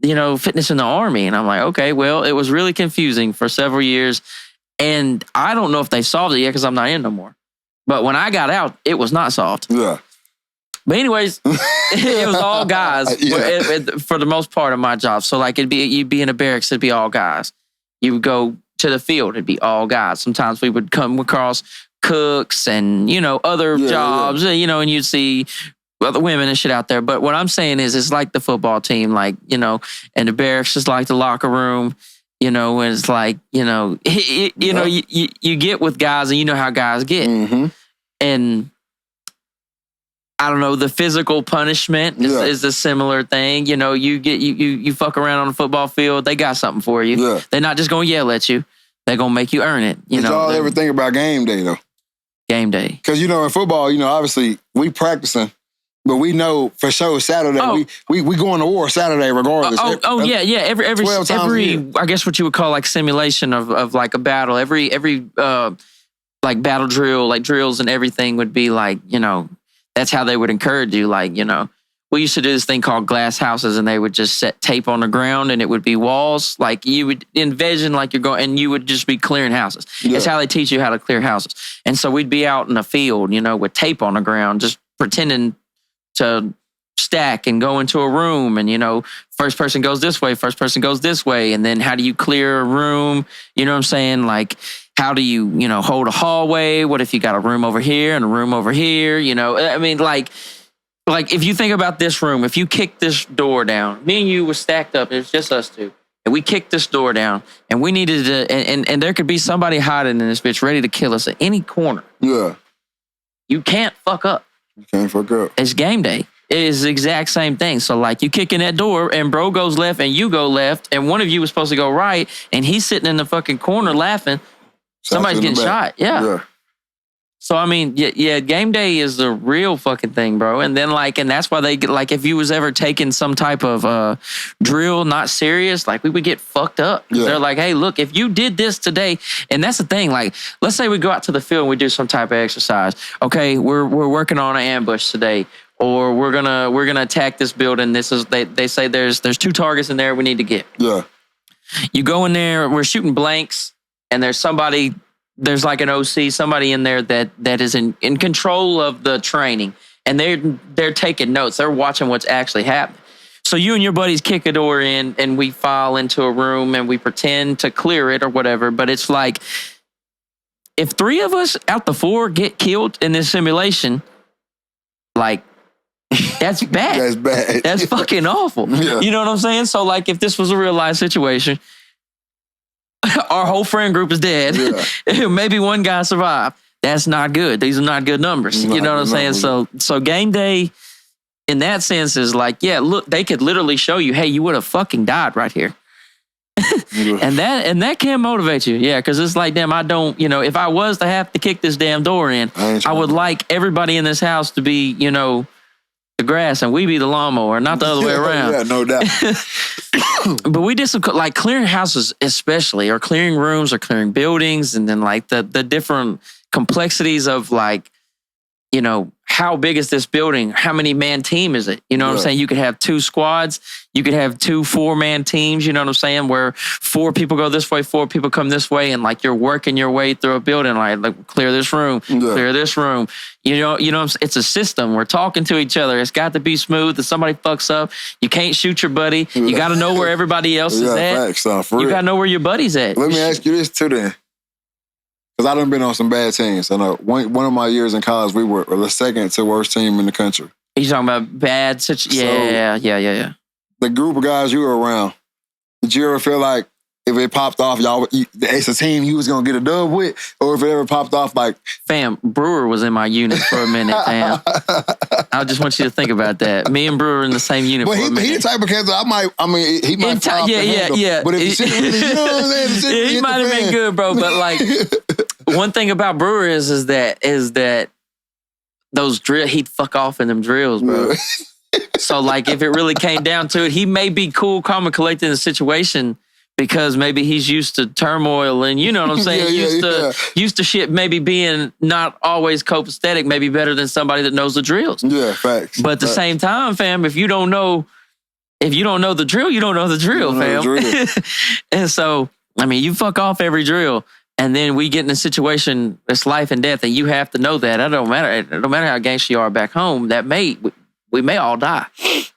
fitness in the Army. And I'm like, okay, well, it was really confusing for several years. And I don't know if they solved it yet because I'm not in no more. But when I got out, it was not solved. Yeah. But anyways, it was all guys for the most part of my job. So like you'd be in a barracks, it'd be all guys. You would go to the field, it'd be all guys. Sometimes we would come across cooks and, other jobs, and you'd see other women and shit out there. But what I'm saying is it's like the football team, like, and the barracks is like the locker room, and it's like, you get with guys and you know how guys get. Mm-hmm. And I don't know, the physical punishment is a similar thing. You fuck around on the football field, they got something for you. Yeah. They're not just going to yell at you. They're going to make you earn it. Did y'all ever think about game day, though? Game day. Because, in football, obviously, we practicing, but we know for sure Saturday, we going to war Saturday regardless. Yeah. Every I guess what you would call like simulation of like a battle. Every like battle drill, like drills and everything would be like, that's how they would encourage you. Like, we used to do this thing called glass houses, and they would just set tape on the ground and it would be walls. Like you would envision like you're going, and you would just be clearing houses. Yeah. It's how they teach you how to clear houses. And so we'd be out in the field, with tape on the ground, just pretending to stack and go into a room. And, first person goes this way, first person goes this way. And then how do you clear a room? You know what I'm saying? Like, how do you, hold a hallway? What if you got a room over here and a room over here? I mean, like if you think about this room, if you kick this door down, me and you were stacked up, it's just us two. And we kicked this door down and we needed to, and there could be somebody hiding in this bitch ready to kill us at any corner. Yeah. You can't fuck up. You can't fuck up. It's game day. It is the exact same thing. So like you kick in that door and bro goes left and you go left and one of you was supposed to go right and he's sitting in the fucking corner laughing. Somebody's getting shot. Yeah. So, I mean, game day is the real fucking thing, bro. And then, and that's why they get, if you was ever taking some type of drill not serious, we would get fucked up. Yeah. They're like, hey, look, if you did this today, and that's the thing, let's say we go out to the field and we do some type of exercise. Okay, we're working on an ambush today, or we're gonna attack this building. This is they say there's 2 targets in there we need to get. Yeah. You go in there, we're shooting blanks. And there's like an OC, somebody in there that is in control of the training. And they're taking notes. They're watching what's actually happening. So you and your buddies kick a door in and we file into a room and we pretend to clear it or whatever. But it's like, if 3 of us out the 4 get killed in this simulation, that's bad. That's bad. That's fucking awful. Yeah. You know what I'm saying? So if this was a real life situation, our whole friend group is dead. Yeah. Maybe one guy survived. That's not good. These are not good numbers. You know what I'm saying? So game day, in that sense is like, yeah, look, they could literally show you, hey, you would have fucking died right here. and that can motivate you. Yeah, because it's like, damn, I don't, if I was to have to kick this damn door in, I would like everybody in this house to be, the grass and we be the lawnmower, not the other way around. Yeah, no doubt. But we did some, like clearing houses especially, or clearing rooms or clearing buildings, and then like the different complexities of like, how big is this building? How many man team is it? You know what I'm saying? You could have 2 squads. You could have 2 4-man teams. You know what I'm saying? Where 4 people go this way, 4 people come this way, and like you're working your way through a building. Like clear this room, clear this room. It's a system. We're talking to each other. It's got to be smooth. If somebody fucks up, you can't shoot your buddy. You got to know where everybody else is at. Facts, you got to know where your buddy's at. Let me ask you this too, then. Because I done been on some bad teams. I know one of my years in college, we were the second to worst team in the country. You talking about bad situations? Yeah. The group of guys you were around, did you ever feel like if it popped off, it's a team you was going to get a dub with? Or if it ever popped off, like... Fam, Brewer was in my unit for a minute, fam. I just want you to think about that. Me and Brewer in the same unit for a minute. He the type of character, he might pop yeah. But if shit really, you know what I'm saying? He might have been good, bro. But like, one thing about Brewer is that those he'd fuck off in them drills, bro. So like, if it really came down to it, he may be cool, calm, and collected in the situation, because maybe he's used to turmoil and you know what I'm saying? Used to shit maybe being not always copacetic, maybe better than somebody that knows the drills. Yeah, facts. But at the same time, fam, if you don't know the drill, you don't know the drill, fam. And so, I mean, you fuck off every drill, and then we get in a situation that's life and death, and you have to know that. It don't matter how gangster you are back home, we may all die.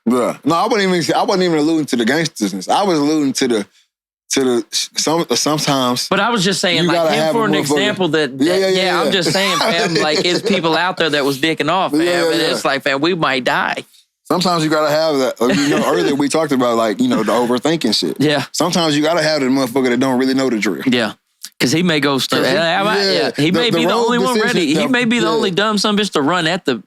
Yeah. No, I wasn't even alluding to the gangsterishness. I was alluding to the sometimes. But I was just saying, like him for an example I'm just saying, fam, like it's people out there that was dicking off, fam. And it's like, fam, we might die. Sometimes you gotta have that. Earlier we talked about like, the overthinking shit. Yeah. Sometimes you gotta have the motherfucker that don't really know the drill. Yeah. Because he may go straight. He may be the only one ready. He may be the only dumb son bitch to run at the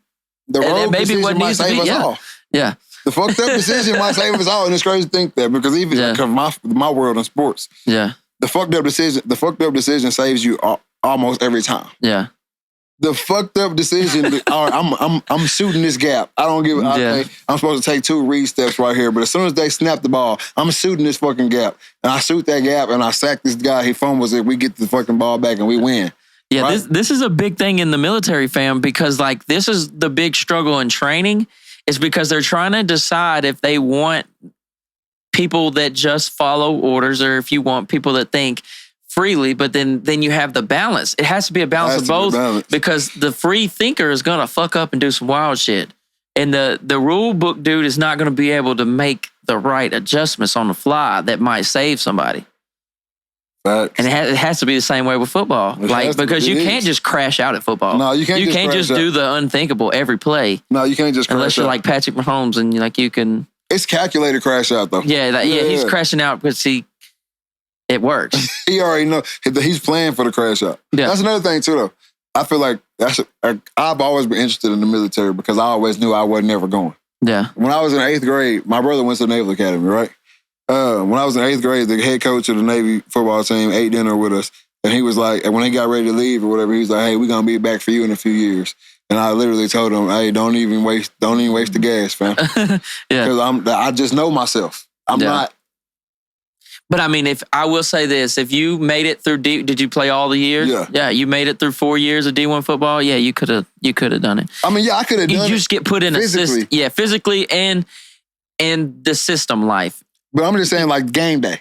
road maybe what needs to be. Yeah. The fucked up decision might save us all, and it's crazy to think that, because even my world in sports, the fucked up decision saves you almost every time. Yeah. The fucked up decision. All right, I'm shooting this gap. I don't give. I'm supposed to take 2 read steps right here, but as soon as they snap the ball, I'm shooting this fucking gap, and I shoot that gap, and I sack this guy. He fumbles it. We get the fucking ball back, and we win. Yeah, right? this is a big thing in the military, fam, because like this is the big struggle in training. Is because they're trying to decide if they want people that just follow orders, or if you want people that think freely, but then you have the balance. It has to be a balance of both, because the free thinker is going to fuck up and do some wild shit. And the rule book dude is not going to be able to make the right adjustments on the fly that might save somebody. Facts. And it has to be the same way with football. Because you can't just crash out at football. No, you can't. You can't just do the unthinkable every play. No, you can't just crash unless you're out. like Patrick Mahomes and you can. It's calculated crash out though. Yeah, he's crashing out because it works. He already know he's playing for the crash out. Yeah. That's another thing too though. I feel like I've always been interested in the military because I always knew I wasn't ever going. Yeah. When I was in 8th grade, my brother went to the Naval Academy, right? When I was in 8th grade, the head coach of the Navy football team ate dinner with us. And he was like, and when he got ready to leave or whatever, he was like, hey, we're going to be back for you in a few years. And I literally told him, hey, don't even waste the gas, fam. Because I just know myself. I'm not. But I mean, if I will say this, if you made it through did you play all the years? Yeah. Yeah, you made it through 4 years of D1 football. Yeah, you could have done it. I mean, yeah, I could have done it. You just get put in physically. a system. Yeah, physically and the system life. But I'm just saying, like, game day.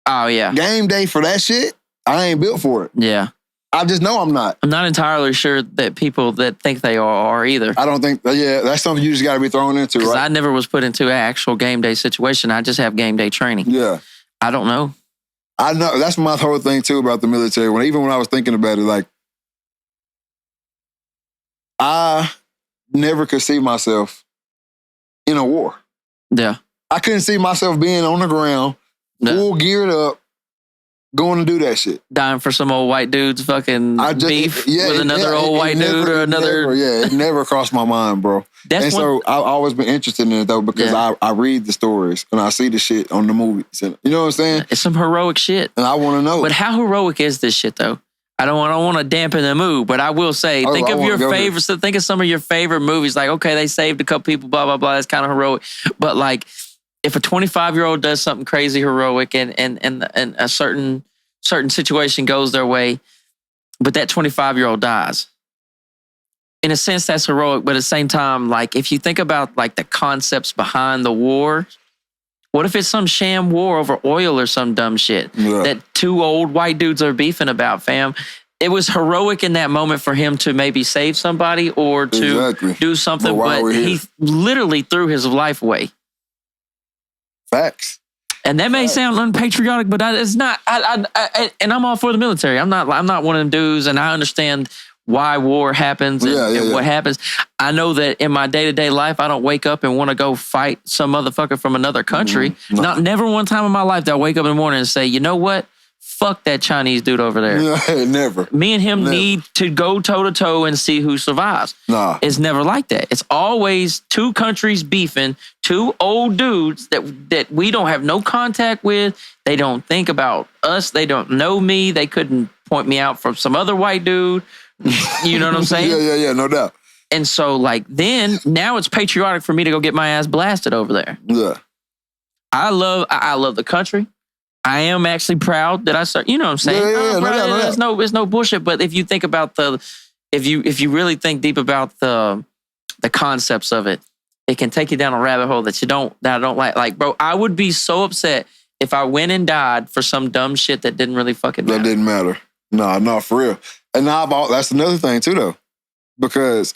Oh, yeah. Game day for that shit, I ain't built for it. Yeah. I just know I'm not. I'm not entirely sure that people that think they are either. I don't think, that's something you just got to be thrown into, right? I never was put into an actual game day situation. I just have game day training. Yeah. I don't know. I know. That's my whole thing, too, about the military. Even when I was thinking about it, like, I never could see myself in a war. Yeah. I couldn't see myself being on the ground, full geared up, going to do that shit. Dying for some old white dude's fucking beef with another old white dude or another. It never crossed my mind, bro. So I've always been interested in it though because I read the stories and I see the shit on the movies. And, you know what I'm saying? It's some heroic shit. And I want to know. But how heroic is this shit though? I don't want to dampen the mood, but I will say, think of your favorites. Think of some of your favorite movies. Like, okay, they saved a couple people, blah, blah, blah. That's kind of heroic. But like, if a 25-year-old does something crazy heroic and a certain situation goes their way, but that 25-year-old dies. In a sense, that's heroic. But at the same time, like, if you think about like the concepts behind the war, what if it's some sham war over oil or some dumb shit that two old white dudes are beefing about, fam? It was heroic in that moment for him to maybe save somebody or to do something, but he literally threw his life away. Facts. And that may sound unpatriotic, but it's not. And I'm all for the military. I'm not one of them dudes, and I understand why war happens and what happens. I know that in my day-to-day life, I don't wake up and want to go fight some motherfucker from another country. Never one time in my life that I wake up in the morning and say, you know what? Fuck that Chinese dude over there. Never. Me and him need to go toe-to-toe and see who survives. It's never like that. It's always two countries beefing, two old dudes that we don't have no contact with. They don't think about us. They don't know me. They couldn't point me out from some other white dude. You know what I'm saying? Yeah, no doubt. And so, like, now it's patriotic for me to go get my ass blasted over there. Yeah. I love the country. I am actually proud that I start. You know what I'm saying? Yeah, no doubt. It's no bullshit. But if you think about if you really think deep about the concepts of it, it can take you down a rabbit hole that I don't like. Like, bro, I would be so upset if I went and died for some dumb shit that didn't really fucking matter. That didn't matter. No, for real. And that's another thing too, though, because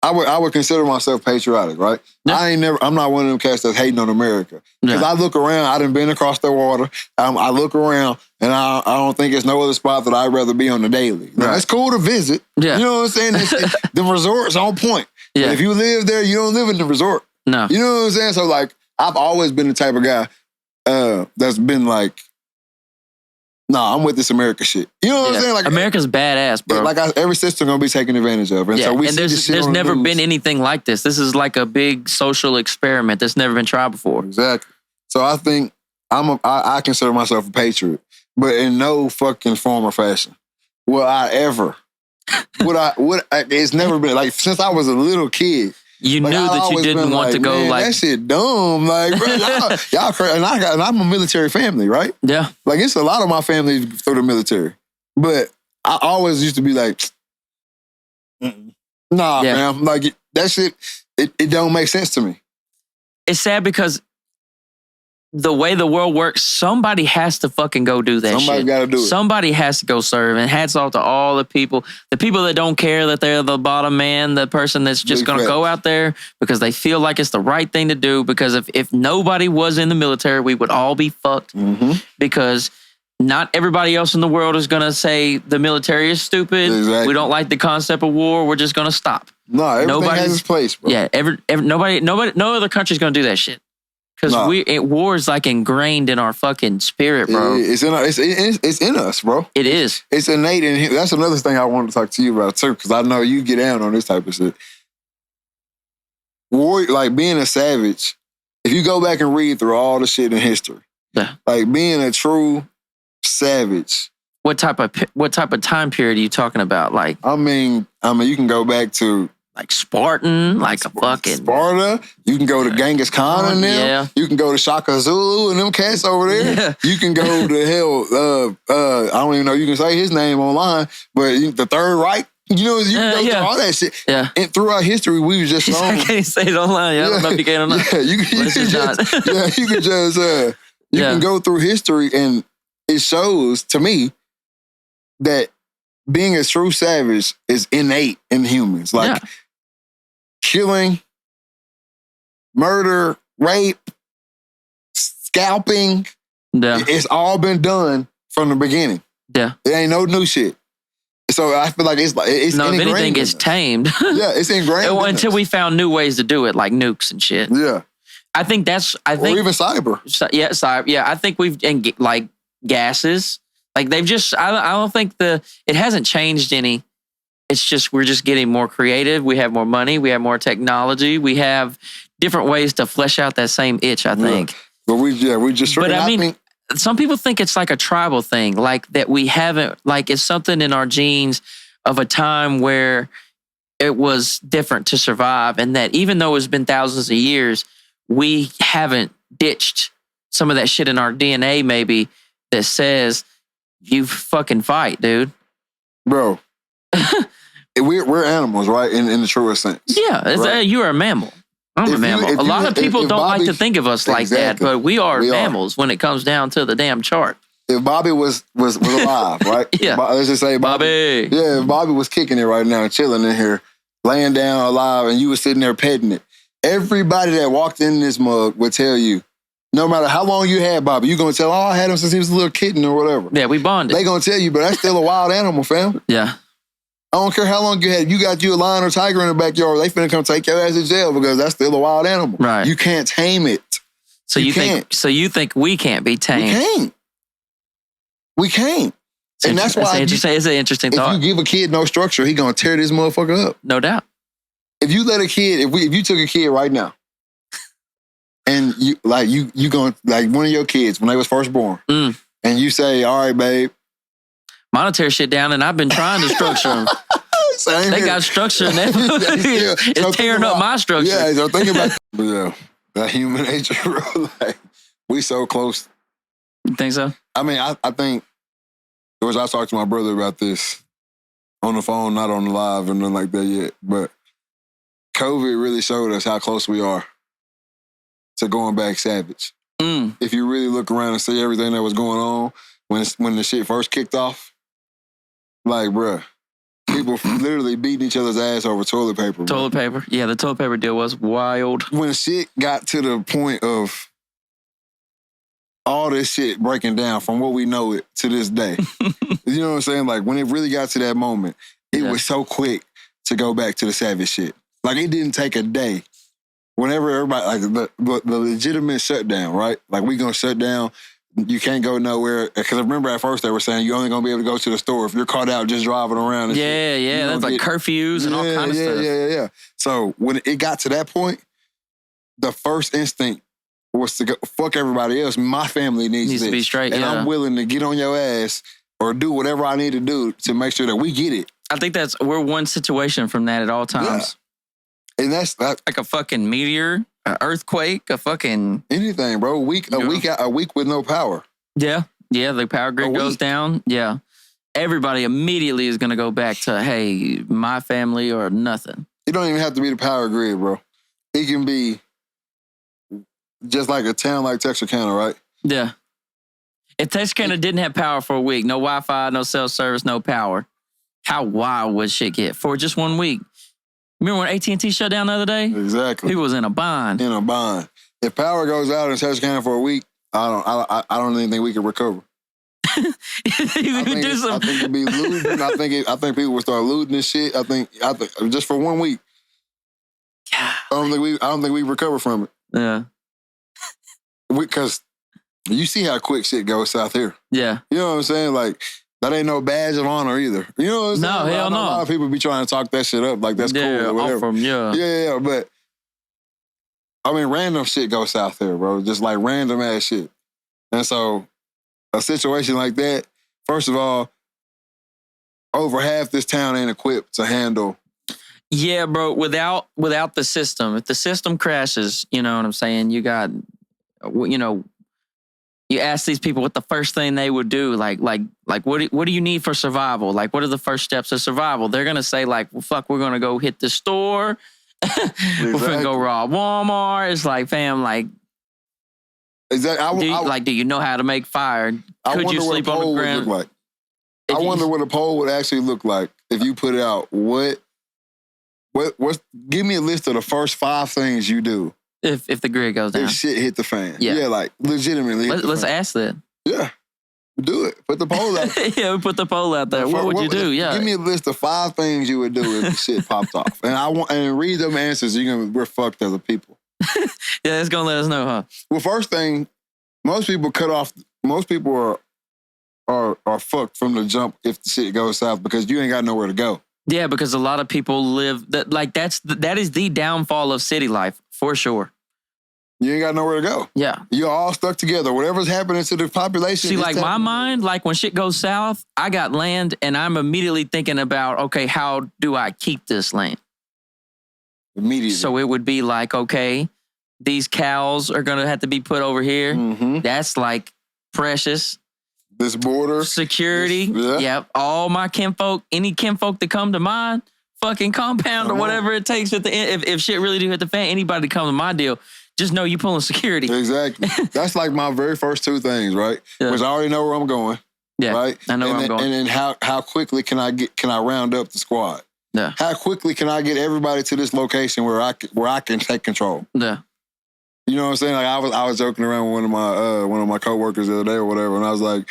I would consider myself patriotic, right? Yeah. I'm not one of them cats that's hating on America. Because I look around, I done been across the water. I look around, and I don't think there's no other spot that I'd rather be on the daily. Now, it's cool to visit. Yeah. You know what I'm saying? The resort's on point. Yeah. But if you live there, you don't live in the resort. No. You know what I'm saying? So, like, I've always been the type of guy that's been like, I'm with this America shit. You know what I'm saying? Like, America's badass, bro. Like every system gonna be taken advantage of, and so there's never been anything like this. This is like a big social experiment that's never been tried before. Exactly. So I think I consider myself a patriot, but in no fucking form or fashion will I ever. It's never been like since I was a little kid. You knew that you didn't want to go like that shit dumb. Like, bro, y'all crazy. And I'm a military family, right? Yeah. Like, it's a lot of my family through the military. But I always used to be like, man. Like, that shit, it don't make sense to me. It's sad because the way the world works, somebody has to fucking go do that shit. Somebody got to do it. Somebody has to go serve. And hats off to all the people that don't care that they're the bottom man, the person that's just going to go out there because they feel like it's the right thing to do. Because if nobody was in the military, we would all be fucked. Mm-hmm. Because not everybody else in the world is going to say the military is stupid. Exactly. We don't like the concept of war. We're just going to stop. No, everything has its place, bro. Yeah, nobody, no other country's going to do that shit. Because war is like ingrained in our fucking spirit, bro. It's in us, bro. It is. It's innate. And that's another thing I wanted to talk to you about, too, because I know you get down on this type of shit. War, like being a savage, if you go back and read through all the shit in history, like being a true savage. What type of time period are you talking about? Like, I mean, you can go back to like Spartan, like a fucking Sparta. You can go to Genghis Khan and them. Yeah. You can go to Shaka Zulu and them cats over there. Yeah. You can go to hell. I don't even know you can say his name online, but the Third Reich. You know, you can go through all that shit. Yeah. And throughout history, we was just known. I can't say it online. I don't know if you can or not. Yeah, you can go through history, and it shows to me that being a true savage is innate in humans. Like killing, murder, rape, scalping. Yeah. It's all been done from the beginning. Yeah. It ain't no new shit. So I feel like it's no, if anything, it's tamed. Yeah, it's ingrained. Until we found new ways to do it, like nukes and shit. Yeah. I think or even cyber. Yeah, cyber. Yeah, I think we've like gases. Like they've just, I don't think it hasn't changed any. It's just, we're just getting more creative. We have more money. We have more technology. We have different ways to flesh out that same itch, I think. But we just, but I mean, some people think it's like a tribal thing, like that we haven't, like it's something in our genes of a time where it was different to survive. And that even though it's been thousands of years, we haven't ditched some of that shit in our DNA maybe that says, you fucking fight, dude. Bro. We're animals, right? In the truest sense. Yeah, right? You're a mammal. I'm a mammal. A lot of people don't like to think of us like that, but we are mammals when it comes down to the damn chart. If Bobby was alive, right? Yeah. Let's just say Bobby. Yeah, if Bobby was kicking it right now, chilling in here, laying down alive, and you were sitting there petting it, everybody that walked in this mug would tell you, no matter how long you had Bobby, you're going to tell, I had him since he was a little kitten or whatever. Yeah, we bonded. They going to tell you, but that's still a wild animal, fam. Yeah. I don't care how long you had. You got you a lion or tiger in the backyard, they finna come take your ass to jail because that's still a wild animal. Right. You can't tame it. So you think we can't be tamed? We can't. And that's why it's an interesting thought. If you give a kid no structure, he gonna tear this motherfucker up. No doubt. If you let a kid, if you took a kid right now, and you going like one of your kids when they was first born, and you say, all right, babe, monitor shit down, and I've been trying to structure them. They got structure, and it's tearing up my structure. Yeah, so think about that human nature, bro. Like, we so close. You think so? I mean, I think, I talked to my brother about this on the phone, not on the live or nothing like that yet, but COVID really showed us how close we are to going back savage. If you really look around and see everything that was going on when the shit first kicked off, like, bruh, people literally beating each other's ass over toilet paper. Toilet paper. Yeah, the toilet paper deal was wild. When shit got to the point of all this shit breaking down from what we know it to this day. You know what I'm saying? Like, when it really got to that moment, it was so quick to go back to the savage shit. Like, it didn't take a day. Whenever everybody, like, the legitimate shutdown, right? Like, we gonna shut down. You can't go nowhere. Because I remember at first they were saying you're only going to be able to go to the store if you're caught out just driving around. And shit. Yeah. That's like curfews and all kinds of stuff. Yeah. So when it got to that point, the first instinct was to go, fuck everybody else. My family needs to be straight, and I'm willing to get on your ass or do whatever I need to do to make sure that we get it. I think we're one situation from that at all times. Yeah. And that's like a fucking meteor. An earthquake, a fucking anything, bro. A week with no power. Yeah. The power grid goes down. Yeah, everybody immediately is gonna go back to hey, my family or nothing. It don't even have to be the power grid, bro. It can be just like a town like Texarkana, right? Yeah. If Texarkana didn't have power for a week, no Wi-Fi, no cell service, no power, how wild would shit get for just 1 week? Remember when AT&T shut down the other day? Exactly. People was in a bind. If power goes out in Texarkana for a week, I don't even think we can recover. I think it'd be looting. I think people would start looting this shit. I think just for 1 week. I don't think we recover from it. Yeah. Because you see how quick shit goes south here. Yeah. You know what I'm saying? Like, that ain't no badge of honor either. You know what I'm saying? No, hell no. A lot of people be trying to talk that shit up like that's cool or whatever. Yeah, but I mean, random shit goes south there, bro. Just like random ass shit. And so a situation like that, first of all, over half this town ain't equipped to handle. Yeah, bro. Without the system, if the system crashes, you know what I'm saying? You got, you ask these people what the first thing they would do, like what do you need for survival? Like, what are the first steps of survival? They're gonna say like, well, fuck, we're gonna go hit the store. We're gonna go rob Walmart. It's like, fam, like, exactly. Do you know how to make fire? Could you sleep on the ground? Like? I wonder what a poll would actually look like if you put it out. What? Give me a list of the first 5 things you do. If the grid goes down. If shit hit the fan. Yeah, like legitimately. Let's ask that. Yeah. Do it. Put the poll out there. Yeah, we put the poll out there. What would you do? Yeah. Give me a list of 5 things you would do if the shit popped off. And read them answers. We're fucked as a people. Yeah, it's gonna let us know, huh? Well, first thing, most people are are fucked from the jump if the shit goes south because you ain't got nowhere to go. Yeah, because a lot of people live that that is the downfall of city life for sure. You ain't got nowhere to go. Yeah. You're all stuck together. Whatever's happening to the population. See, like my mind, like when shit goes south, I got land and I'm immediately thinking about, okay, how do I keep this land? Immediately. So it would be like, okay, these cows are going to have to be put over here. Mm-hmm. That's like precious. This border. Security. Yeah. Yep. All my kinfolk, any kinfolk that come to mine, fucking compound or whatever it takes at the end. If shit really do hit the fan, anybody come to my deal, just know you pulling security. Exactly. That's like my very first two things, right? Yeah. Which I already know where I'm going. Yeah. Right? I know where I'm going. And then how quickly can I round up the squad? Yeah. How quickly can I get everybody to this location where I can take control? Yeah. You know what I'm saying? Like I was joking around with one of my coworkers the other day or whatever, and I was like,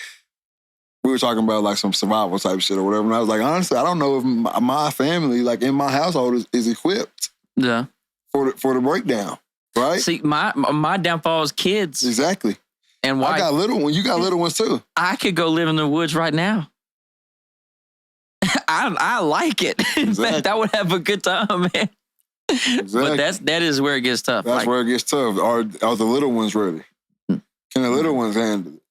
we were talking about like some survival type shit or whatever, and I was like, honestly, I don't know if my family, like in my household, is equipped. Yeah. For the breakdown, right? See, my downfall is kids. Exactly. And why I got little ones. You got little ones too. I could go live in the woods right now. I like it. In fact, I would have a good time, man. Exactly. But that is where it gets tough. That's where it gets tough. Are the little ones ready? Can the little ones handle it?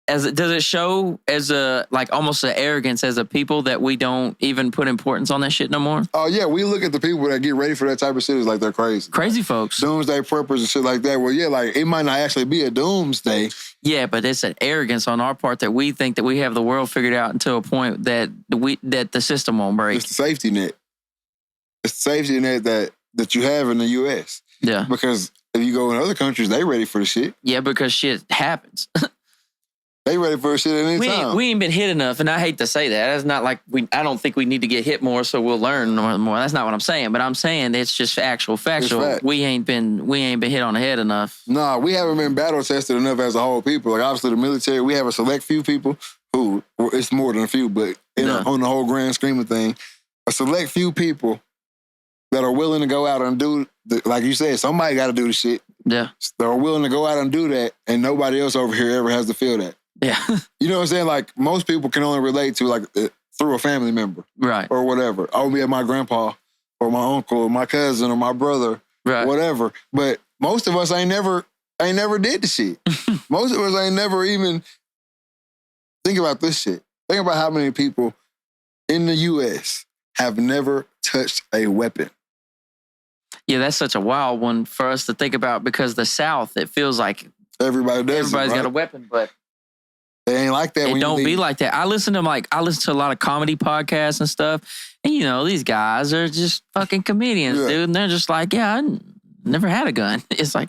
Does it show as a like almost an arrogance as a people that we don't even put importance on that shit no more? Oh yeah, we look at the people that get ready for that type of shit as like they're crazy. Crazy folks. Doomsday preppers and shit like that. Well, yeah, like it might not actually be a doomsday. Yeah, but it's an arrogance on our part that we think that we have the world figured out until a point that the system won't break. It's the safety net. It's the safety net that you have in the U.S. Yeah. Because if you go in other countries, they ready for the shit. Yeah, because shit happens. They ready for shit at any time. We ain't been hit enough, and I hate to say that. It's not like I don't think we need to get hit more, so we'll learn more. That's not what I'm saying. But I'm saying it's just factual. Fact. We ain't been hit on the head enough. Nah, we haven't been battle tested enough as a whole people. Like obviously the military, we have a select few people who it's more than a few, but on the whole grand scheme of things, a select few people that are willing to go out and do like you said, somebody got to do the shit. Yeah, they're willing to go out and do that, and nobody else over here ever has to feel that. Yeah. You know what I'm saying? Like, most people can only relate to, like, through a family member. Right. Or whatever. Oh, yeah, my grandpa, or my uncle, or my cousin, or my brother, right. Whatever. But most of us ain't never did the shit. Most of us ain't never even... Think about this shit. Think about how many people in the U.S. have never touched a weapon. Yeah, that's such a wild one for us to think about because the South, it feels like... Everybody's got a weapon, but... They ain't like that. It don't be like that. I listen to a lot of comedy podcasts and stuff, and these guys are just fucking comedians, dude. And they're just like, yeah, I never had a gun. It's like,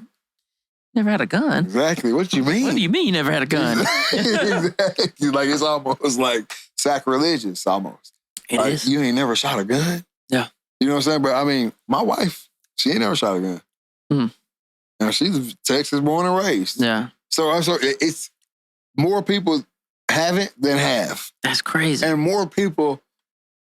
never had a gun. Exactly. What you mean? What do you mean you never had a gun? Exactly. Like it's almost like sacrilegious. Almost. It is. You ain't never shot a gun. Yeah. You know what I'm saying? But I mean, my wife, she ain't never shot a gun. Mm. Now she's Texas born and raised. Yeah. So it's. More people haven't than have. That's crazy. And more people,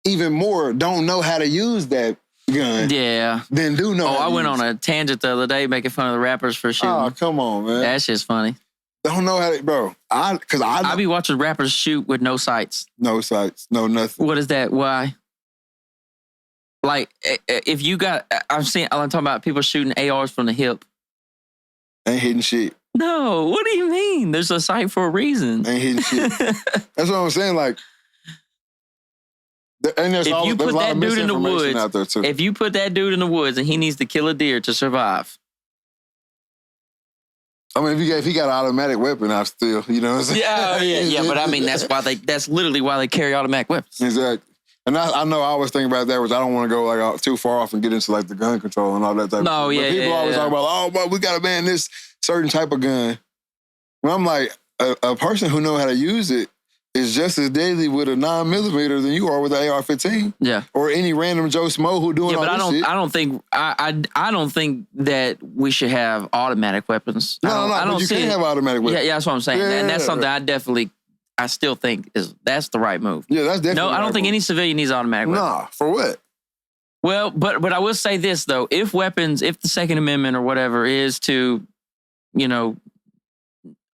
even more, don't know how to use that gun. Yeah. Than do know. I went on a tangent the other day making fun of the rappers for shooting. Oh, come on, man. That shit's funny. Don't know how to, bro. I be watching rappers shoot with no sights. No sights, no nothing. What is that? Why? Like, if you got, I'm talking about people shooting ARs from the hip. Ain't hitting shit. No, what do you mean? There's a sight for a reason. Ain't hitting shit. That's what I'm saying. Like, and there's if you put that dude in the woods, out there too. If you put that dude in the woods and he needs to kill a deer to survive. I mean, if he got an automatic weapon, I still, you know what I'm saying? Yeah. But I mean, that's literally why they carry automatic weapons. Exactly. And I know I always think about that, which I don't want to go like too far off and get into like the gun control and all that type of stuff. But people always talk about, but we got to ban this certain type of gun. Well, I'm like, a person who knows how to use it is just as deadly with a 9mm than you are with an AR-15. Yeah. Or any random Joe Smo who doing all this shit. I don't think that we should have automatic weapons. No, but you can't have automatic weapons. Yeah, that's what I'm saying. Yeah, and that's something I still think that's the right move. Yeah, that's definitely. No, I don't think any civilian needs automatic weapons. Nah, for what? Well, but I will say this though: if the Second Amendment or whatever is to,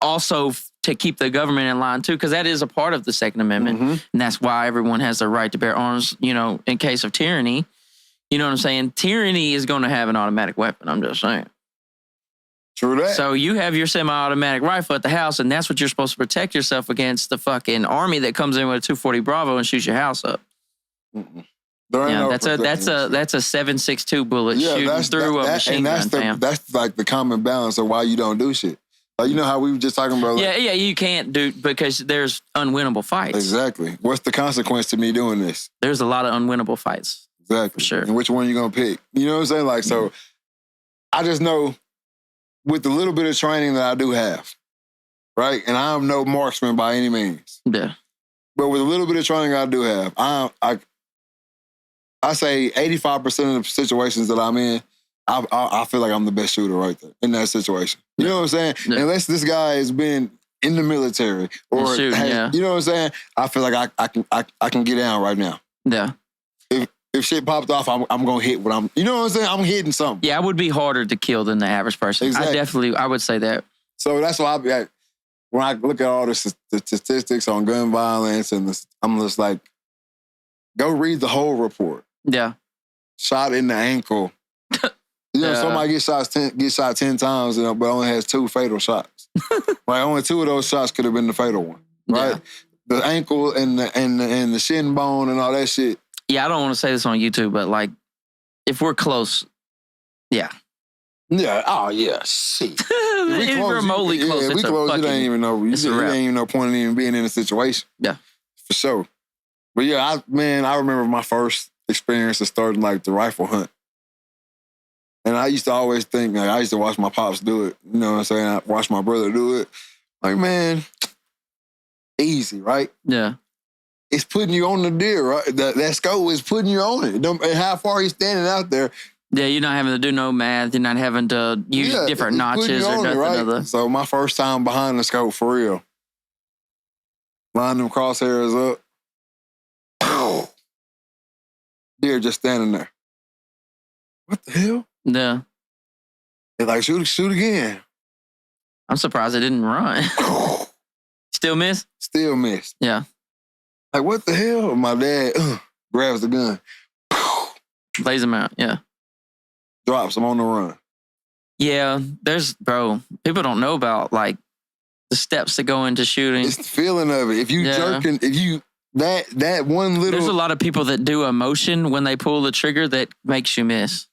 also to keep the government in line too, because that is a part of the Second Amendment, and that's why everyone has the right to bear arms. In case of tyranny, you know what I'm saying? Tyranny is going to have an automatic weapon. I'm just saying. True that. So you have your semi-automatic rifle at the house, and that's what you're supposed to protect yourself against the fucking army that comes in with a 240 Bravo and shoots your house up. That's a 7.62 bullet shooting through a machine gun. That's like the common balance of why you don't do shit. Like, you know how we were just talking about? Like, you can't do because there's unwinnable fights. Exactly. What's the consequence to me doing this? There's a lot of unwinnable fights. Exactly. For sure. And which one you gonna pick? You know what I'm saying? Like, so I just know with the little bit of training that I do have, right? And I'm no marksman by any means. Yeah. But with a little bit of training I do have, I say 85% of the situations that I'm in, I feel like I'm the best shooter right there in that situation. You know what I'm saying? Yeah. Unless this guy has been in the military or you know what I'm saying? I feel like I can get down right now. Yeah. If shit popped off, I'm gonna hit what I'm. You know what I'm saying? I'm hitting something. Yeah, I would be harder to kill than the average person. Exactly. I would say that. So that's why when I look at all the statistics on gun violence, and I'm just like, go read the whole report. Yeah. Shot in the ankle. Somebody gets shot 10 times, but only has 2 fatal shots. Like only 2 of those shots could have been the fatal one, right? Yeah. The ankle and the shin bone and all that shit. Yeah, I don't want to say this on YouTube, but like, if we're close, yeah. Yeah. Oh yeah. Shit. If we're remotely close, we close. It ain't even no. It ain't even no point in even being in a situation. Yeah. For sure. But yeah, I remember my first experience of starting like the rifle hunt. And I used to always think, like, I used to watch my pops do it. You know what I'm saying? I watched my brother do it. Like, man, easy, right? Yeah. It's putting you on the deer, right? That scope is putting you on it. And how far he's standing out there. Yeah, you're not having to do no math. You're not having to use different notches or nothing other. So my first time behind the scope, for real. Line them crosshairs up. Pow! Deer just standing there. What the hell? Yeah. They're like, shoot again. I'm surprised it didn't run. Still miss? Still missed. Yeah. Like, what the hell? My dad grabs the gun. Lays him out, yeah. Drops him on the run. Yeah, people don't know about, like, the steps that go into shooting. It's the feeling of it. If you jerking, that one little... There's a lot of people that do a motion when they pull the trigger that makes you miss.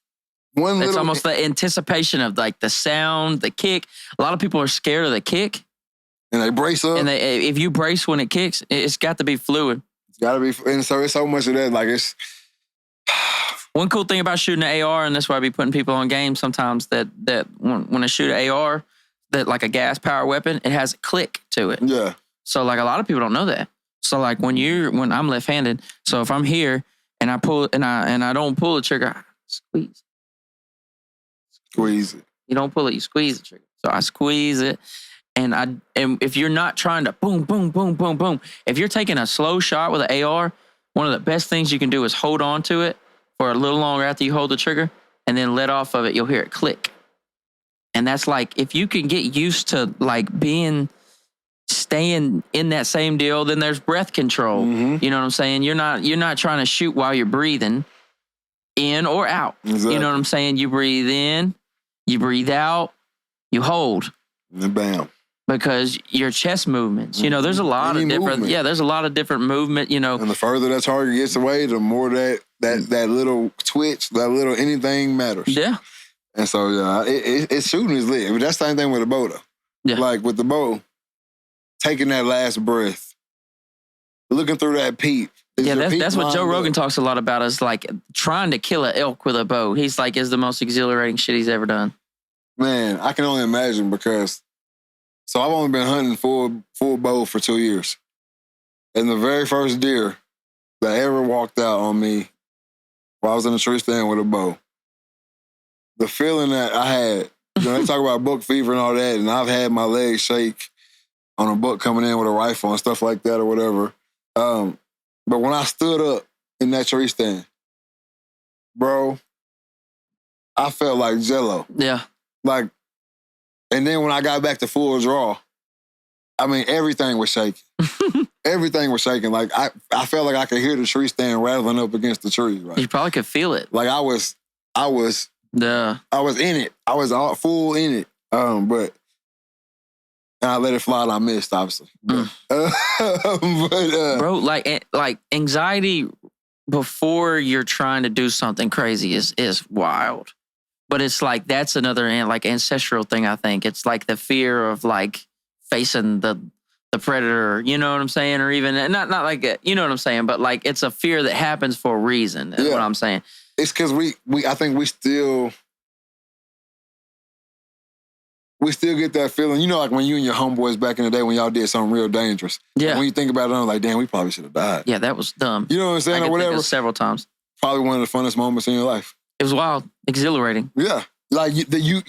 It's almost the anticipation of, like, the sound, the kick. A lot of people are scared of the kick. And they brace up. And if you brace when it kicks, it's got to be fluid. It's got to be. And so it's so much of that. Like, it's... One cool thing about shooting an AR, and that's why I be putting people on games sometimes, that when I shoot an AR, that like a gas power weapon, it has a click to it. Yeah. So like a lot of people don't know that. So like when I'm left-handed, so if I'm here and I pull and I don't pull the trigger, I squeeze it. You don't pull it, you squeeze the trigger. So I squeeze it. And if you're not trying to boom, boom, boom, boom, boom, if you're taking a slow shot with an AR, one of the best things you can do is hold on to it for a little longer after you hold the trigger and then let off of it, you'll hear it click. And that's like, if you can get used to like staying in that same deal, then there's breath control. Mm-hmm. You know what I'm saying? You're not trying to shoot while you're breathing in or out. Exactly. You know what I'm saying? You breathe in, you breathe out, you hold. And bam. Because your chest movements, you know, there's a lot of different, there's a lot of different movement, you know. And the further that target gets away, the more that little twitch, that little anything matters. Yeah. And so, it's shooting is lit. That's the same thing with a bow, though. Yeah. Like with the bow, taking that last breath, looking through that peep. Yeah, that's what Joe Rogan talks a lot about, is like trying to kill an elk with a bow. He's like, is the most exhilarating shit he's ever done. Man, I can only imagine, because so I've only been hunting full bow for 2 years. And the very first deer that ever walked out on me while I was in a tree stand with a bow, the feeling that I had, you know, they talk about buck fever and all that, and I've had my legs shake on a buck coming in with a rifle and stuff like that or whatever. But when I stood up in that tree stand, bro, I felt like Jello. Yeah. Like, and then when I got back to full draw, I mean, everything was shaking. Everything was shaking. Like I felt like I could hear the tree stand rattling up against the tree. Right? You probably could feel it. Like I was in it. I was all full in it. But I let it fly and I missed, obviously. But, bro, like anxiety before you're trying to do something crazy is wild. But it's like that's another like ancestral thing. I think it's like the fear of like facing the predator. You know what I'm saying? Or even not like you know what I'm saying. But like it's a fear that happens for a reason. Is what I'm saying. It's because I think we still get that feeling. You know, like when you and your homeboys back in the day when y'all did something real dangerous. Yeah. When you think about it, I'm like, damn, we probably should have died. Yeah, that was dumb. You know what I'm saying? I Or whatever. Several times. Probably one of the funnest moments in your life. It was wild, exhilarating. Yeah. Like we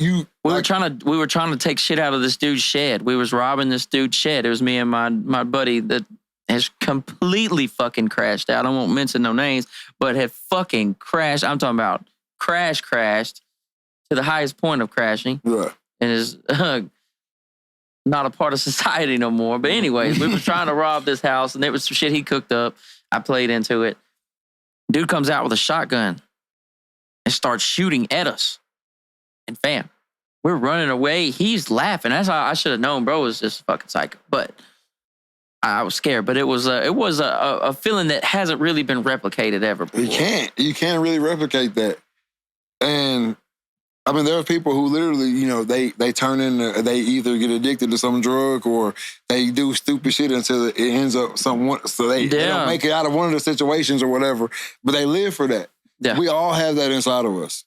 were trying to take shit out of this dude's shed. We was robbing this dude's shed. It was me and my buddy that has completely fucking crashed out. I won't mention no names, but had fucking crashed. I'm talking about crashed to the highest point of crashing. Yeah. And is not a part of society no more. But anyways, we were trying to rob this house, and there was some shit he cooked up. I played into it. Dude comes out with a shotgun and starts shooting at us. And fam, we're running away. He's laughing. That's how I should have known, bro, was just fucking psycho. But I was scared. But it was a feeling that hasn't really been replicated ever before. You can't really replicate that. And I mean, there are people who literally, you know, they turn in, they either get addicted to some drug or they do stupid shit until it ends up someone, so they don't make it out of one of the situations or whatever, but they live for that. Yeah. We all have that inside of us.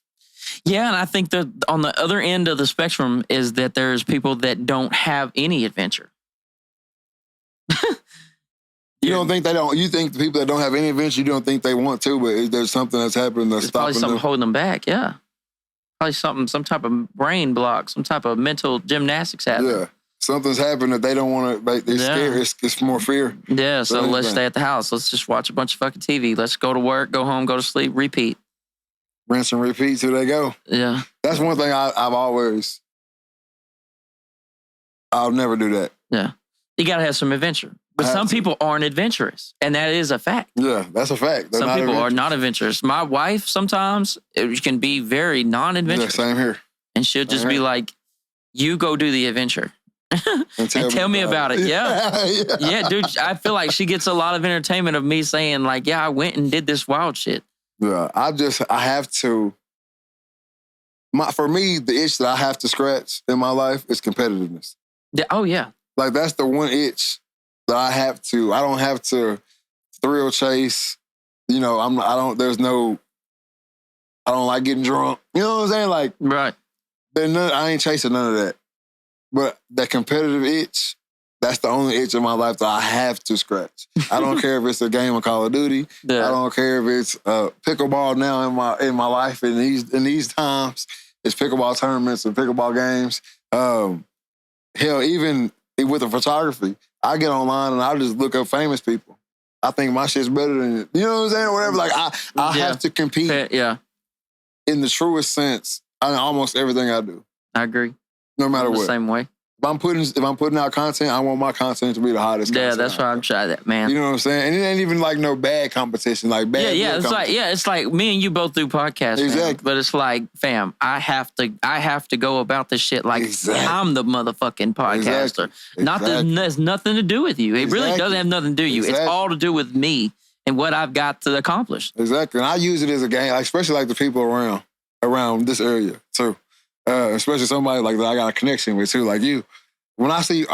Yeah, and I think that on the other end of the spectrum is that there's people that don't have any adventure. You don't think they don't? You think the people that don't have any adventure, you don't think they want to, but there's something that's happening that's stopping them? Probably something holding them back, yeah. Probably some type of brain block, some type of mental gymnastics happening. Yeah. Something's happened that they don't want to, they're scared. It's more fear. Yeah, so let's stay at the house. Let's just watch a bunch of fucking TV. Let's go to work, go home, go to sleep, repeat. Rinse and repeat till they go. Yeah. That's one thing I'll never do that. Yeah. You got to have some adventure. But some people aren't adventurous, and that is a fact. Yeah, that's a fact. Some people are not adventurous. My wife sometimes can be very non-adventurous. Yeah, same here. And she'll just be like, you go do the adventure. and tell me about it. Yeah. Yeah, dude, I feel like she gets a lot of entertainment of me saying like, yeah, I went and did this wild shit. Yeah, I have to, for me, the itch that I have to scratch in my life is competitiveness. Yeah, oh, yeah. Like, that's the one itch that I don't have to thrill chase. You know, I don't like getting drunk. You know what I'm saying? Like, right. I ain't chasing none of that. But that competitive itch, that's the only itch in my life that I have to scratch. I don't care if it's a game of Call of Duty. Yeah. I don't care if it's pickleball now in my life in these times. It's pickleball tournaments and pickleball games. Hell, even with the photography, I get online and I just look up famous people. I think my shit's better than it. You know what I'm saying? Whatever. Like I have to compete. In the truest sense in almost everything I do. I agree. No matter what. The same way. If I'm putting out content, I want my content to be the hottest. Yeah, that's why I'm trying that, man. You know what I'm saying? And it ain't even like no bad competition, like bad. It's like me and you both do podcasts, exactly. Man, but it's like, fam, I have to go about this shit like I'm the motherfucking podcaster. Exactly. There's nothing to do with you. It really doesn't have nothing to do with you. It's all to do with me and what I've got to accomplish. Exactly, and I use it as a game, like, especially like the people around this area too. Especially somebody like that I got a connection with too, like you. When I see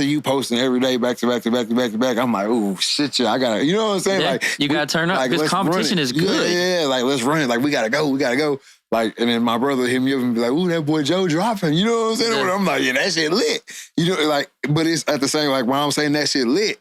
you posting every day back to back, I'm like, ooh, shit, yeah, I gotta, you know what I'm saying? Yeah, like you gotta turn up because competition is good. Yeah, like let's run it. Like we gotta go. Like, and then my brother hit me up and be like, ooh, that boy Joe dropping. You know what I'm saying? Yeah. I'm like, yeah, that shit lit. You know, like, but it's at the same, like when I'm saying that shit lit,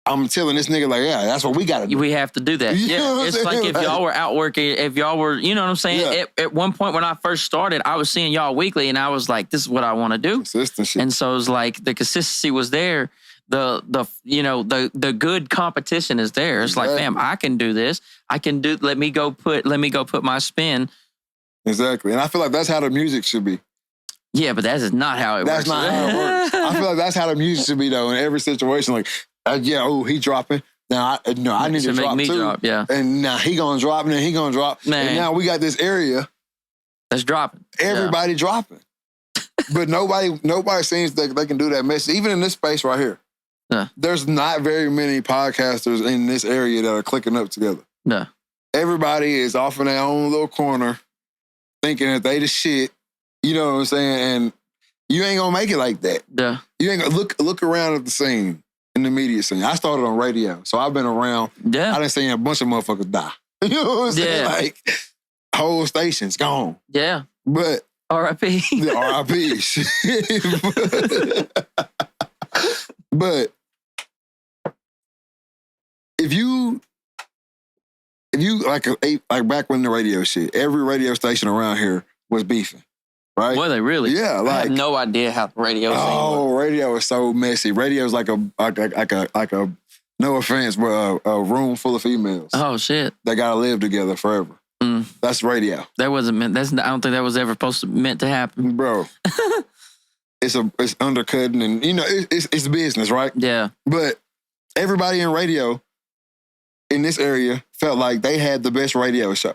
I'm telling this nigga like, yeah, that's what we gotta do. We have to do that. You know it's like if y'all were out working, if y'all were, you know what I'm saying? Yeah. At one point when I first started, I was seeing y'all weekly and I was like, this is what I want to do. Consistency. And so it was like the consistency was there. The good competition is there. It's like, fam, I can do this. Let me go put my spin. Exactly. And I feel like that's how the music should be. Yeah, but that is not how it works. That's not how it works. I feel like that's how the music should be, though, in every situation. Like, he dropping. Now, I need to drop, make me too. Drop, yeah. And now he going to drop, and then he going to drop. Man. And now we got this area. That's dropping. Everybody dropping. But nobody seems that they can do that message. Even in this space right here. Yeah. There's not very many podcasters in this area that are clicking up together. No. Everybody is off in their own little corner thinking that they the shit. You know what I'm saying? And you ain't gonna make it like that. Yeah. You ain't gonna look around at the scene, in the media scene. I started on radio, so I've been around. Yeah. I done seen a bunch of motherfuckers die. You know what I'm saying? Yeah. Like, whole stations gone. Yeah. But R.I.P. The RIPs. But if you like back when the radio shit, every radio station around here was beefing, right? Were they really? Yeah, I had no idea how the radio scene was. Radio is so messy. Radio is like a no offense, but a room full of females. Oh shit! They gotta live together forever. That's radio. That wasn't meant. I don't think that was ever meant to happen, bro. It's undercutting, and it's business, right? Yeah. But everybody in radio in this area felt like they had the best radio show.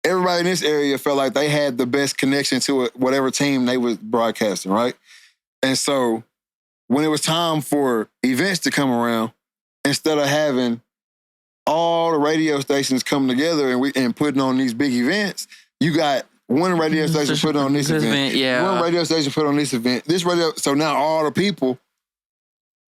Everybody in this area felt like they had the best connection to whatever team they was broadcasting, right? And so when it was time for events to come around, instead of having all the radio stations come together and putting on these big events, you got one radio station put on this event. Yeah. One radio station put on this event. So now all the people,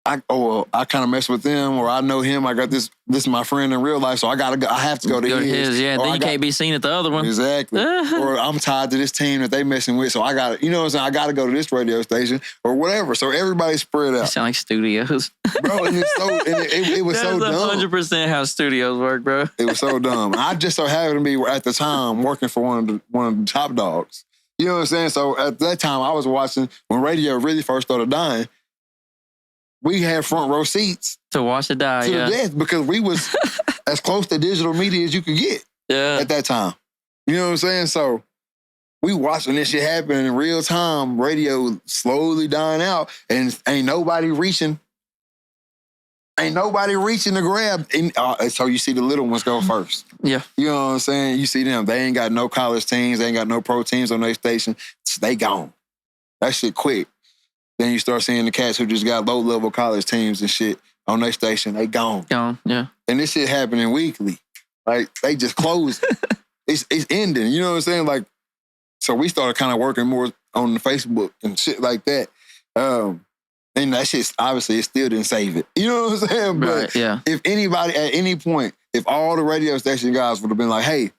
I kind of mess with them, or I know him. I got this is my friend in real life, so I have to go to his. Yeah, then you can't be seen at the other one. Exactly. Or I'm tied to this team that they messing with, so I got to, you know what I'm saying? I got to go to this radio station or whatever. So everybody's spread out. You sound like studios. Bro, and it was so dumb. That's 100% how studios work, bro. It was so dumb. I just so happened to be at the time working for one of the top dogs. You know what I'm saying? So at that time, I was watching when radio really first started dying. We had front row seats to watch it die, to the death, because we was as close to digital media as you could get at that time. You know what I'm saying? So we watching this shit happen in real time, radio slowly dying out, and ain't nobody reaching to grab. So you see the little ones go first. Yeah. You know what I'm saying? You see them. They ain't got no college teams. They ain't got no pro teams on their station. They gone. That shit quick. Then you start seeing the cats who just got low-level college teams and shit on their station. They gone. Gone, yeah. And this shit happening weekly. Like, they just closed. It's ending. You know what I'm saying? Like, so we started kind of working more on the Facebook and shit like that. And that shit, obviously, it still didn't save it. You know what I'm saying? Right, but yeah. if anybody, at any point, if all the radio station guys would have been like, hey,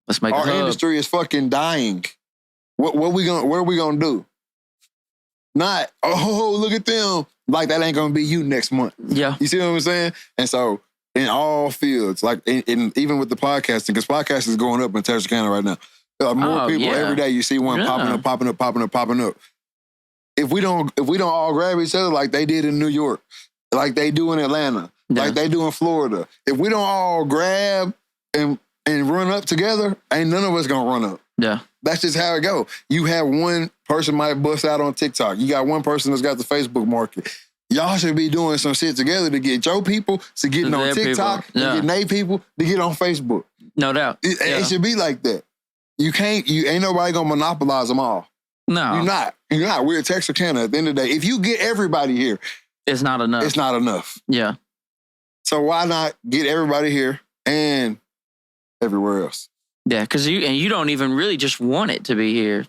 let's make our industry is fucking dying. What are we gonna do? Not, look at them. Like, that ain't gonna be you next month. Yeah. You see what I'm saying? And so, in all fields, like, even with the podcasting, because podcasting is going up in Texarkana right now. More people every day, you see one popping up. If we don't all grab each other like they did in New York, like they do in Atlanta, like they do in Florida, if we don't all grab and run up together, ain't none of us gonna run up. Yeah. That's just how it go. You have one person might bust out on TikTok. You got one person that's got the Facebook market. Y'all should be doing some shit together to get your people to get on TikTok, to get their people to get on Facebook. No doubt. It should be like that. You ain't nobody gonna monopolize them all. No. You're not. We're at Texarkana at the end of the day. If you get everybody here, it's not enough. It's not enough. Yeah. So why not get everybody here and everywhere else? Yeah, because you don't even really just want it to be here.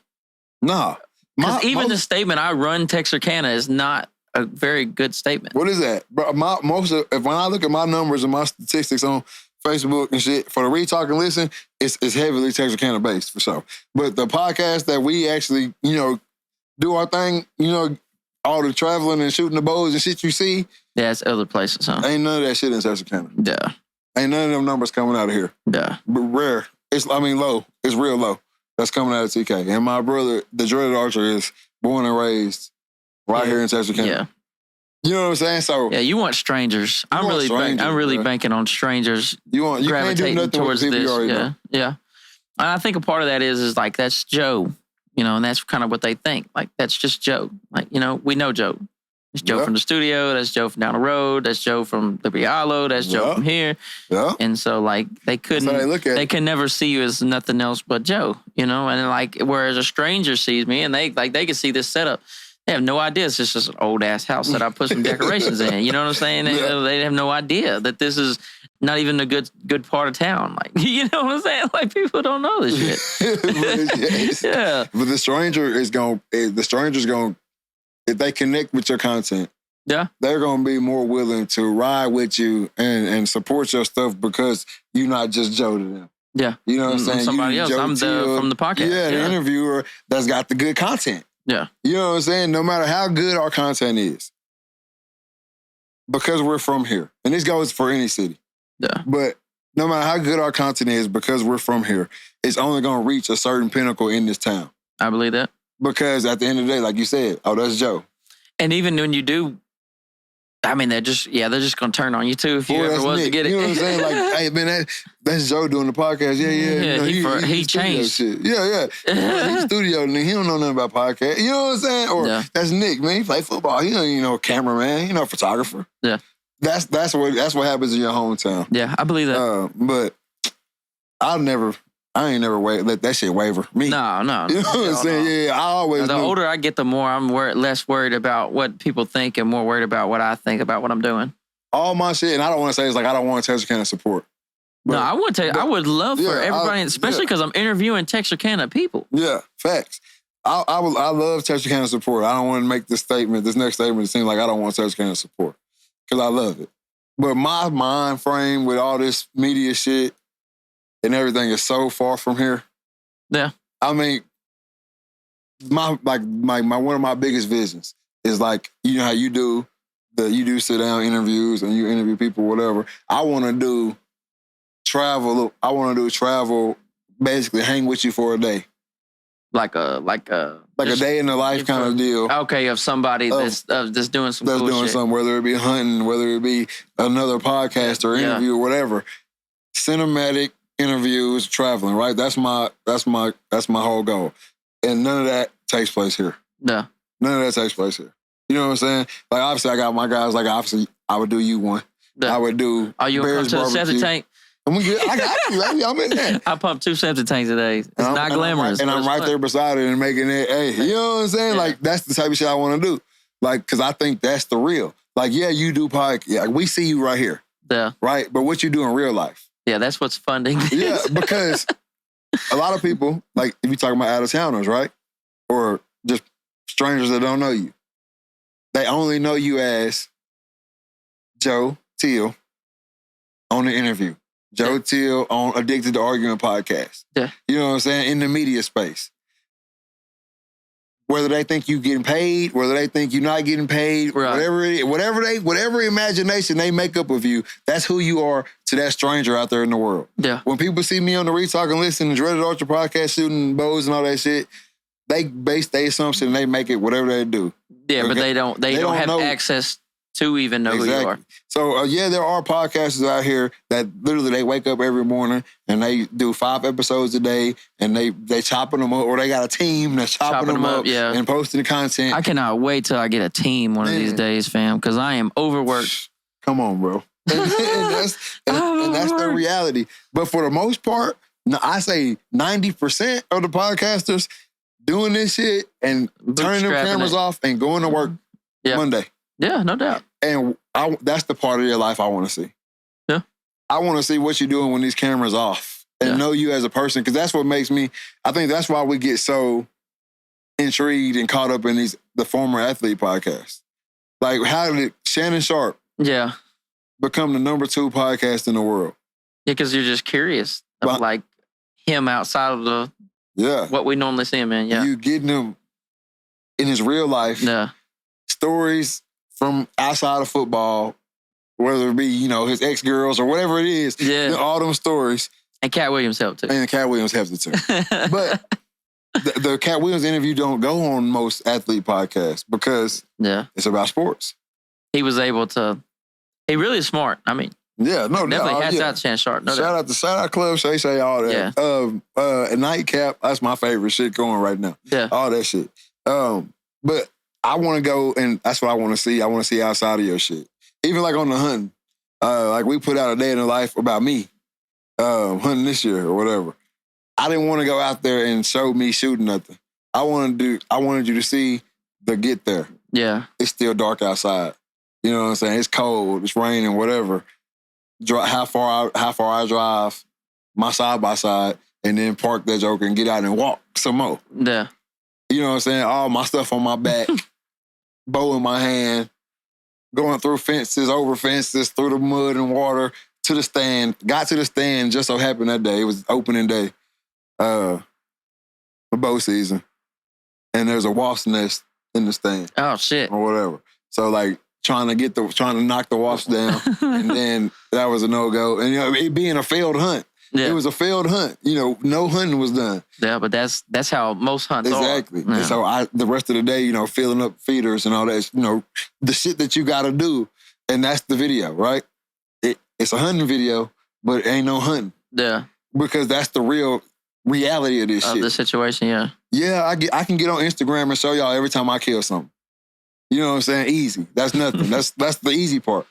No. Because even the statement, I run Texarkana, is not a very good statement. What is that? Bro, when I look at my numbers and my statistics on Facebook and shit, for the Read, Talk, and Listen, it's heavily Texarkana based for sure. But the podcast that we actually, do our thing, all the traveling and shooting the bows and shit you see. Yeah, it's other places, huh? Ain't none of that shit in Texarkana. Yeah. Ain't none of them numbers coming out of here. Yeah. But rare. Low. It's real low. That's coming out of TK. And my brother, the dreaded Archer, is born and raised right here in Texarkana. Yeah. You know what I'm saying? So yeah, you want strangers. I'm really banking on strangers. You gravitating can't do towards with the this. people you already know. Yeah. And I think a part of that is like that's Joe. and that's kind of what they think. Like, that's just Joe. Like, we know Joe. That's Joe from the studio. That's Joe from down the road. That's Joe from the Bialo. That's Joe from here. Yeah. And so, like, they can never see you as nothing else but Joe, and like, whereas a stranger sees me and they can see this setup. They have no idea. It's just an old ass house that I put some decorations in. You know what I'm saying? They have no idea that this is not even a good part of town. Like, you know what I'm saying? Like, people don't know this shit. Yeah. But the stranger's going, if they connect with your content, they're going to be more willing to ride with you and support your stuff because you're not just Joe to them. Yeah. You know what I'm saying? Somebody else. I'm from the podcast. Yeah, the interviewer that's got the good content. Yeah. You know what I'm saying? No matter how good our content is, because we're from here, and this goes for any city. Yeah. But no matter how good our content is, because we're from here, it's only going to reach a certain pinnacle in this town. I believe that. Because at the end of the day, like you said, that's Joe. And even when you do, I mean, they're just going to turn on you too if you ever was Nick. to get it. You know what I'm saying? Like, hey, man, that's Joe doing the podcast. Yeah. He changed. Shit. Yeah. He's studio, and he don't know nothing about podcast. You know what I'm saying? Or that's Nick, man. He play football. He don't, cameraman. Photographer. Yeah. That's what happens in your hometown. Yeah, I believe that. But I ain't never let that shit waver. Me. No. You know what I'm saying? No. Yeah, I always The older I get, the more I'm less worried about what people think and more worried about what I think about what I'm doing. All my shit, and I don't want to say it's like I don't want Texarkana support. But, no, I would love for everybody, especially because I'm interviewing Texarkana people. Yeah, facts. I love Texarkana support. I don't want to make this next statement, seem like I don't want Texarkana support because I love it. But my mind frame with all this media shit and everything is so far from here. Yeah. I mean, my one of my biggest visions is like, how you do sit down interviews and you interview people, whatever. I want to do travel. Basically hang with you for a day. Like a day in the life kind of deal. Okay, of somebody that's doing some cool shit. Something, whether it be hunting, whether it be another podcast or interview or whatever. Cinematic interviews, traveling, right? That's my whole goal. And none of that takes place here. Yeah. None of that takes place here. You know what I'm saying? Like, obviously, I got my guys. Like, obviously, I would do you one. Yeah. I would do. Are you going to come to the septic tank? I got you, baby. I'm in there. I pumped 2 septic tanks today. It's not glamorous. I'm right there beside it and making it. Hey, you know what I'm saying? Yeah. Like, that's the type of shit I want to do. Like, because I think that's the real. Like, yeah, you do podcast. Yeah, we see you right here. Yeah. Right? But what you do in real life? Yeah, that's what's funding. Yeah, because a lot of people, like, if you're talking about out-of-towners, right? Or just strangers that don't know you, they only know you as Joe Teel on the interview. Joe Teel on Addicted to Arguing podcast. Yeah. You know what I'm saying? In the media space. Whether they think you getting paid, whether they think you're not getting paid, right. Whatever it is, whatever imagination they make up of you, that's who you are to that stranger out there in the world. Yeah. When people see me on the Retalk and listen to Dreaded Ultra podcast, shooting bows and all that shit, they base their assumption and they make it whatever they do. Yeah, but they don't have access to even know who you are. So, there are podcasters out here that literally they wake up every morning and they do 5 episodes a day and they chopping them up, or they got a team that's chopping them up and posting the content. I cannot wait till I get a team one of these days, fam, because I am overworked. Come on, bro. and that's the reality. But for the most part, I say 90% of the podcasters doing this shit and turning their cameras off and going to work Monday. Yeah, no doubt. And that's the part of your life I want to see. Yeah. I want to see what you're doing when these cameras off and know you as a person, because that's what makes me, I think that's why we get so intrigued and caught up in the former athlete podcast. Like, how did Shannon Sharp become the number 2 podcast in the world? Yeah, because you're just curious of like him outside of what we normally see him in. Yeah. You getting him in his real life. Yeah. Stories from outside of football, whether it be, his ex-girls or whatever it is. Yeah. All them stories. And Cat Williams helped too. And Cat Williams helped it too. But the Cat Williams interview don't go on most athlete podcasts because it's about sports. He was able to, he really is smart. I mean, Yeah, no, definitely. Hats out to Shannon Sharp. No shout out Club Shay, all that. Yeah. A nightcap. That's my favorite shit going right now. Yeah, all that shit. But I want to go, and that's what I want to see. I want to see outside of your shit. Even like on the hunting. Like we put out a day in the life about me hunting this year or whatever. I didn't want to go out there and show me shooting nothing. I wanted you to see the get there. Yeah. It's still dark outside. You know what I'm saying? It's cold. It's raining. Whatever. How far I drive my side by side, and then park that joker and get out and walk some more. Yeah. You know what I'm saying? All my stuff on my back, bow in my hand, going through fences, over fences, through the mud and water to the stand. Got to the stand just so happened that day. It was opening day, for bow season, and there's a wasp nest in the stand. Oh shit. Or whatever. So like trying to knock the wasps down, and then that was a no-go. And it being a failed hunt. Yeah. It was a failed hunt. No hunting was done. Yeah, but that's how most hunts exactly. are. Yeah. And so the rest of the day, filling up feeders and all that, the shit that you got to do, and that's the video, right? It's a hunting video, but it ain't no hunting. Yeah. Because that's the real reality of this shit. Of the situation, yeah. Yeah, I can get on Instagram and show y'all every time I kill something. You know what I'm saying? Easy. That's nothing. that's the easy part.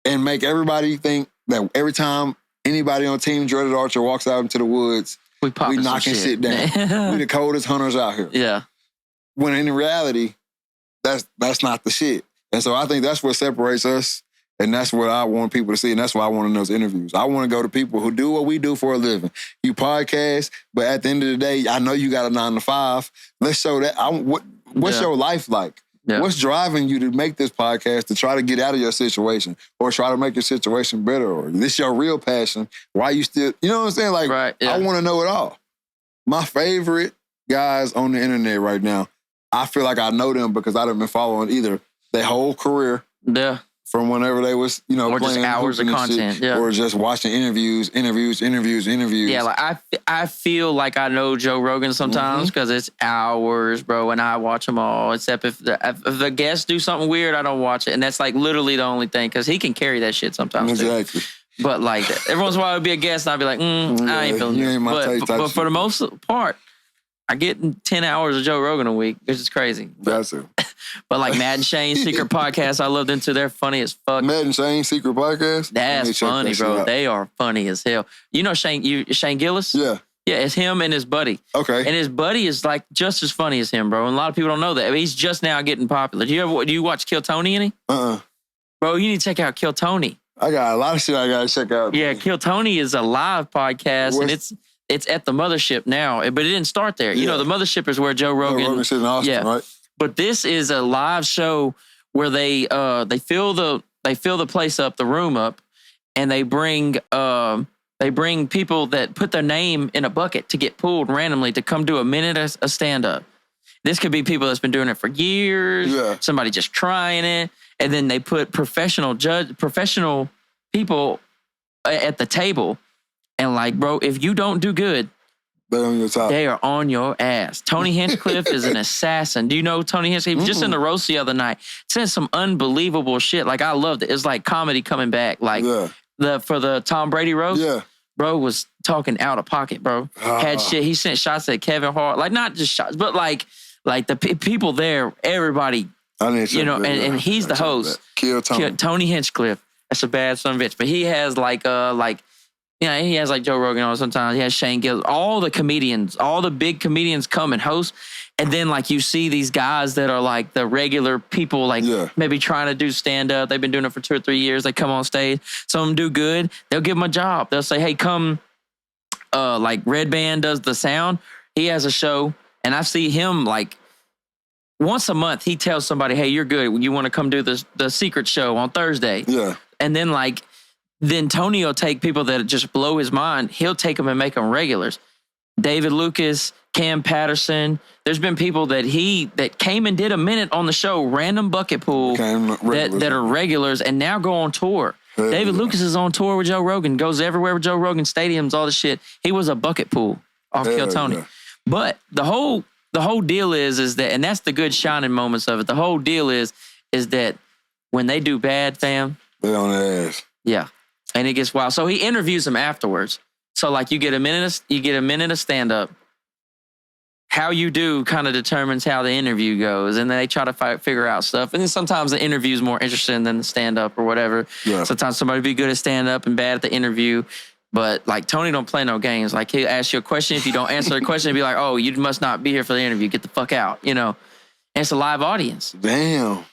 And make everybody think that every time anybody on Team Dreaded Archer walks out into the woods, we knocking shit down. We the coldest hunters out here. Yeah. When in reality, that's not the shit. And so I think that's what separates us. And that's what I want people to see. And that's why I want in those interviews. I want to go to people who do what we do for a living. You podcast, but at the end of the day, I know you got a 9 to 5. Let's show that. What's your life like? Yeah. What's driving you to make this podcast to try to get out of your situation or try to make your situation better? Or this your real passion? Why you still, you know what I'm saying? Like, right, yeah. I want to know it all. My favorite guys on the internet right now, I feel like I know them because I've been following either their whole career. Yeah. From whenever they was, or just hours of content, shit, yeah, or just watching interviews. Yeah, like I feel like I know Joe Rogan sometimes because it's hours, bro, and I watch them all. Except if the guests do something weird, I don't watch it, and that's like literally the only thing because he can carry that shit sometimes. Exactly. Too. But like every once in a while, it'd be a guest, and I'd be like, I ain't feeling it. But for the most part, I get 10 hours of Joe Rogan a week, which is crazy. That's it. But like Matt and Shane's Secret Podcast, I love them too. They're funny as fuck. Matt and Shane's Secret Podcast? That's funny, bro. They are funny as hell. You know Shane Gillis? Yeah. Yeah, it's him and his buddy. Okay. And his buddy is like just as funny as him, bro. And a lot of people don't know that. I mean, he's just now getting popular. Do you watch Kill Tony any? Bro, you need to check out Kill Tony. I got a lot of shit I got to check out. Yeah, Kill Tony is a live podcast, and it's at the Mothership now, but it didn't start there. Yeah. You know, the Mothership is where Joe Rogan. Rogan's in Austin, right? But this is a live show where they fill the place up, the room up, and they bring people that put their name in a bucket to get pulled randomly to come do a minute of stand up. This could be people that's been doing it for years. Yeah. Somebody just trying it, and then they put professional people at the table, and like, bro, if you don't do good, they're on your top. They are on your ass. Tony Hinchcliffe is an assassin. Do you know Tony Hinchcliffe? He was just in the roast the other night. Said some unbelievable shit. Like, I loved it. It's like comedy coming back. Like, for the Tom Brady roast. Yeah. Bro was talking out of pocket, bro. Had shit. He sent shots at Kevin Hart. Like, not just shots, but like the people there, everybody, and he's the host. Kill Tony. Tony Hinchcliffe. That's a bad son of a bitch. But he has he has like Joe Rogan on sometimes. He has Shane Gillis. All the comedians, all the big comedians come and host. And then like you see these guys that are like the regular people, like maybe trying to do stand up. They've been doing it for 2 or 3 years. They come on stage. Some of them do good. They'll give them a job. They'll say, hey, come. Like Red Band does the sound. He has a show. And I see him like once a month. He tells somebody, hey, you're good. You want to come do the secret show on Thursday. Yeah. And then then Tony will take people that just blow his mind. He'll take them and make them regulars. David Lucas, Cam Patterson. There's been people that came and did a minute on the show, random bucket pool, that are regulars and now go on tour. David Lucas is on tour with Joe Rogan, goes everywhere with Joe Rogan, stadiums, all the shit. He was a bucket pool off Kill Tony. Yeah. But the whole deal is that, and that's the good shining moments of it. The whole deal is that when they do bad, fam, they on their ass. Yeah. And it gets wild. So he interviews them afterwards. So like you get a minute of stand up. How you do kind of determines how the interview goes, and then they try to figure out stuff. And then sometimes the interview is more interesting than the stand up or whatever. Yeah. Sometimes somebody be good at stand up and bad at the interview. But like Tony don't play no games. Like he'll ask you a question. If you don't answer the question, he'll be like, "Oh, you must not be here for the interview. Get the fuck out." You know, and it's a live audience. Damn.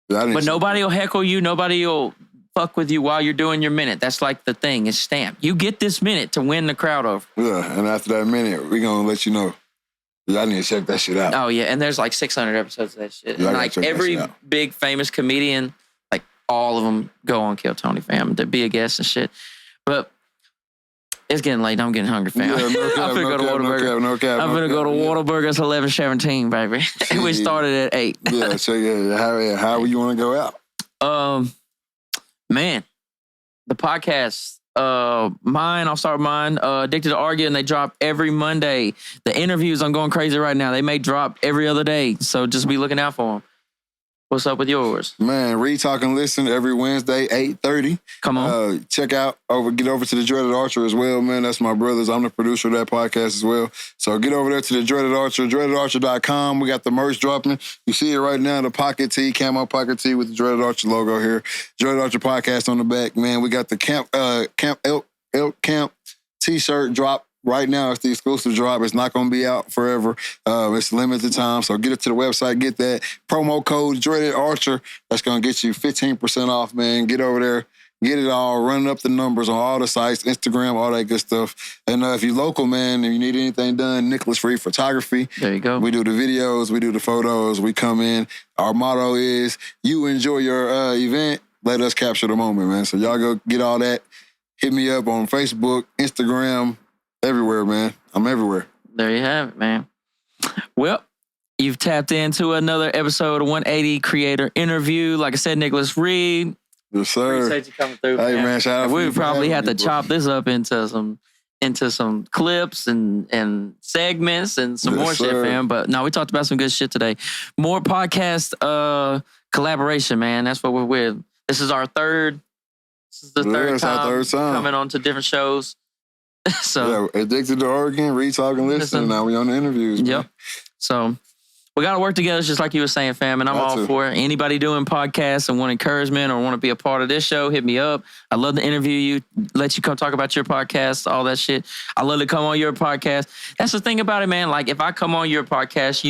But nobody will heckle you. Nobody will fuck with you while you're doing your minute. That's like the thing. It's stamped. You get this minute to win the crowd over. Yeah, and after that minute, we're gonna let you know. I need to check that shit out. Oh yeah, and there's like 600 episodes of that shit. Yeah, and like every big famous comedian, like all of them go on Kill Tony, fam, to be a guest and shit. But it's getting late. I'm getting hungry, fam. Yeah, I'm gonna go to Whataburger. I'm gonna go to Whataburger. It's 11:17, baby. We started at 8. Yeah, so how you want to go out? Man, the podcast. I'll start with mine. Addicted to Argue, and they drop every Monday. The interviews, I'm going crazy right now. They may drop every other day, so just be looking out for them. What's up with yours? Man, Read, Talk, and Listen every Wednesday, 8:30. Come on. Get over to the Dreaded Archer as well, man. That's my brothers. I'm the producer of that podcast as well. So get over there to the Dreaded Archer, dreadedarcher.com. We got the merch dropping. You see it right now, the pocket tee, camo pocket tee with the Dreaded Archer logo here. Dreaded Archer podcast on the back, man. We got the Elk Camp t-shirt drop. Right now, it's the exclusive drop. It's not going to be out forever. It's limited time. So get it to the website. Get that promo code Dreaded Archer. That's going to get you 15% off, man. Get over there. Get it all. Running up the numbers on all the sites, Instagram, all that good stuff. And if you're local, man, if you need anything done, Nicholas Free Photography. There you go. We do the videos. We do the photos. We come in. Our motto is, you enjoy your event. Let us capture the moment, man. So y'all go get all that. Hit me up on Facebook, Instagram, everywhere, man. I'm everywhere. There you have it, man. Well, you've tapped into another episode of 180 Creator Interview. Like I said, Nicholas Reed. Yes, sir. Appreciate you coming through. Hey, man, shout out. We would probably have to chop this up into some clips and segments and some more shit, fam. But no, we talked about some good shit today. More podcast collaboration, man. That's what we're with. This is our third. This is the third time coming on to different shows. So yeah, Addicted to Oregon, Read, Talk, and Listen. Now we on the interviews. Man. Yep. So we got to work together, just like you were saying, fam. And I'm all for it. Anybody doing podcasts and want encouragement or want to be a part of this show, hit me up. I'd love to interview you, let you come talk about your podcast, all that shit. I love to come on your podcast. That's the thing about it, man. Like if I come on your podcast,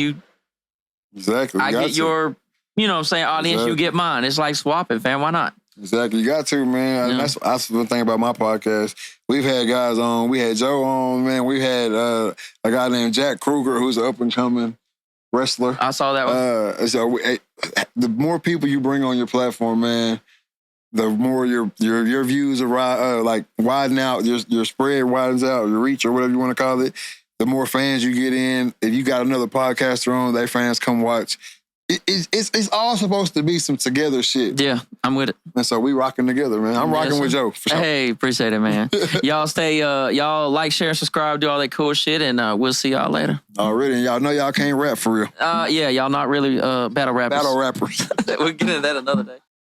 I get your, you know what I'm saying, audience, you get mine. It's like swapping, fam. Why not? Exactly. You got to, man. Yeah. That's the thing about my podcast. We've had guys on. We had Joe on, man. We had a guy named Jack Kruger, who's an up-and-coming wrestler. I saw that one. So the more people you bring on your platform, man, the more your views are widen out. Your spread widens out, your reach or whatever you want to call it. The more fans you get in. If you got another podcaster on, they fans come watch. It's all supposed to be some together shit. Yeah, I'm with it. And so we rocking together, man. I'm rocking with Joe, for sure. Hey, appreciate it, man. Y'all stay, y'all like, share, subscribe, do all that cool shit, and we'll see y'all later. Already, and y'all know y'all can't rap for real. Yeah, y'all not really battle rappers. Battle rappers. We'll get into that another day.